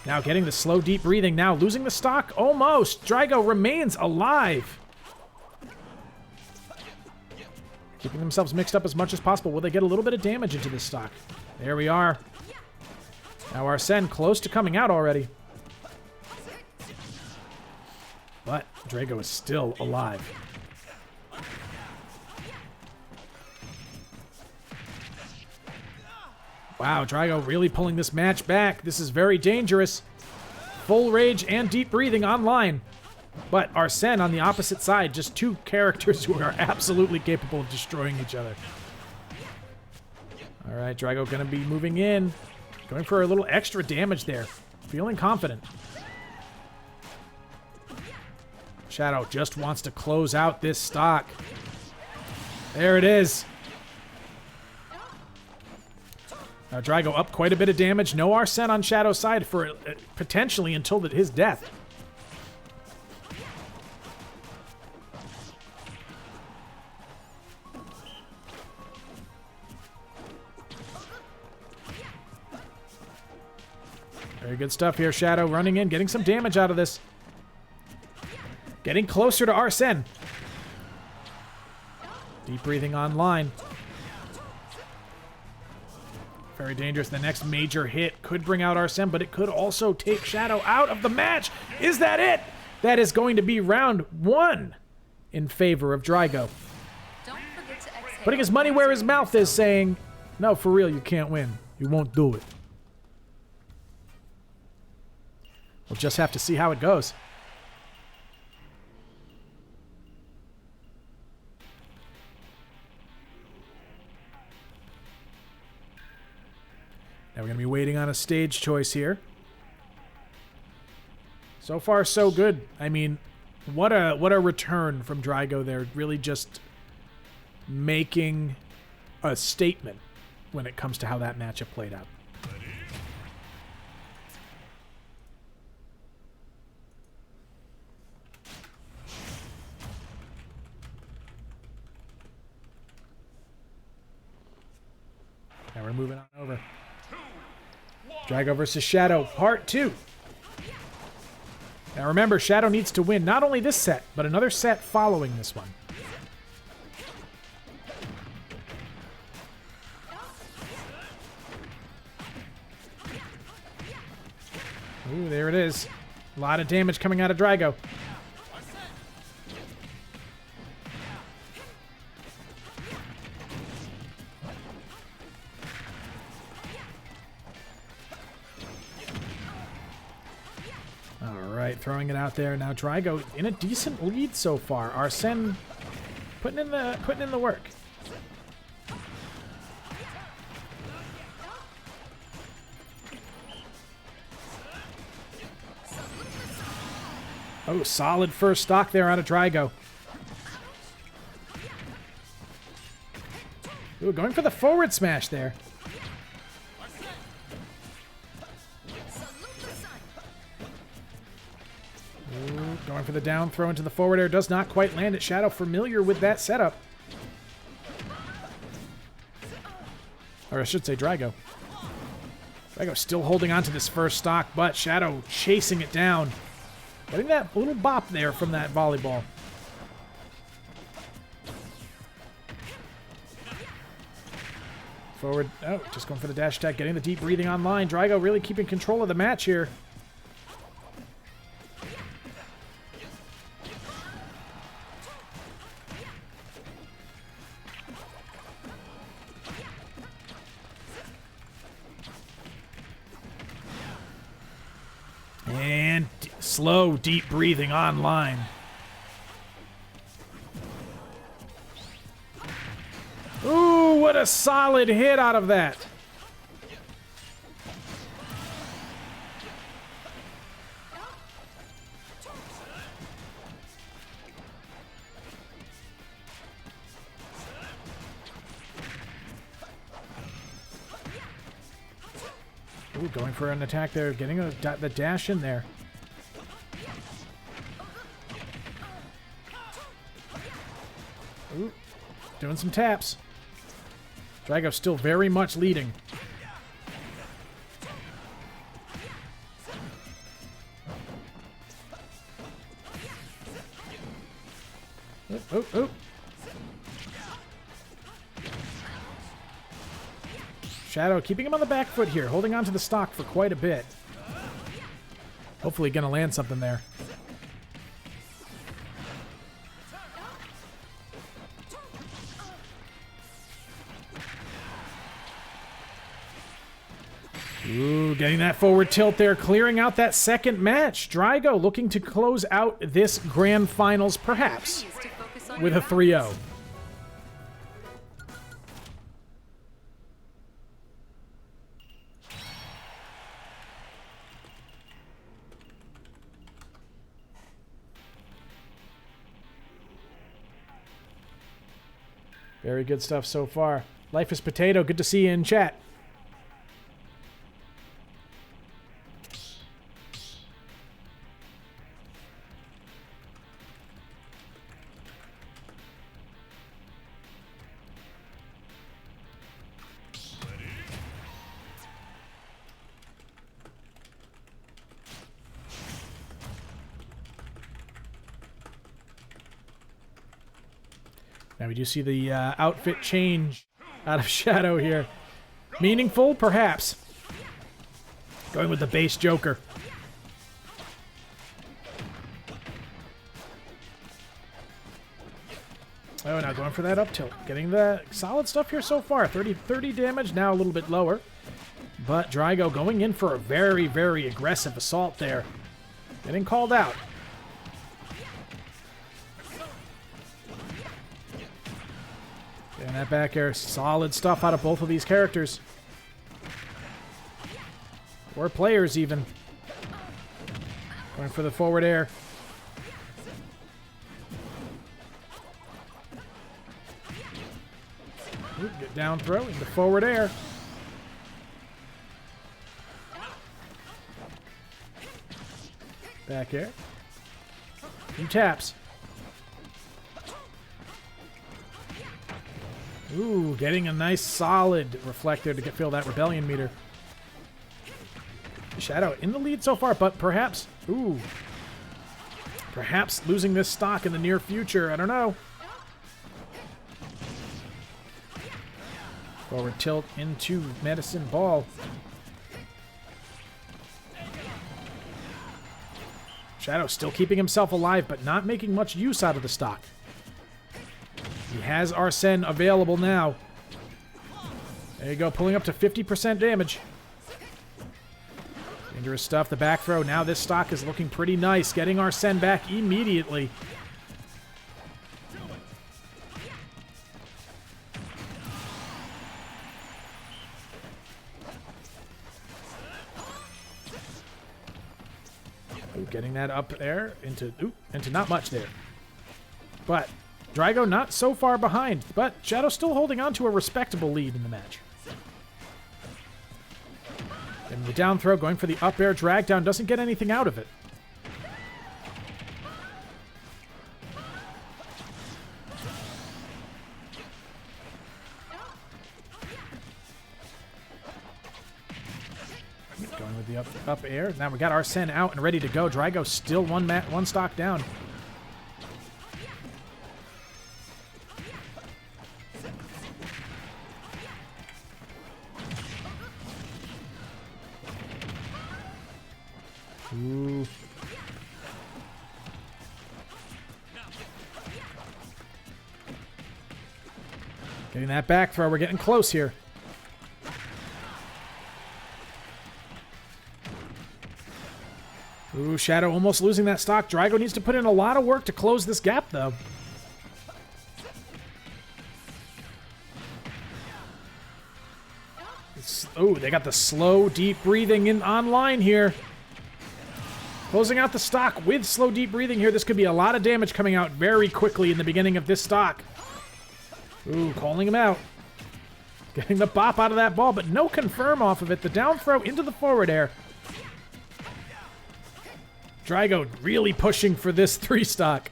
Speaker 4: Now getting the slow, deep breathing. Now losing the stock almost. Drygo remains alive. Keeping themselves mixed up as much as possible. Will they get a little bit of damage into this stock? There we are. Now Arsene close to coming out already. But Drygo is still alive. Wow, Drygo really pulling this match back. This is very dangerous. Full rage and deep breathing online. But Arsene on the opposite side, just two characters who are absolutely capable of destroying each other. All right, Drygo going to be moving in. Going for a little extra damage there. Feeling confident. Shadow just wants to close out this stock. There it is. Now Drygo up quite a bit of damage. No Arsene on Shadow's side for potentially until his death. Very good stuff here. Shadow running in, getting some damage out of this. Getting closer to Arsene. Deep breathing online. Very dangerous. The next major hit could bring out Arsene, but it could also take Shadow out of the match. Is that it? That is going to be round 1 in favor of Drygo. Putting his money where his mouth is, saying, no, for real, you can't win. You won't do it. We'll just have to see how it goes. Now we're going to be waiting on a stage choice here. So far, so good. I mean, what a return from Drygo there. Really just making a statement when it comes to how that matchup played out. Now we're moving on over. Drygo versus Shadow, part 2. Now Now remember, Shadow needs to win not only this set, but another set following this one. Ooh, there it is. A lot of damage coming out of Drago. Alright, throwing it out there. Now Drago in a decent lead so far. Arsene putting in the work. Oh, solid first stock there out of Drago. Ooh, going for the forward smash there. Ooh, going for the down throw into the forward air. Does not quite land it. Shadow familiar with that setup. Or I should say Drago. Drago still holding on to this first stock, but Shadow chasing it down. Getting that little bop there from that volleyball. Forward. Oh, just going for the dash attack. Getting the deep breathing online. Drago really keeping control of the match here. And slow, deep breathing online. Ooh, what a solid hit out of that. Ooh, going for an attack there, getting the dash in there. Ooh, doing some taps. Drago still very much leading. Oh. Shadow keeping him on the back foot here, holding on to the stock for quite a bit. Hopefully gonna land something there. Ooh, getting that forward tilt there, clearing out that second match. Drago looking to close out this grand finals, perhaps, with a 3-0. Very good stuff so far. Life is Potato, good to see you in chat. Now we do see the outfit change out of Shadow here. Meaningful, perhaps. Going with the base Joker. Oh, now going for that up tilt. Getting the solid stuff here so far. 30 damage, now a little bit lower. But Drago going in for a very, very aggressive assault there. Getting called out. And that back air, solid stuff out of both of these characters. Or players, even. Going for the forward air. Ooh, get down throw into forward air. Back air. Few taps. Ooh, getting a nice solid reflector to fill that rebellion meter. Shadow in the lead so far, but perhaps... Ooh. Perhaps losing this stock in the near future. I don't know. Forward tilt into Medicine Ball. Shadow still keeping himself alive, but not making much use out of the stock. He has Arsene available now. There you go, pulling up to 50% damage. Dangerous stuff, the back throw. Now this stock is looking pretty nice, getting Arsene back immediately. Ooh, getting that up there into not much there. But Drago not so far behind, but Shadow still holding on to a respectable lead in the match. And the down throw, going for the up air drag down, doesn't get anything out of it. Going with the up air. Now we got Arsene out and ready to go. Drago still one stock down. Ooh. Getting that back throw. We're getting close here. Ooh, Shadow almost losing that stock. Drago needs to put in a lot of work to close this gap, though. Oh, they got the slow, deep breathing in online here. Closing out the stock with slow, deep breathing here. This could be a lot of damage coming out very quickly in the beginning of this stock. Ooh, calling him out. Getting the bop out of that ball, but no confirm off of it. The down throw into the forward air. Drago really pushing for this 3-stock.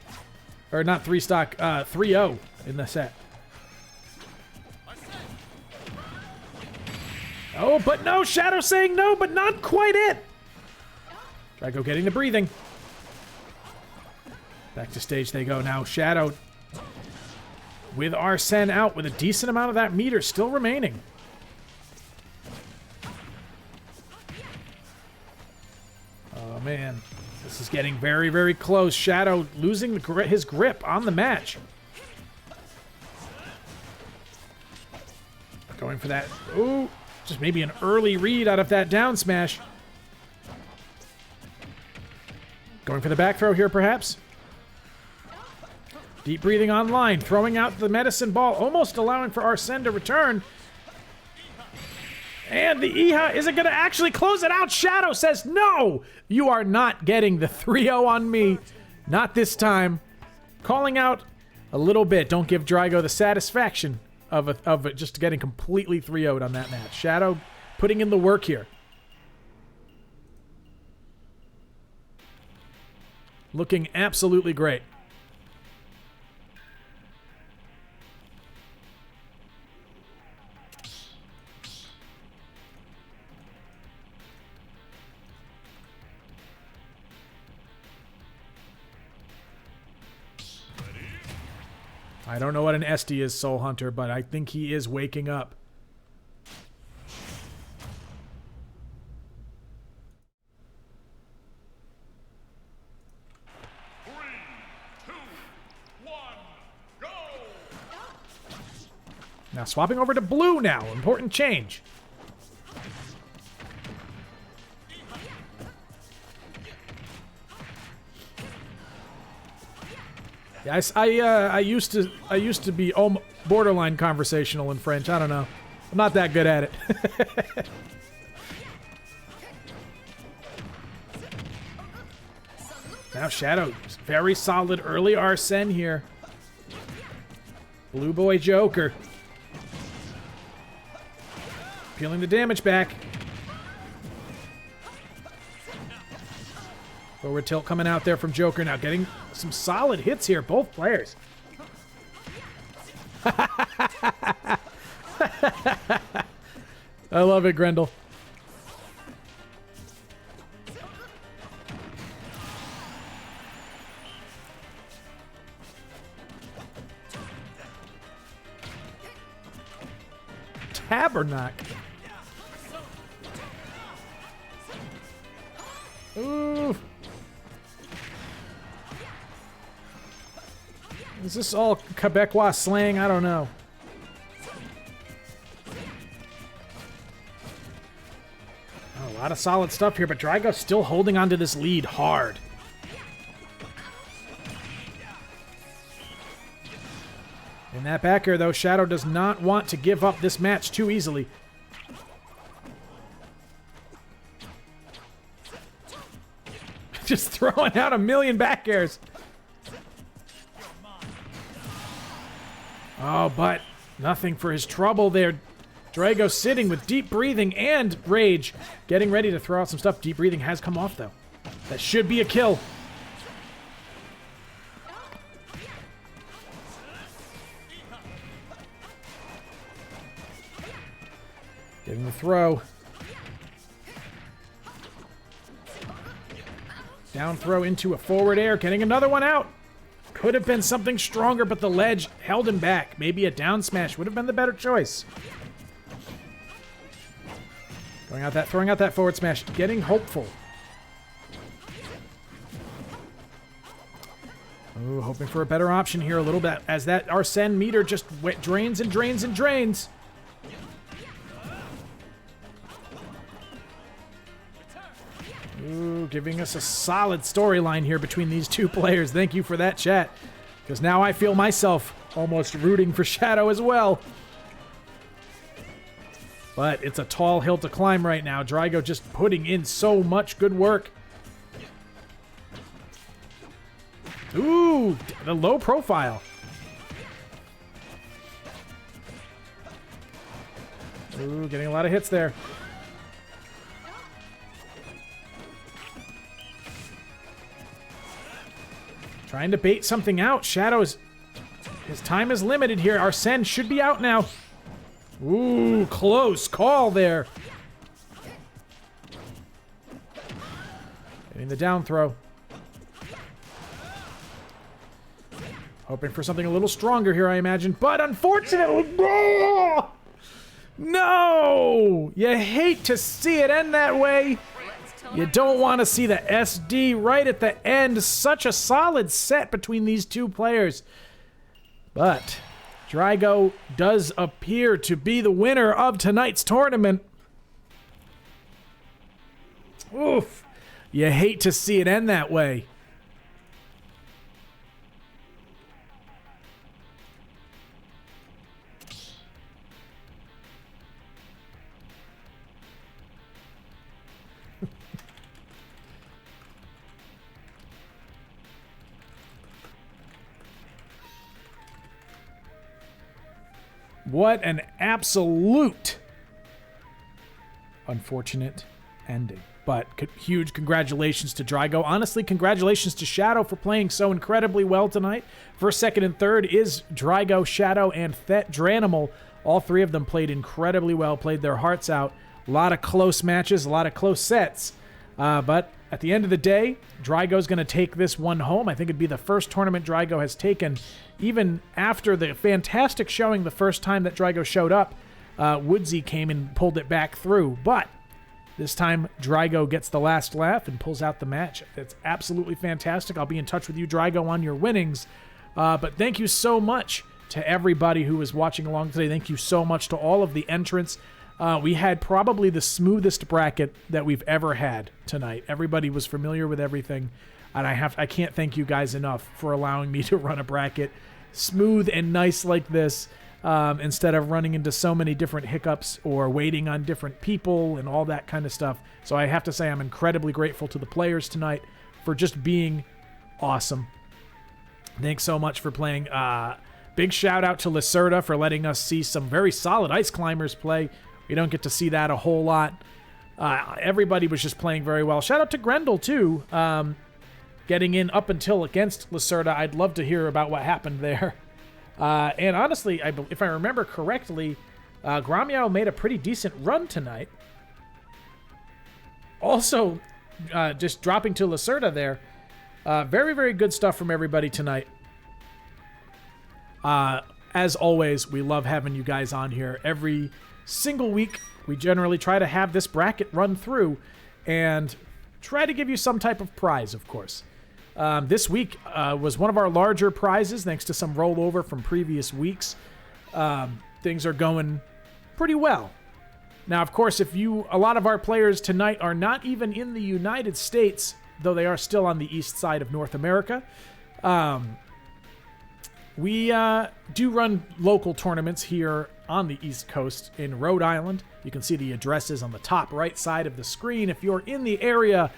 Speaker 4: Or not 3-stock, 3-0 in the set. Oh, but no! Shadow saying no, but not quite it! Drago getting the breathing. Back to stage they go now. Shadow with Arsene out with a decent amount of that meter still remaining. Oh, man. This is getting very, very close. Shadow losing his grip on the match. Going for that. Ooh, just maybe an early read out of that down smash. Going for the back throw here, perhaps. Deep breathing online, throwing out the medicine ball, almost allowing for Arsene to return. And the Iha isn't going to actually close it out. Shadow says, no, you are not getting the 3-0 on me. Not this time. Calling out a little bit. Don't give Drago the satisfaction of it just getting completely 3-0'd on that match. Shadow putting in the work here. Looking absolutely great. I don't know what an SD is, Soul Hunter, but I think he is waking up.
Speaker 1: Three, two, one, go!
Speaker 4: Now swapping over to blue now. Important change. Yeah, I used to be borderline conversational in French. I don't know. I'm not that good at it. Now Shadow, very solid early Arsene here. Blue Boy Joker. Peeling the damage back. Forward tilt coming out there from Joker now, getting some solid hits here, both players. I love it, Grendel. tabernacle. Ooh. Is this all Quebecois slang? I don't know. Oh, a lot of solid stuff here, but Drago's still holding on to this lead hard. In that back air, though, Shadow does not want to give up this match too easily. Just throwing out a million back airs. Oh, but nothing for his trouble there. Drago sitting with deep breathing and rage. Getting ready to throw out some stuff. Deep breathing has come off, though. That should be a kill. Getting the throw. Down throw into a forward air. Getting another one out. Could have been something stronger, but the ledge held him back. Maybe a down smash would have been the better choice. Throwing out that forward smash. Getting hopeful. Ooh, hoping for a better option here a little bit as that Arsene meter just drains and drains and drains. Ooh, giving us a solid storyline here between these two players. Thank you for that, chat. Because now I feel myself almost rooting for Shadow as well. But it's a tall hill to climb right now. Drago just putting in so much good work. Ooh, the low profile. Ooh, getting a lot of hits there. Trying to bait something out. Shadow's... his time is limited here. Arsene should be out now. Ooh, close call there. Getting the down throw. Hoping for something a little stronger here, I imagine. But unfortunately... no! You hate to see it end that way. You don't want to see the SD right at the end. Such a solid set between these two players. But Drago does appear to be the winner of tonight's tournament. Oof. You hate to see it end that way. What an absolute unfortunate ending. But huge congratulations to Drago. Honestly, congratulations to Shadow for playing so incredibly well tonight. First, second, and third is Drago, Shadow, and Thet Dranimal. All three of them played incredibly well, played their hearts out. A lot of close matches, a lot of close sets. But at the end of the day, Drago's going to take this one home. I think it'd be the first tournament Drago has taken, even after the fantastic showing the first time that Drago showed up. Woodsy came and pulled it back through. But this time, Drago gets the last laugh and pulls out the match. It's absolutely fantastic. I'll be in touch with you, Drago, on your winnings. But thank you so much to everybody who was watching along today. Thank you so much to all of the entrants. We had probably the smoothest bracket that we've ever had tonight. Everybody was familiar with everything, and I can't thank you guys enough for allowing me to run a bracket smooth and nice like this, instead of running into so many different hiccups or waiting on different people and all that kind of stuff. So I have to say I'm incredibly grateful to the players tonight for just being awesome. Thanks so much for playing. Big shout out to Lacerda for letting us see some very solid ice climbers play. We don't get to see that a whole lot. Everybody was just playing very well. Shout out to Grendel, too. Getting in up until against Lacerda. I'd love to hear about what happened there. And honestly, if I remember correctly, Gramiao made a pretty decent run tonight. Also, just dropping to Lacerda there. Very, very good stuff from everybody tonight. As always, we love having you guys on here every single week, we generally try to have this bracket run through and try to give you some type of prize, of course. This week was one of our larger prizes, thanks to some rollover from previous weeks. Things are going pretty well. Now, of course, a lot of our players tonight are not even in the United States, though they are still on the east side of North America. We do run local tournaments here on the East Coast in Rhode Island. You can see the addresses on the top right side of the screen. If you're in the area,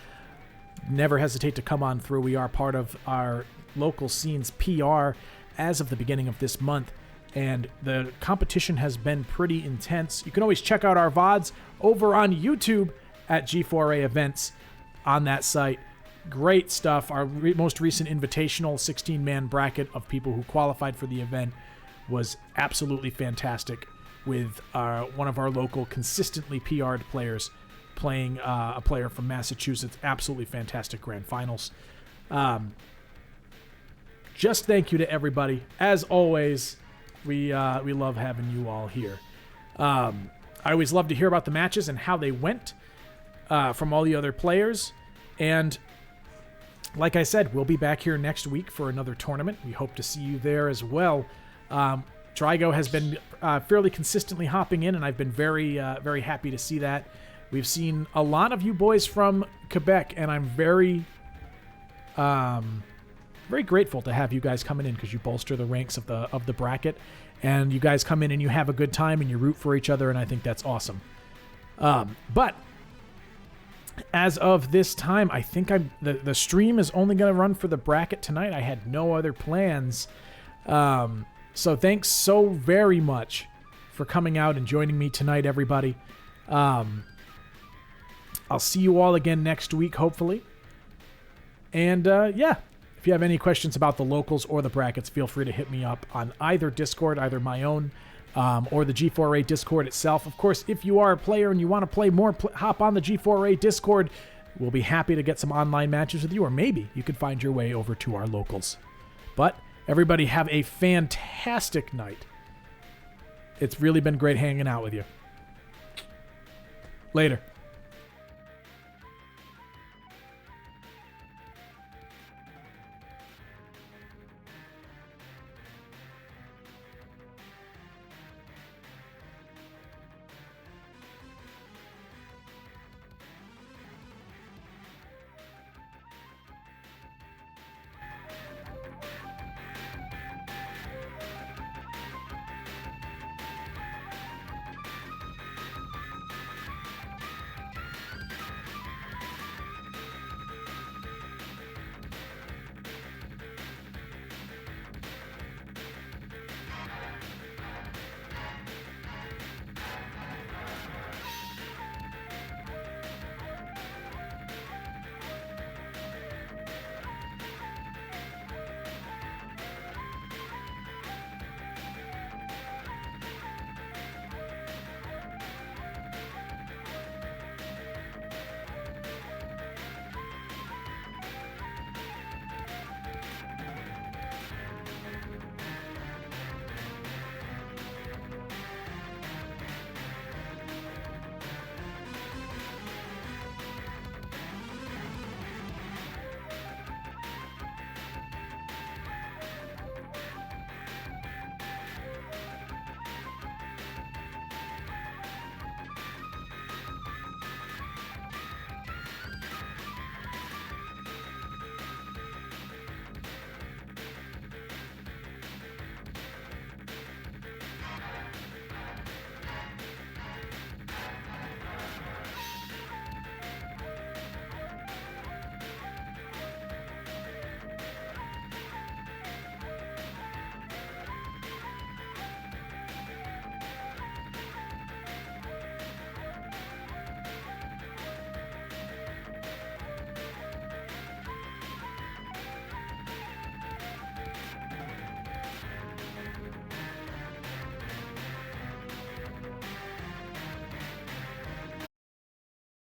Speaker 4: never hesitate to come on through. We are part of our local scene's PR as of the beginning of this month, and the competition has been pretty intense. You can always check out our VODs over on YouTube at G4A Events on that site. Great stuff. Our most recent invitational 16-man bracket of people who qualified for the event was absolutely fantastic, with one of our local consistently PR'd players playing a player from Massachusetts. Absolutely fantastic grand finals. Just thank you to everybody. As always, we love having you all here. I always love to hear about the matches and how they went from all the other players. And like I said, we'll be back here next week for another tournament. We hope to see you there as well. Trigo has been fairly consistently hopping in, and I've been very happy to see that. We've seen a lot of you boys from Quebec, and I'm very grateful to have you guys coming in, because you bolster the ranks of the bracket, and you guys come in and you have a good time and you root for each other, and I think that's awesome. But as of this time, I think the stream is only going to run for the bracket tonight. I had no other plans. So thanks so very much for coming out and joining me tonight, everybody. I'll see you all again next week, hopefully. And yeah, if you have any questions about the locals or the brackets, feel free to hit me up on either Discord, either my own or the G4A Discord itself. Of course, if you are a player and you want to play more, hop on the G4A Discord. We'll be happy to get some online matches with you, or maybe you could find your way over to our locals. But everybody have a fantastic night. It's really been great hanging out with you. Later.